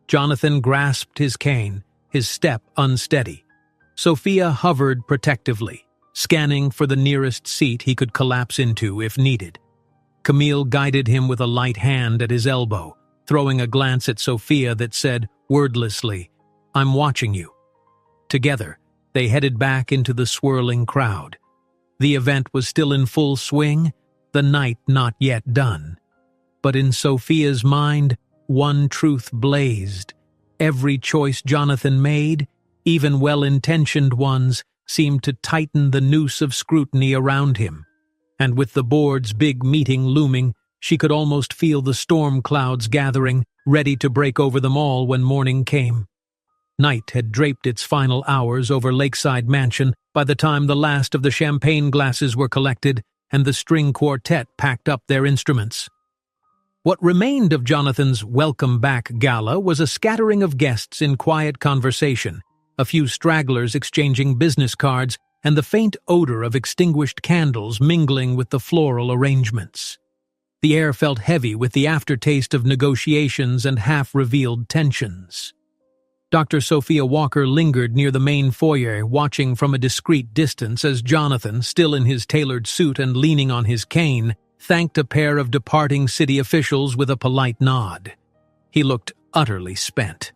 [SPEAKER 1] Jonathan grasped his cane, his step unsteady. Sophia hovered protectively, scanning for the nearest seat he could collapse into if needed. Camille guided him with a light hand at his elbow, throwing a glance at Sophia that said, wordlessly, "I'm watching you." Together, they headed back into the swirling crowd. The event was still in full swing, the night not yet done. But in Sophia's mind, one truth blazed. Every choice Jonathan made, even well-intentioned ones, seemed to tighten the noose of scrutiny around him. And with the board's big meeting looming, she could almost feel the storm clouds gathering, ready to break over them all when morning came. Night had draped its final hours over Lakeside Mansion by the time the last of the champagne glasses were collected and the string quartet packed up their instruments. What remained of Jonathan's welcome back gala was a scattering of guests in quiet conversation, a few stragglers exchanging business cards, and the faint odor of extinguished candles mingling with the floral arrangements. The air felt heavy with the aftertaste of negotiations and half-revealed tensions. Dr. Sophia Walker lingered near the main foyer, watching from a discreet distance as Jonathan, still in his tailored suit and leaning on his cane, thanked a pair of departing city officials with a polite nod. He looked utterly spent.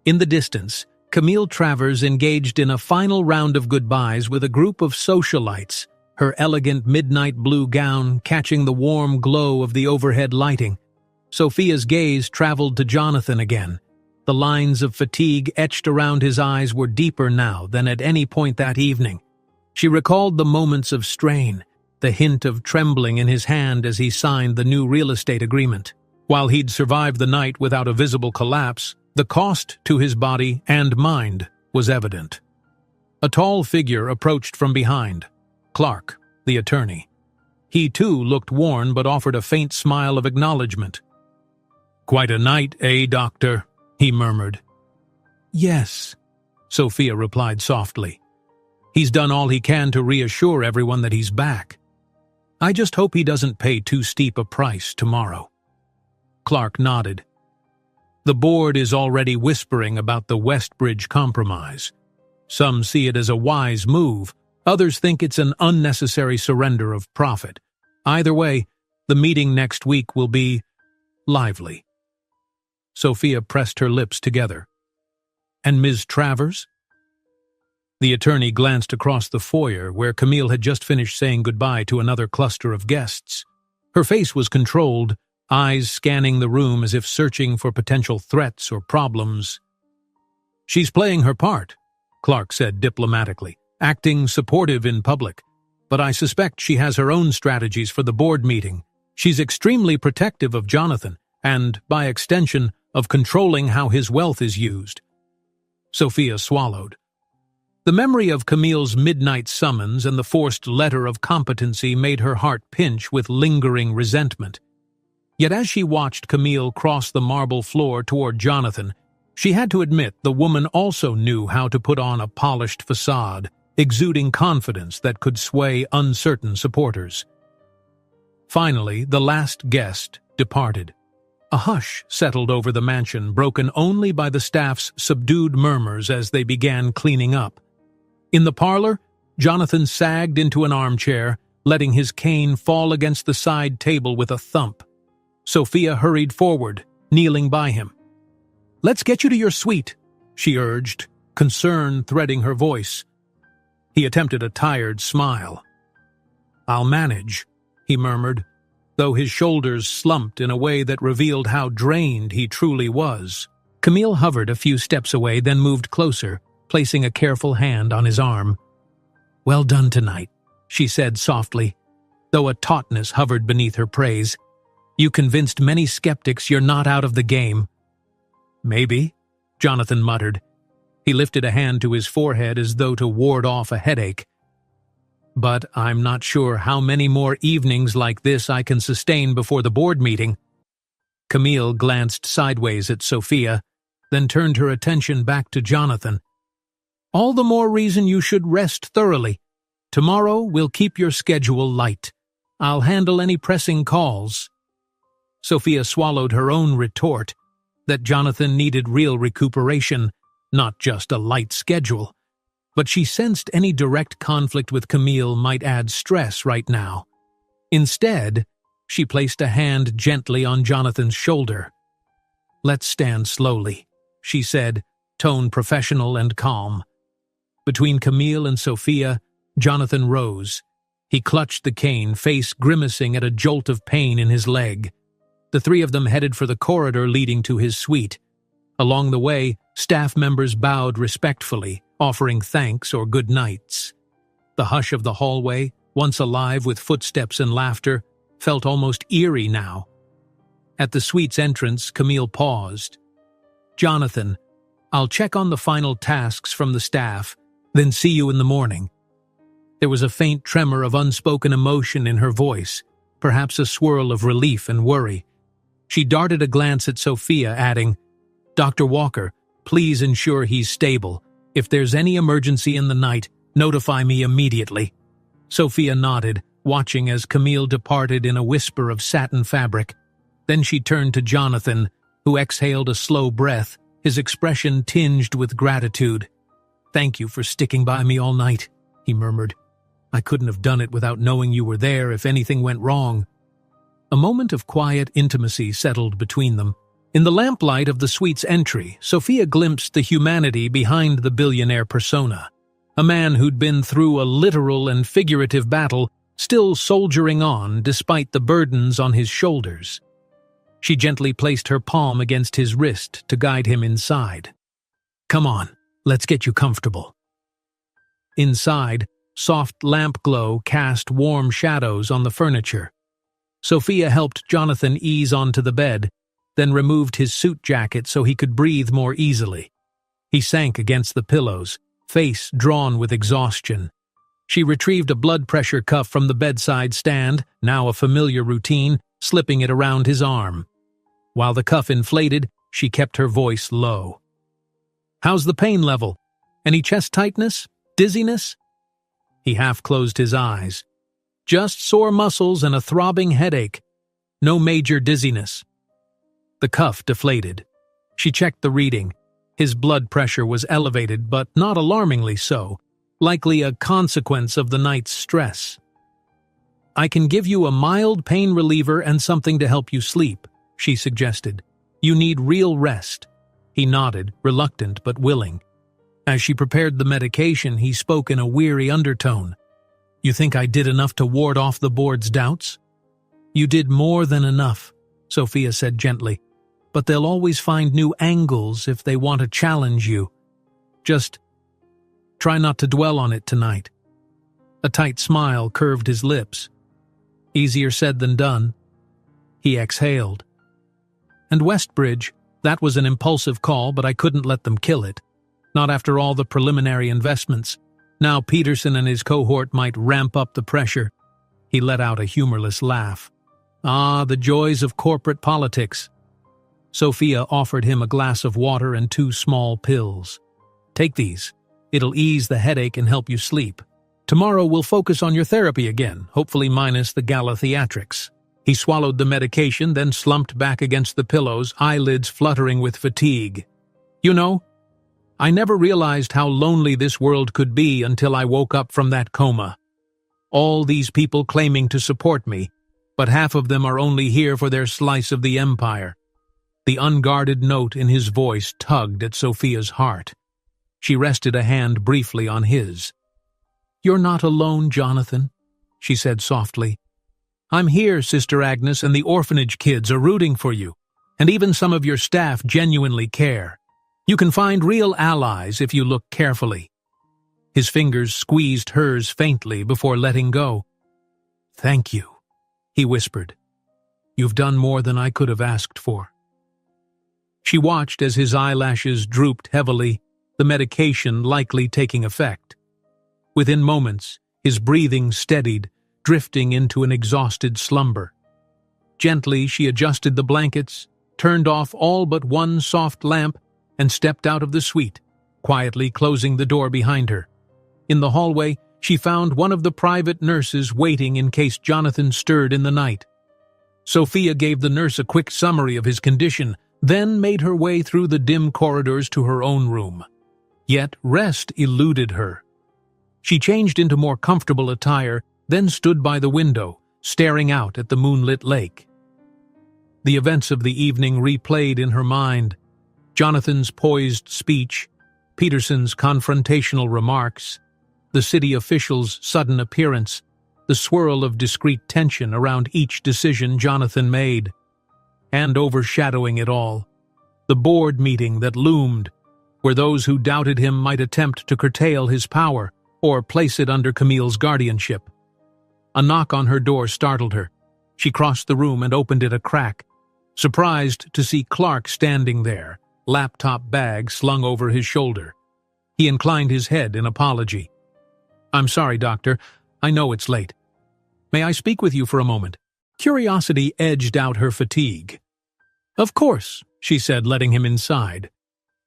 [SPEAKER 1] In the distance, Camille Travers engaged in a final round of goodbyes with a group of socialites, her elegant midnight blue gown catching the warm glow of the overhead lighting. Sophia's gaze traveled to Jonathan again. The lines of fatigue etched around his eyes were deeper now than at any point that evening. She recalled the moments of strain, the hint of trembling in his hand as he signed the new real estate agreement. While he'd survived the night without a visible collapse, the cost to his body and mind was evident. A tall figure approached from behind. Clark, the attorney. He too looked worn but offered a faint smile of acknowledgement. "Quite a night, eh, Doctor?" he murmured. "Yes," Sophia replied softly. "He's done all he can to reassure everyone that he's back. I just hope he doesn't pay too steep a price tomorrow." Clark nodded. "The board is already whispering about the Westbridge Compromise. Some see it as a wise move, others think it's an unnecessary surrender of profit. Either way, the meeting next week will be lively." Sophia pressed her lips together. "And Ms. Travers?" The attorney glanced across the foyer where Camille had just finished saying goodbye to another cluster of guests. Her face was controlled, eyes scanning the room as if searching for potential threats or problems. "She's playing her part," Clark said diplomatically, "acting supportive in public. But I suspect she has her own strategies for the board meeting. She's extremely protective of Jonathan, and, by extension, of controlling how his wealth is used." Sophia swallowed. The memory of Camille's midnight summons and the forced letter of competency made her heart pinch with lingering resentment. Yet as she watched Camille cross the marble floor toward Jonathan, she had to admit the woman also knew how to put on a polished facade, exuding confidence that could sway uncertain supporters. Finally, the last guest departed. A hush settled over the mansion, broken only by the staff's subdued murmurs as they began cleaning up. In the parlor, Jonathan sagged into an armchair, letting his cane fall against the side table with a thump. Sophia hurried forward, kneeling by him. "Let's get you to your suite," she urged, concern threading her voice. He attempted a tired smile. "I'll manage," he murmured, though his shoulders slumped in a way that revealed how drained he truly was. Camille hovered a few steps away, then moved closer, placing a careful hand on his arm. "Well done tonight," she said softly, though a tautness hovered beneath her praise. "You convinced many skeptics you're not out of the game." "Maybe," Jonathan muttered. He lifted a hand to his forehead as though to ward off a headache. "But I'm not sure how many more evenings like this I can sustain before the board meeting." Camille glanced sideways at Sophia, then turned her attention back to Jonathan. "All the more reason you should rest thoroughly. Tomorrow we'll keep your schedule light. I'll handle any pressing calls." Sophia swallowed her own retort, that Jonathan needed real recuperation, not just a light schedule. But she sensed any direct conflict with Camille might add stress right now. Instead, she placed a hand gently on Jonathan's shoulder. "Let's stand slowly," she said, tone professional and calm. Between Camille and Sophia, Jonathan rose. He clutched the cane, face grimacing at a jolt of pain in his leg. The three of them headed for the corridor leading to his suite. Along the way, staff members bowed respectfully, offering thanks or good nights. The hush of the hallway, once alive with footsteps and laughter, felt almost eerie now. At the suite's entrance, Camille paused. "Jonathan, I'll check on the final tasks from the staff, then see you in the morning." There was a faint tremor of unspoken emotion in her voice, perhaps a swirl of relief and worry. She darted a glance at Sophia, adding, "Dr. Walker, please ensure he's stable. If there's any emergency in the night, notify me immediately." Sophia nodded, watching as Camille departed in a whisper of satin fabric. Then she turned to Jonathan, who exhaled a slow breath, his expression tinged with gratitude. "Thank you for sticking by me all night," he murmured. "I couldn't have done it without knowing you were there if anything went wrong." A moment of quiet intimacy settled between them. In the lamplight of the suite's entry, Sophia glimpsed the humanity behind the billionaire persona. A man who'd been through a literal and figurative battle, still soldiering on despite the burdens on his shoulders. She gently placed her palm against his wrist to guide him inside. "Come on, let's get you comfortable." Inside, soft lamp glow cast warm shadows on the furniture. Sophia helped Jonathan ease onto the bed, then removed his suit jacket so he could breathe more easily. He sank against the pillows, face drawn with exhaustion. She retrieved a blood pressure cuff from the bedside stand, now a familiar routine, slipping it around his arm. While the cuff inflated, she kept her voice low. "How's the pain level? Any chest tightness? Dizziness?" He half closed his eyes. "Just sore muscles and a throbbing headache. No major dizziness." The cuff deflated. She checked the reading. His blood pressure was elevated, but not alarmingly so, likely a consequence of the night's stress. "I can give you a mild pain reliever and something to help you sleep," she suggested. "You need real rest." He nodded, reluctant but willing. As she prepared the medication, he spoke in a weary undertone. "You think I did enough to ward off the board's doubts?" "You did more than enough," Sophia said gently. "But they'll always find new angles if they want to challenge you. Just try not to dwell on it tonight." A tight smile curved his lips. Easier said than done. He exhaled. "And Westbridge, that was an impulsive call, but I couldn't let them kill it. Not after all the preliminary investments. Now Peterson and his cohort might ramp up the pressure." He let out a humorless laugh. "Ah, the joys of corporate politics." Sophia offered him a glass of water and 2 small pills. "Take these. It'll ease the headache and help you sleep. Tomorrow we'll focus on your therapy again, hopefully minus the gala theatrics." He swallowed the medication, then slumped back against the pillows, eyelids fluttering with fatigue. "You know, I never realized how lonely this world could be until I woke up from that coma. All these people claiming to support me, but half of them are only here for their slice of the empire." The unguarded note in his voice tugged at Sophia's heart. She rested a hand briefly on his. "You're not alone, Jonathan," she said softly. "I'm here, Sister Agnes, and the orphanage kids are rooting for you, and even some of your staff genuinely care. You can find real allies if you look carefully." His fingers squeezed hers faintly before letting go. "Thank you," he whispered. "You've done more than I could have asked for." She watched as his eyelashes drooped heavily, the medication likely taking effect. Within moments, his breathing steadied, drifting into an exhausted slumber. Gently, she adjusted the blankets, turned off all but one soft lamp, and stepped out of the suite, quietly closing the door behind her. In the hallway, she found one of the private nurses waiting in case Jonathan stirred in the night. Sophia gave the nurse a quick summary of his condition, then made her way through the dim corridors to her own room. Yet rest eluded her. She changed into more comfortable attire, then stood by the window, staring out at the moonlit lake. The events of the evening replayed in her mind. Jonathan's poised speech, Peterson's confrontational remarks, the city official's sudden appearance, the swirl of discreet tension around each decision Jonathan made. And overshadowing it all, the board meeting that loomed, where those who doubted him might attempt to curtail his power or place it under Camille's guardianship. A knock on her door startled her. She crossed the room and opened it a crack, surprised to see Clark standing there, laptop bag slung over his shoulder. He inclined his head in apology. "I'm sorry, Doctor. I know it's late. May I speak with you for a moment?" Curiosity edged out her fatigue. "Of course," she said, letting him inside.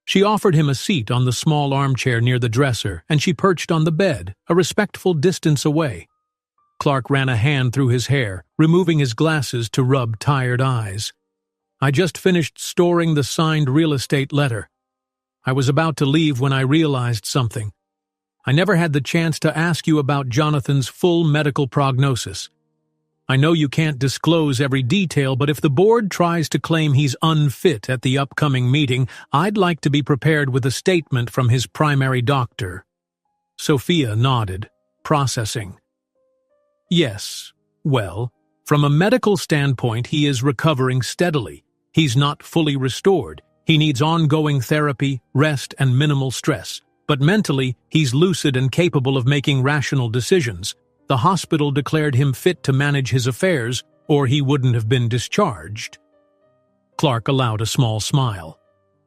[SPEAKER 1] She offered him a seat on the small armchair near the dresser, and she perched on the bed, a respectful distance away. Clark ran a hand through his hair, removing his glasses to rub tired eyes. "I just finished storing the signed real estate letter. I was about to leave when I realized something. I never had the chance to ask you about Jonathan's full medical prognosis. I know you can't disclose every detail, but if the board tries to claim he's unfit at the upcoming meeting, I'd like to be prepared with a statement from his primary doctor." Sophia nodded, processing. "Yes, well, from a medical standpoint, he is recovering steadily. He's not fully restored. He needs ongoing therapy, rest, and minimal stress. But mentally, he's lucid and capable of making rational decisions. The hospital declared him fit to manage his affairs, or he wouldn't have been discharged." Clark allowed a small smile.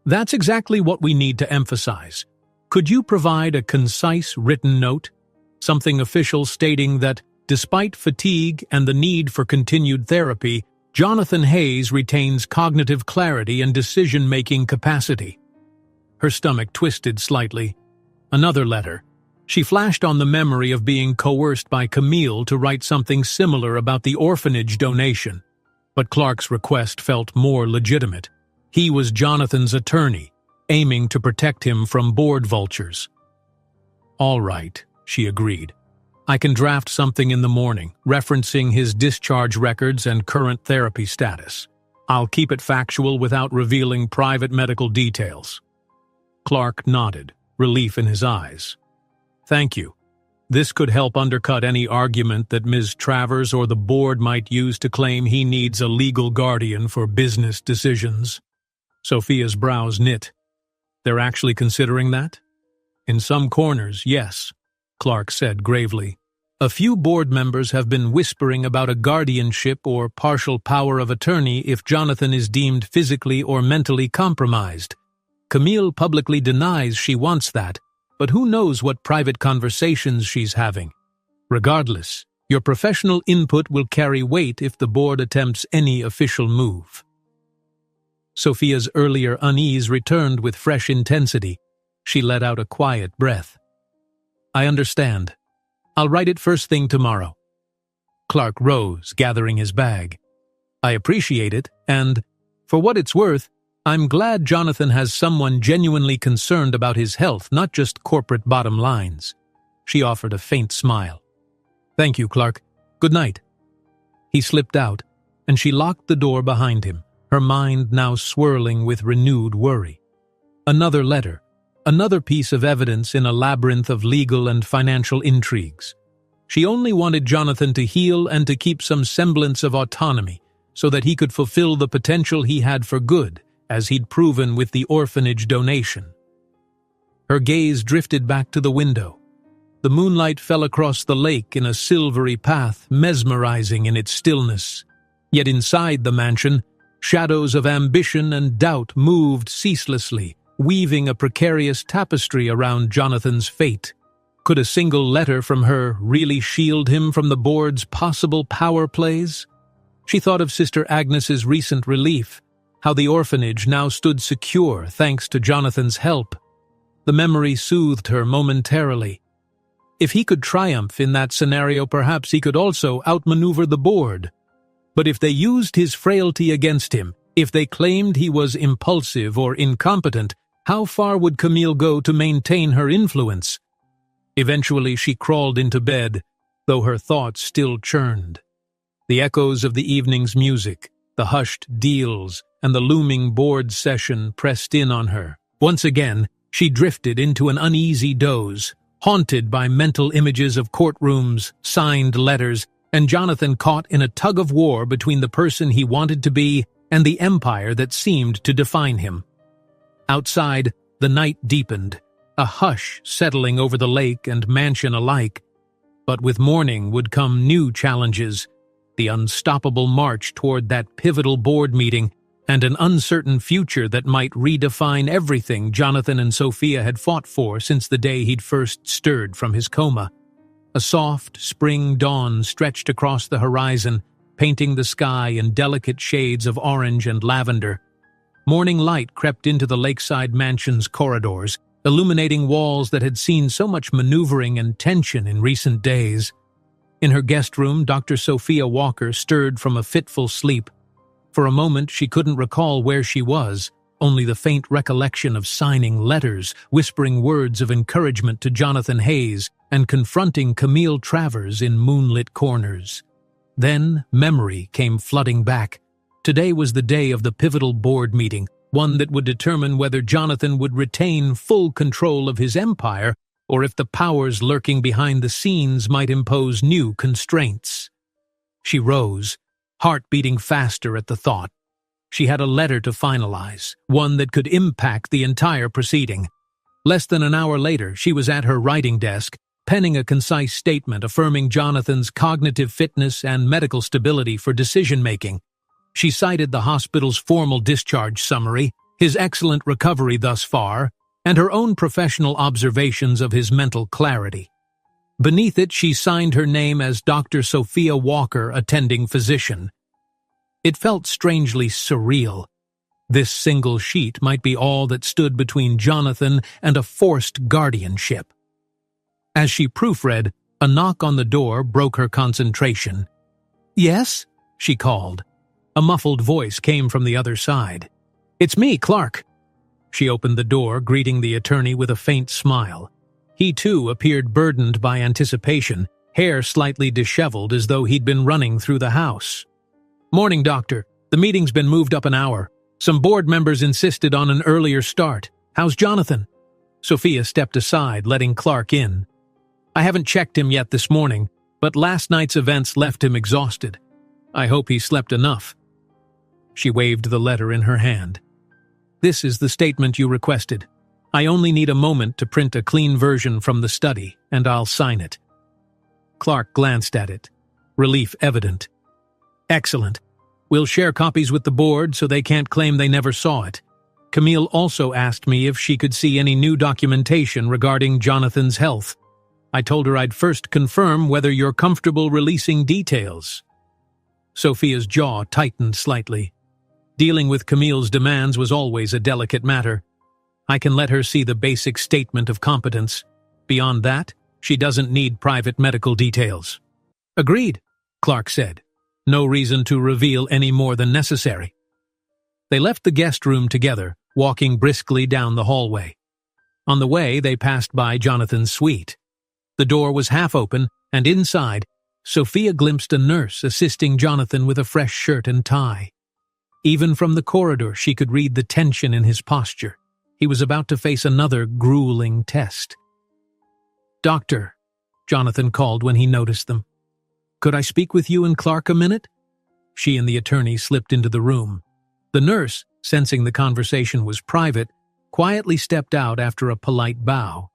[SPEAKER 1] "That's exactly what we need to emphasize. Could you provide a concise written note? Something official stating that, despite fatigue and the need for continued therapy, Jonathan Hayes retains cognitive clarity and decision-making capacity." Her stomach twisted slightly. Another letter. She flashed on the memory of being coerced by Camille to write something similar about the orphanage donation. But Clark's request felt more legitimate. He was Jonathan's attorney, aiming to protect him from board vultures. "All right," she agreed. "I can draft something in the morning, referencing his discharge records and current therapy status. I'll keep it factual without revealing private medical details." Clark nodded, relief in his eyes. "Thank you. This could help undercut any argument that Ms. Travers or the board might use to claim he needs a legal guardian for business decisions." Sophia's brows knit. "They're actually considering that?" "In some corners, yes," Clark said gravely. "A few board members have been whispering about a guardianship or partial power of attorney if Jonathan is deemed physically or mentally compromised. Camille publicly denies she wants that, but who knows what private conversations she's having. Regardless, your professional input will carry weight if the board attempts any official move." Sophia's earlier unease returned with fresh intensity. She let out a quiet breath. "I understand. I'll write it first thing tomorrow." Clark rose, gathering his bag. "I appreciate it, and, for what it's worth, I'm glad Jonathan has someone genuinely concerned about his health, not just corporate bottom lines." She offered a faint smile. "Thank you, Clark. Good night." He slipped out, and she locked the door behind him, her mind now swirling with renewed worry. Another letter. Another piece of evidence in a labyrinth of legal and financial intrigues. She only wanted Jonathan to heal and to keep some semblance of autonomy so that he could fulfill the potential he had for good, as he'd proven with the orphanage donation. Her gaze drifted back to the window. The moonlight fell across the lake in a silvery path, mesmerizing in its stillness. Yet inside the mansion, shadows of ambition and doubt moved ceaselessly, weaving a precarious tapestry around Jonathan's fate. Could a single letter from her really shield him from the board's possible power plays? She thought of Sister Agnes's recent relief, how the orphanage now stood secure thanks to Jonathan's help. The memory soothed her momentarily. If he could triumph in that scenario, perhaps he could also outmaneuver the board. But if they used his frailty against him, if they claimed he was impulsive or incompetent, how far would Camille go to maintain her influence? Eventually she crawled into bed, though her thoughts still churned. The echoes of the evening's music, the hushed deals, and the looming board session pressed in on her. Once again, she drifted into an uneasy doze, haunted by mental images of courtrooms, signed letters, and Jonathan caught in a tug-of-war between the person he wanted to be and the empire that seemed to define him. Outside, the night deepened, a hush settling over the lake and mansion alike. But with morning would come new challenges, the unstoppable march toward that pivotal board meeting, and an uncertain future that might redefine everything Jonathan and Sophia had fought for since the day he'd first stirred from his coma. A soft, spring dawn stretched across the horizon, painting the sky in delicate shades of orange and lavender. Morning light crept into the lakeside mansion's corridors, illuminating walls that had seen so much maneuvering and tension in recent days. In her guest room, Dr. Sophia Walker stirred from a fitful sleep. For a moment, she couldn't recall where she was, only the faint recollection of signing letters, whispering words of encouragement to Jonathan Hayes, and confronting Camille Travers in moonlit corners. Then, memory came flooding back. Today was the day of the pivotal board meeting, one that would determine whether Jonathan would retain full control of his empire or if the powers lurking behind the scenes might impose new constraints. She rose, heart beating faster at the thought. She had a letter to finalize, one that could impact the entire proceeding. Less than an hour later, she was at her writing desk, penning a concise statement affirming Jonathan's cognitive fitness and medical stability for decision-making. She cited the hospital's formal discharge summary, his excellent recovery thus far, and her own professional observations of his mental clarity. Beneath it, she signed her name as Dr. Sophia Walker, attending physician. It felt strangely surreal. This single sheet might be all that stood between Jonathan and a forced guardianship. As she proofread, a knock on the door broke her concentration. "Yes?" she called. A muffled voice came from the other side. "It's me, Clark." She opened the door, greeting the attorney with a faint smile. He, too, appeared burdened by anticipation, hair slightly disheveled as though he'd been running through the house. "Morning, doctor. The meeting's been moved up an hour. Some board members insisted on an earlier start. How's Jonathan?" Sophia stepped aside, letting Clark in. "I haven't checked him yet this morning, but last night's events left him exhausted. I hope he slept enough." She waved the letter in her hand. "This is the statement you requested. I only need a moment to print a clean version from the study, and I'll sign it." Clark glanced at it, relief evident. "Excellent. We'll share copies with the board so they can't claim they never saw it. Camille also asked me if she could see any new documentation regarding Jonathan's health. I told her I'd first confirm whether you're comfortable releasing details." Sophia's jaw tightened slightly. Dealing with Camille's demands was always a delicate matter. "I can let her see the basic statement of competence. Beyond that, she doesn't need private medical details." "Agreed," Clark said. "No reason to reveal any more than necessary." They left the guest room together, walking briskly down the hallway. On the way, they passed by Jonathan's suite. The door was half open, and inside, Sophia glimpsed a nurse assisting Jonathan with a fresh shirt and tie. Even from the corridor, she could read the tension in his posture. He was about to face another grueling test. "Doctor," Jonathan called when he noticed them. "Could I speak with you and Clark a minute?" She and the attorney slipped into the room. The nurse, sensing the conversation was private, quietly stepped out after a polite bow.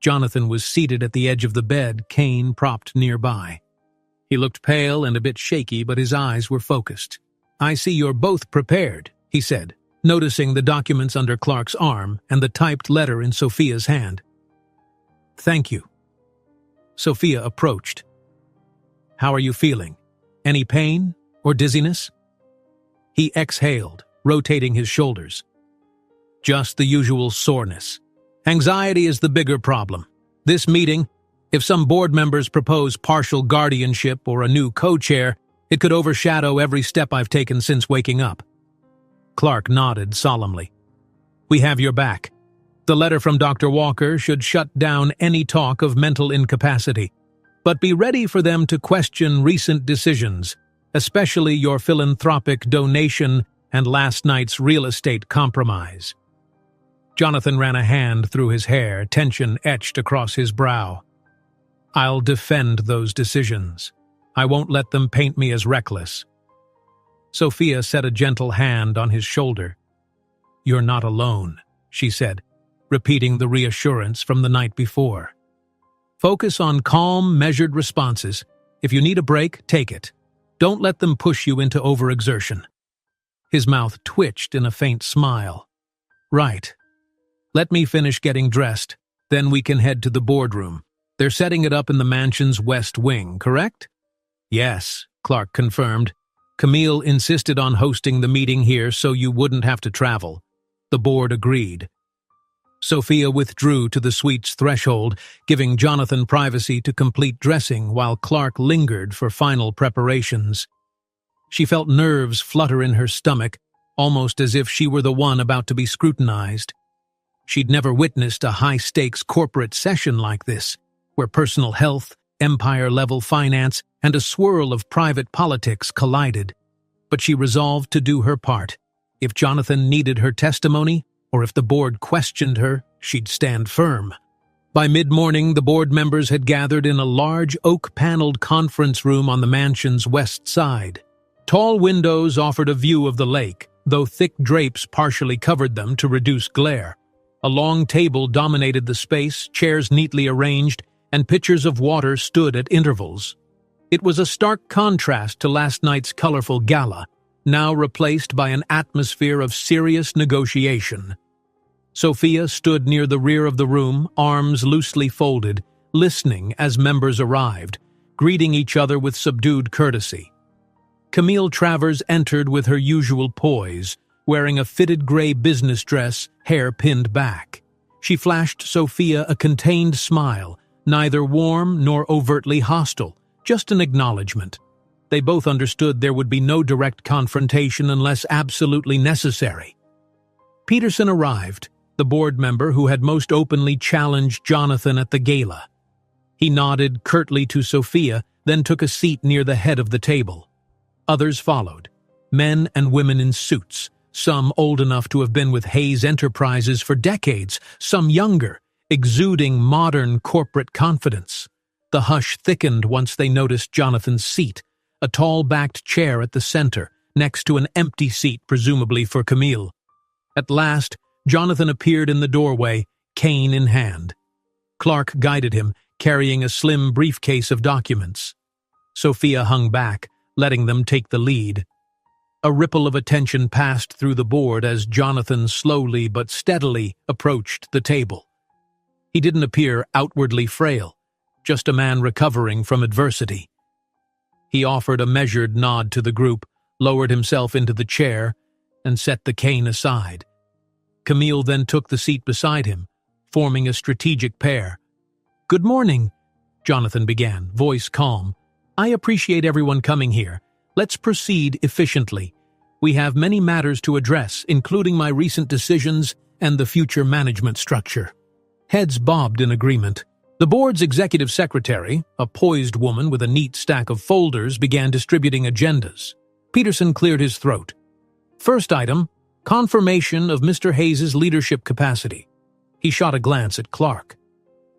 [SPEAKER 1] Jonathan was seated at the edge of the bed, cane propped nearby. He looked pale and a bit shaky, but his eyes were focused. "I see you're both prepared," he said, noticing the documents under Clark's arm and the typed letter in Sophia's hand. "Thank you." Sophia approached. "How are you feeling? Any pain or dizziness?" He exhaled, rotating his shoulders. "Just the usual soreness. Anxiety is the bigger problem. This meeting, if some board members propose partial guardianship or a new co-chair, it could overshadow every step I've taken since waking up." Clark nodded solemnly. "We have your back. The letter from Dr. Walker should shut down any talk of mental incapacity. But be ready for them to question recent decisions, especially your philanthropic donation and last night's real estate compromise." Jonathan ran a hand through his hair, tension etched across his brow. "I'll defend those decisions. I won't let them paint me as reckless." Sophia set a gentle hand on his shoulder. "You're not alone," she said, repeating the reassurance from the night before. Focus on calm, measured responses. If you need a break, take it. Don't let them push you into overexertion. His mouth twitched in a faint smile. Right. Let me finish getting dressed, then we can head to the boardroom. They're setting it up in the mansion's west wing, correct? Yes, Clark confirmed. Camille insisted on hosting the meeting here so you wouldn't have to travel. The board agreed. Sophia withdrew to the suite's threshold, giving Jonathan privacy to complete dressing while Clark lingered for final preparations. She felt nerves flutter in her stomach, almost as if she were the one about to be scrutinized. She'd never witnessed a high-stakes corporate session like this, where personal health, empire-level finance, and a swirl of private politics collided. But she resolved to do her part. If Jonathan needed her testimony, or if the board questioned her, she'd stand firm. By mid-morning, the board members had gathered in a large oak-paneled conference room on the mansion's west side. Tall windows offered a view of the lake, though thick drapes partially covered them to reduce glare. A long table dominated the space, chairs neatly arranged, and pitchers of water stood at intervals. It was a stark contrast to last night's colorful gala, now replaced by an atmosphere of serious negotiation. Sophia stood near the rear of the room, arms loosely folded, listening as members arrived, greeting each other with subdued courtesy. Camille Travers entered with her usual poise, wearing a fitted gray business dress, hair pinned back. She flashed Sophia a contained smile, neither warm nor overtly hostile, just an acknowledgement. They both understood there would be no direct confrontation unless absolutely necessary. Peterson arrived, the board member who had most openly challenged Jonathan at the gala. He nodded curtly to Sophia, then took a seat near the head of the table. Others followed, men and women in suits, some old enough to have been with Hayes Enterprises for decades, some younger, exuding modern corporate confidence. The hush thickened once they noticed Jonathan's seat, a tall-backed chair at the center, next to an empty seat presumably for Camille. At last, Jonathan appeared in the doorway, cane in hand. Clark guided him, carrying a slim briefcase of documents. Sophia hung back, letting them take the lead. A ripple of attention passed through the board as Jonathan slowly but steadily approached the table. He didn't appear outwardly frail, just a man recovering from adversity. He offered a measured nod to the group, lowered himself into the chair, and set the cane aside. Camille then took the seat beside him, forming a strategic pair. "Good morning," Jonathan began, voice calm. "I appreciate everyone coming here. Let's proceed efficiently. We have many matters to address, including my recent decisions and the future management structure." Heads bobbed in agreement. The board's executive secretary, a poised woman with a neat stack of folders, began distributing agendas. Peterson cleared his throat. First item, confirmation of Mr. Hayes' leadership capacity. He shot a glance at Clark.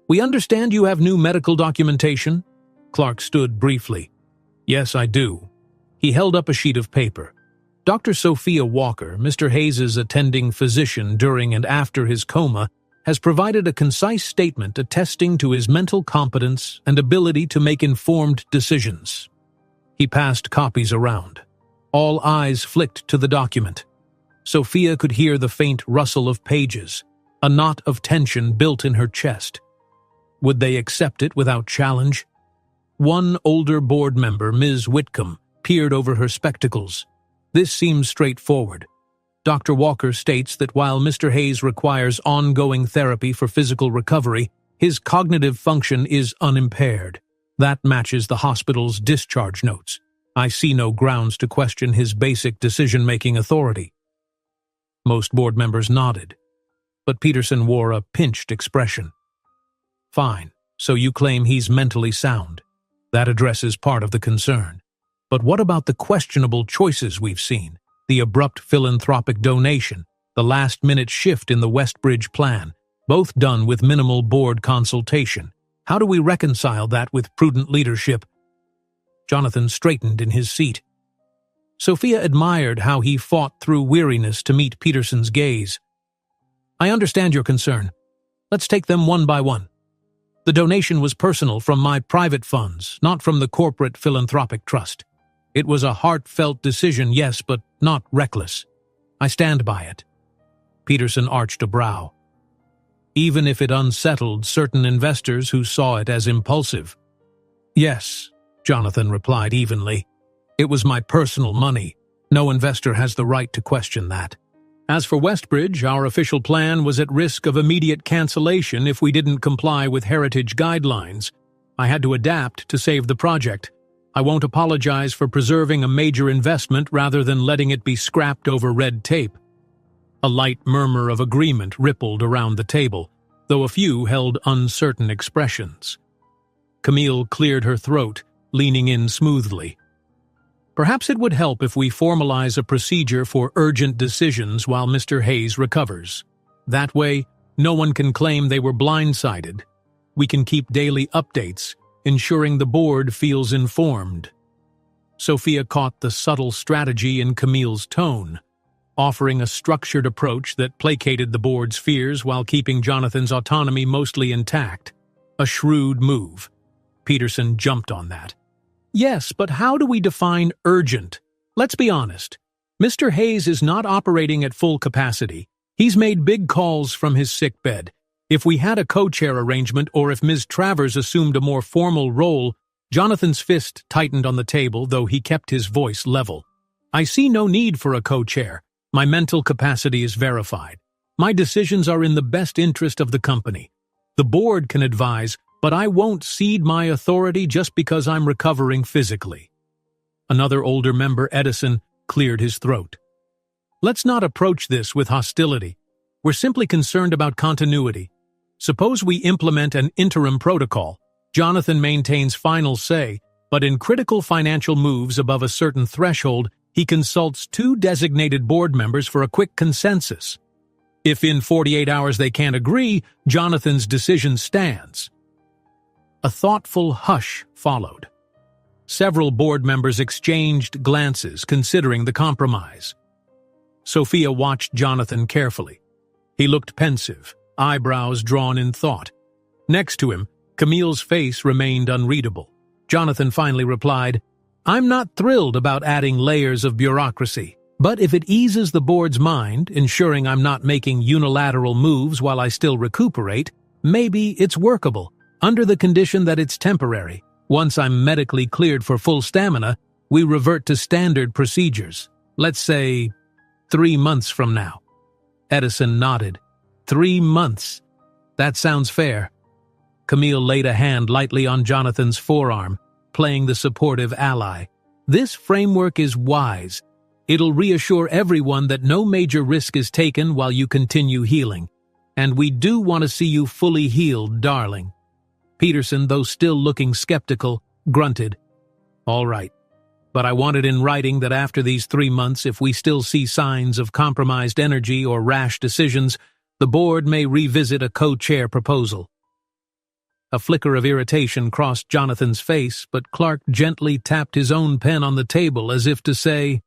[SPEAKER 1] "We understand you have new medical documentation?" Clark stood briefly. "Yes, I do." He held up a sheet of paper. Dr. Sophia Walker, Mr. Hayes' attending physician during and after his coma, has provided a concise statement attesting to his mental competence and ability to make informed decisions. He passed copies around. All eyes flicked to the document. Sophia could hear the faint rustle of pages. A knot of tension built in her chest. Would they accept it without challenge? One older board member, Ms. Whitcomb, peered over her spectacles. This seems straightforward. Dr. Walker states that while Mr. Hayes requires ongoing therapy for physical recovery, his cognitive function is unimpaired. That matches the hospital's discharge notes. I see no grounds to question his basic decision-making authority. Most board members nodded, but Peterson wore a pinched expression. Fine, so you claim he's mentally sound. That addresses part of the concern. But what about the questionable choices we've seen? The abrupt philanthropic donation, the last-minute shift in the Westbridge plan, both done with minimal board consultation. How do we reconcile that with prudent leadership? Jonathan straightened in his seat. Sophia admired how he fought through weariness to meet Peterson's gaze. I understand your concern. Let's take them one by one. The donation was personal from my private funds, not from the corporate philanthropic trust. It was a heartfelt decision, yes, but not reckless. I stand by it. Peterson arched a brow. Even if it unsettled certain investors who saw it as impulsive. Yes, Jonathan replied evenly. It was my personal money. No investor has the right to question that. As for Westbridge, our official plan was at risk of immediate cancellation if we didn't comply with heritage guidelines. I had to adapt to save the project. I won't apologize for preserving a major investment rather than letting it be scrapped over red tape. A light murmur of agreement rippled around the table, though a few held uncertain expressions. Camille cleared her throat, leaning in smoothly. Perhaps it would help if we formalize a procedure for urgent decisions while Mr. Hayes recovers. That way, no one can claim they were blindsided. We can keep daily updates, ensuring the board feels informed. Sophia caught the subtle strategy in Camille's tone, offering a structured approach that placated the board's fears while keeping Jonathan's autonomy mostly intact. A shrewd move. Peterson jumped on that. Yes, but how do we define urgent? Let's be honest. Mr. Hayes is not operating at full capacity. He's made big calls from his sick bed. If we had a co-chair arrangement or if Ms. Travers assumed a more formal role, Jonathan's fist tightened on the table, though he kept his voice level. I see no need for a co-chair. My mental capacity is verified. My decisions are in the best interest of the company. The board can advise, but I won't cede my authority just because I'm recovering physically. Another older member, Edison, cleared his throat. Let's not approach this with hostility. We're simply concerned about continuity. Suppose we implement an interim protocol. Jonathan maintains final say, but in critical financial moves above a certain threshold, he consults 2 designated board members for a quick consensus. If in 48 hours they can't agree, Jonathan's decision stands. A thoughtful hush followed. Several board members exchanged glances, considering the compromise. Sophia watched Jonathan carefully. He looked pensive, eyebrows drawn in thought. Next to him, Camille's face remained unreadable. Jonathan finally replied, I'm not thrilled about adding layers of bureaucracy, but if it eases the board's mind, ensuring I'm not making unilateral moves while I still recuperate, maybe it's workable. Under the condition that it's temporary. Once I'm medically cleared for full stamina, we revert to standard procedures. Let's say 3 months from now. Edison nodded. 3 months. That sounds fair. Camille laid a hand lightly on Jonathan's forearm, playing the supportive ally. This framework is wise. It'll reassure everyone that no major risk is taken while you continue healing. And we do want to see you fully healed, darling. Peterson, though still looking skeptical, grunted. All right, but I want it in writing that after these 3 months, if we still see signs of compromised energy or rash decisions, the board may revisit a co-chair proposal. A flicker of irritation crossed Jonathan's face, but Clark gently tapped his own pen on the table as if to say,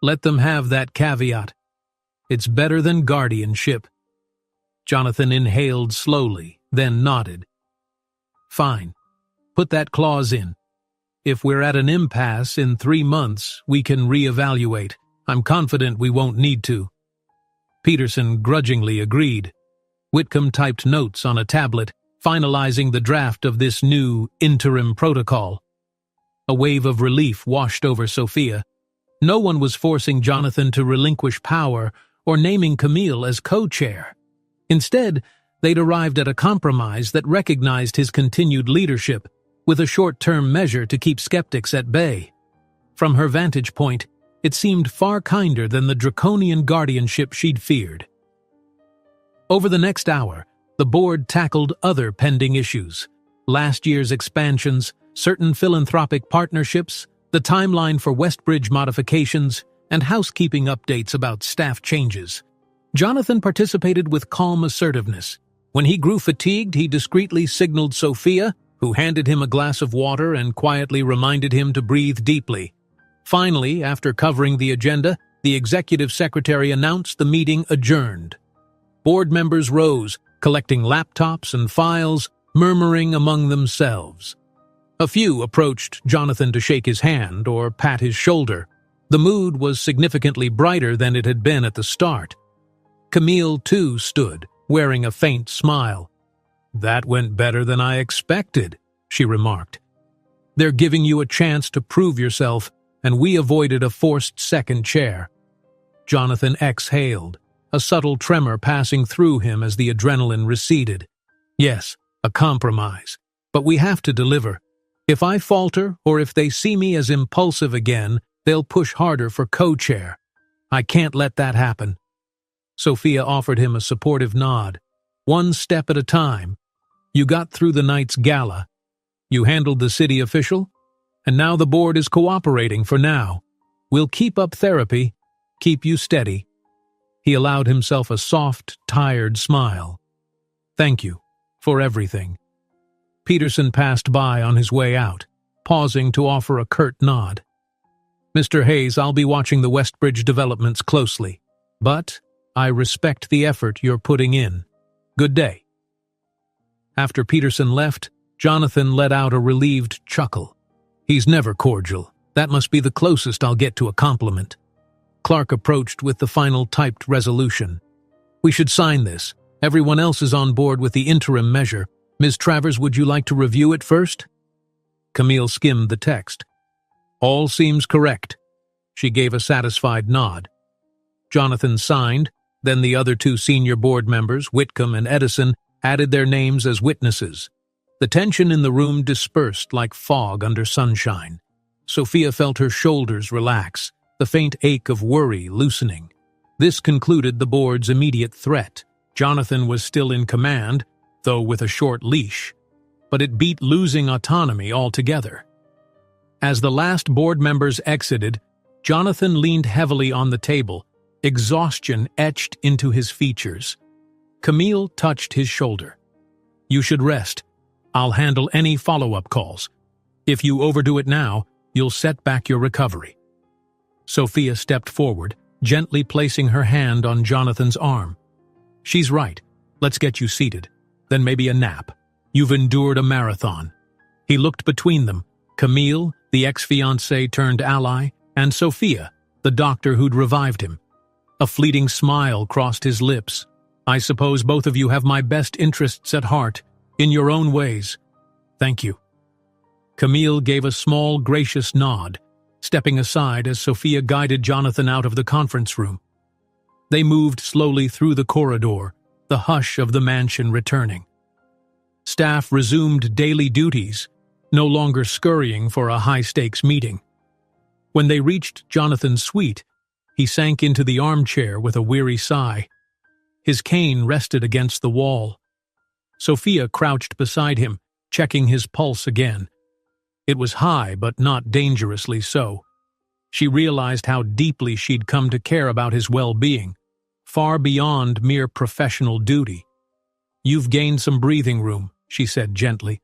[SPEAKER 1] let them have that caveat. It's better than guardianship. Jonathan inhaled slowly, then nodded. Fine. Put that clause in. If we're at an impasse in 3 months, we can reevaluate. I'm confident we won't need to. Peterson grudgingly agreed. Whitcomb typed notes on a tablet, finalizing the draft of this new interim protocol. A wave of relief washed over Sophia. No one was forcing Jonathan to relinquish power or naming Camille as co-chair. Instead, they'd arrived at a compromise that recognized his continued leadership, with a short-term measure to keep skeptics at bay. From her vantage point, it seemed far kinder than the draconian guardianship she'd feared. Over the next hour, the board tackled other pending issues: last year's expansions, certain philanthropic partnerships, the timeline for Westbridge modifications, and housekeeping updates about staff changes. Jonathan participated with calm assertiveness. When he grew fatigued, he discreetly signaled Sophia, who handed him a glass of water and quietly reminded him to breathe deeply. Finally, after covering the agenda, the executive secretary announced the meeting adjourned. Board members rose, collecting laptops and files, murmuring among themselves. A few approached Jonathan to shake his hand or pat his shoulder. The mood was significantly brighter than it had been at the start. Camille, too, stood, wearing a faint smile. "That went better than I expected," she remarked. "They're giving you a chance to prove yourself, and we avoided a forced second chair." Jonathan exhaled, a subtle tremor passing through him as the adrenaline receded. "Yes, a compromise. But we have to deliver. If I falter, or if they see me as impulsive again, they'll push harder for co-chair. I can't let that happen." Sophia offered him a supportive nod. "One step at a time. You got through the night's gala. You handled the city official, and now the board is cooperating for now. We'll keep up therapy, keep you steady." He allowed himself a soft, tired smile. "Thank you for everything." Peterson passed by on his way out, pausing to offer a curt nod. "Mr. Hayes, I'll be watching the Westbridge developments closely, but I respect the effort you're putting in. Good day." After Peterson left, Jonathan let out a relieved chuckle. "He's never cordial. That must be the closest I'll get to a compliment." Clark approached with the final typed resolution. "We should sign this. Everyone else is on board with the interim measure. Ms. Travers, would you like to review it first?" Camille skimmed the text. "All seems correct." She gave a satisfied nod. Jonathan signed, then the other two senior board members, Whitcomb and Edison, added their names as witnesses. The tension in the room dispersed like fog under sunshine. Sophia felt her shoulders relax, the faint ache of worry loosening. This concluded the board's immediate threat. Jonathan was still in command, though with a short leash, but it beat losing autonomy altogether. As the last board members exited, Jonathan leaned heavily on the table, exhaustion etched into his features. Camille touched his shoulder. "You should rest. I'll handle any follow-up calls. If you overdo it now, you'll set back your recovery." Sophia stepped forward, gently placing her hand on Jonathan's arm. "She's right. Let's get you seated. Then maybe a nap. You've endured a marathon." He looked between them, Camille, the ex-fiancée turned ally, and Sophia, the doctor who'd revived him. A fleeting smile crossed his lips. "I suppose both of you have my best interests at heart, in your own ways. Thank you." Camille gave a small, gracious nod, stepping aside as Sophia guided Jonathan out of the conference room. They moved slowly through the corridor, the hush of the mansion returning. Staff resumed daily duties, no longer scurrying for a high-stakes meeting. When they reached Jonathan's suite, he sank into the armchair with a weary sigh. His cane rested against the wall. Sophia crouched beside him, checking his pulse again. It was high, but not dangerously so. She realized how deeply she'd come to care about his well-being, far beyond mere professional duty. "You've gained some breathing room," she said gently.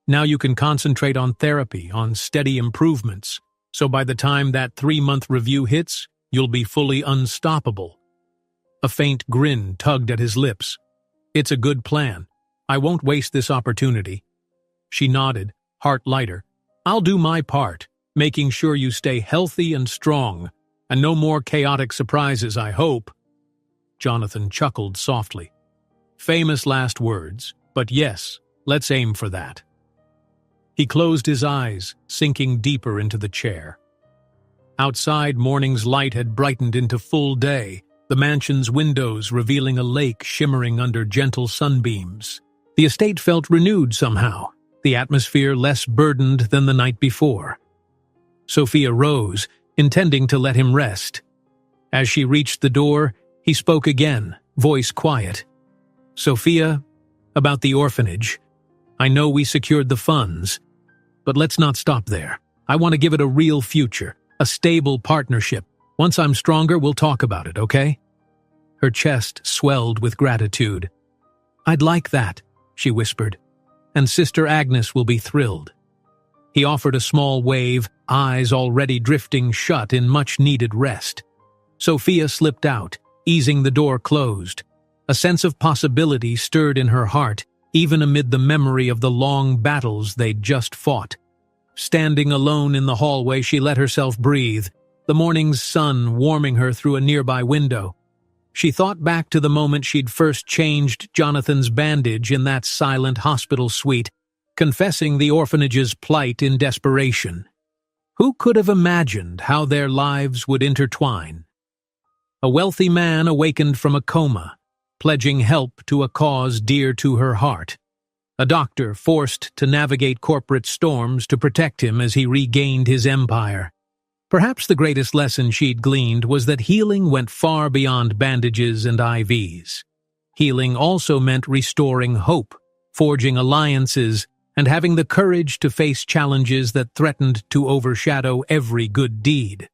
[SPEAKER 1] "Now you can concentrate on therapy, on steady improvements, so by the time that 3-month review hits, you'll be fully unstoppable." A faint grin tugged at his lips. "It's a good plan. I won't waste this opportunity." She nodded, heart lighter. "I'll do my part, making sure you stay healthy and strong, and no more chaotic surprises, I hope." Jonathan chuckled softly. Famous last words, but yes, let's aim for that. He closed his eyes, sinking deeper into the chair. Outside, morning's light had brightened into full day, the mansion's windows revealing a lake shimmering under gentle sunbeams. The estate felt renewed somehow, the atmosphere less burdened than the night before. Sophia rose, intending to let him rest. As she reached the door, he spoke again, voice quiet. "Sophia, about the orphanage. I know we secured the funds, but let's not stop there. I want to give it a real future, a stable partnership. Once I'm stronger, we'll talk about it, okay?" Her chest swelled with gratitude. "I'd like that," she whispered, "and Sister Agnes will be thrilled." He offered a small wave, eyes already drifting shut in much-needed rest. Sophia slipped out, easing the door closed. A sense of possibility stirred in her heart, even amid the memory of the long battles they'd just fought. Standing alone in the hallway, she let herself breathe, the morning's sun warming her through a nearby window. She thought back to the moment she'd first changed Jonathan's bandage in that silent hospital suite, confessing the orphanage's plight in desperation. Who could have imagined how their lives would intertwine? A wealthy man awakened from a coma, pledging help to a cause dear to her heart. A doctor forced to navigate corporate storms to protect him as he regained his empire. Perhaps the greatest lesson she'd gleaned was that healing went far beyond bandages and IVs. Healing also meant restoring hope, forging alliances, and having the courage to face challenges that threatened to overshadow every good deed.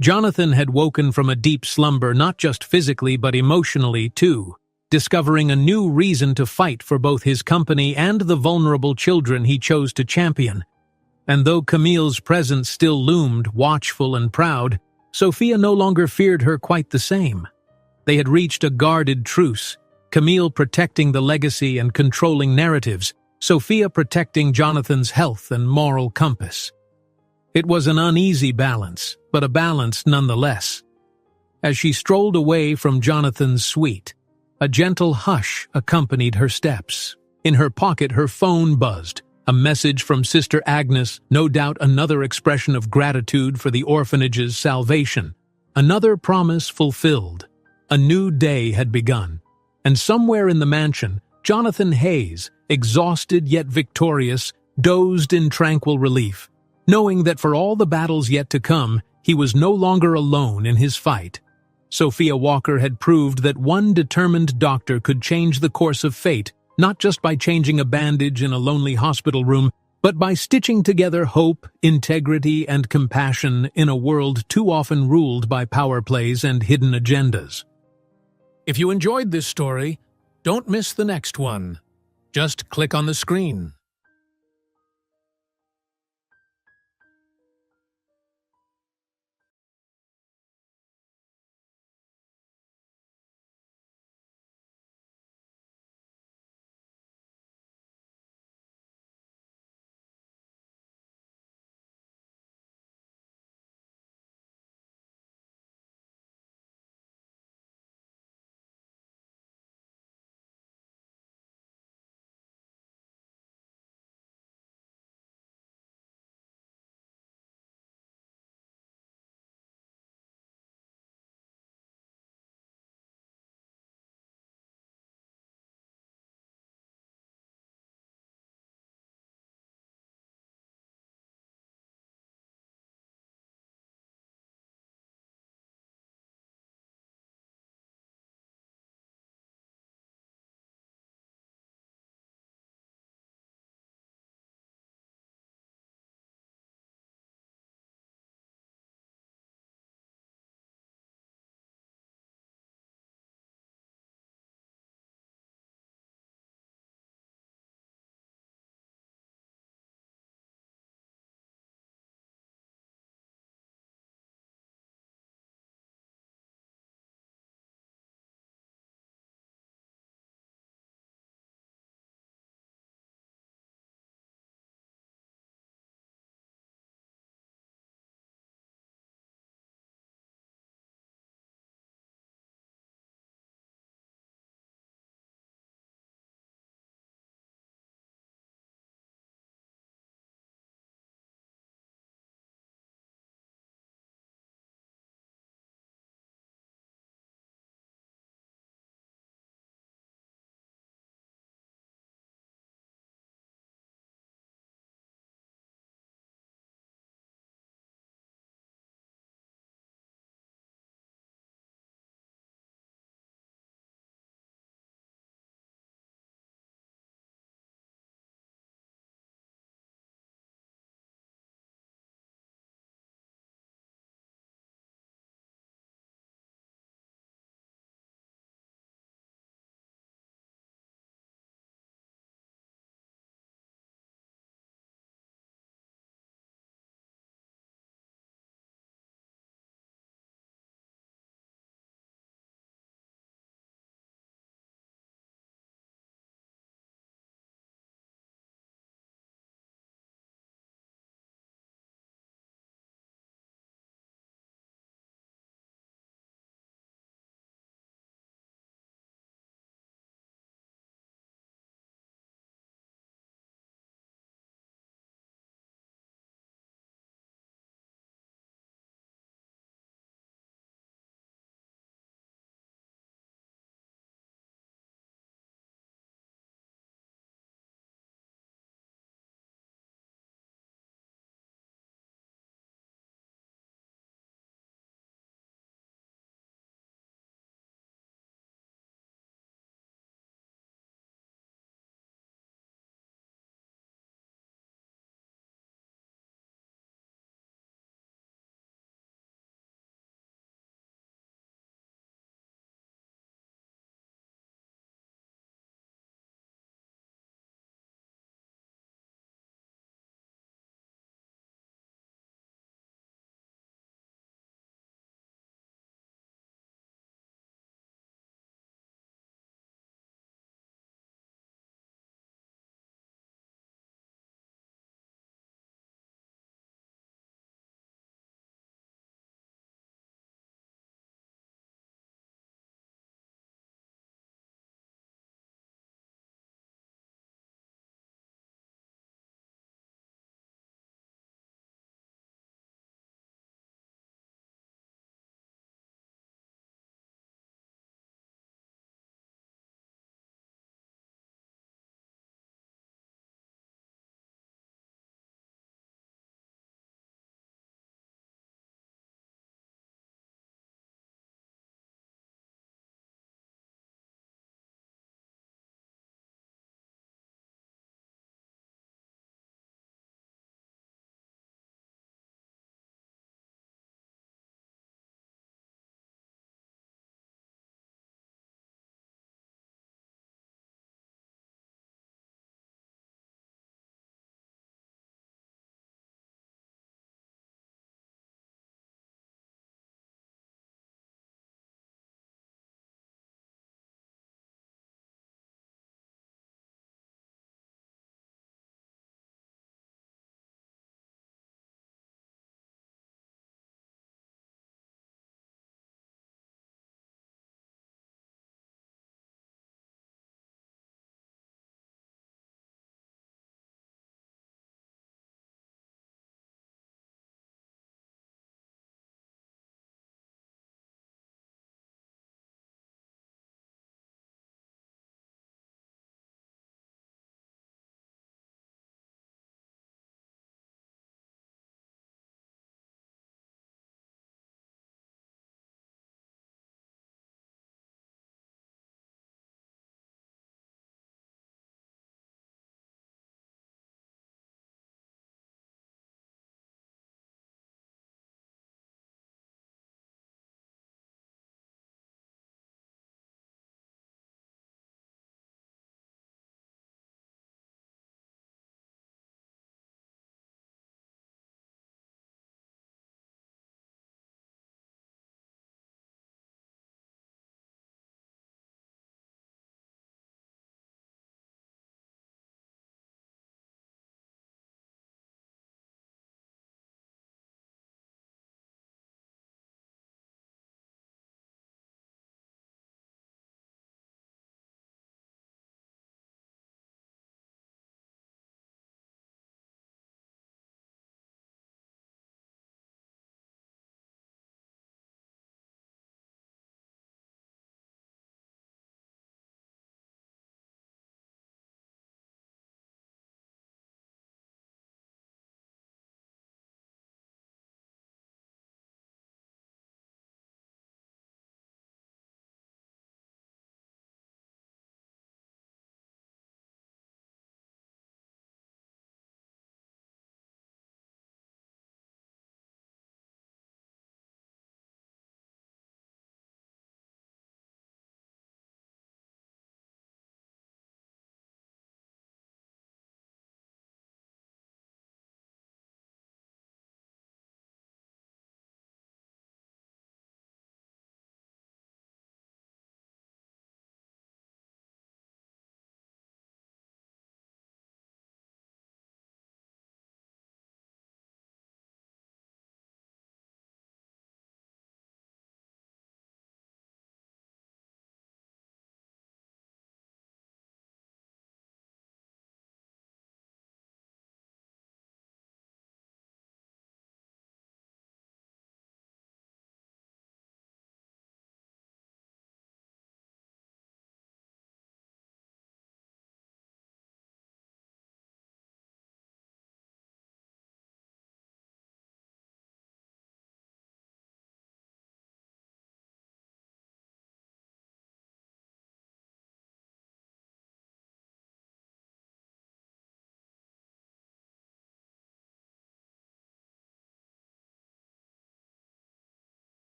[SPEAKER 1] Jonathan had woken from a deep slumber, not just physically but emotionally too, discovering a new reason to fight for both his company and the vulnerable children he chose to champion. And though Camille's presence still loomed, watchful and proud, Sophia no longer feared her quite the same. They had reached a guarded truce, Camille protecting the legacy and controlling narratives, Sophia protecting Jonathan's health and moral compass. It was an uneasy balance, but a balance nonetheless. As she strolled away from Jonathan's suite, a gentle hush accompanied her steps. In her pocket, her phone buzzed. A message from Sister Agnes, no doubt another expression of gratitude for the orphanage's salvation. Another promise fulfilled. A new day had begun. And somewhere in the mansion, Jonathan Hayes, exhausted yet victorious, dozed in tranquil relief, knowing that for all the battles yet to come, he was no longer alone in his fight. Sophia Walker had proved that one determined doctor could change the course of fate, not just by changing a bandage in a lonely hospital room, but by stitching together hope, integrity, and compassion in a world too often ruled by power plays and hidden agendas. If you enjoyed this story, don't miss the next one. Just click on the screen.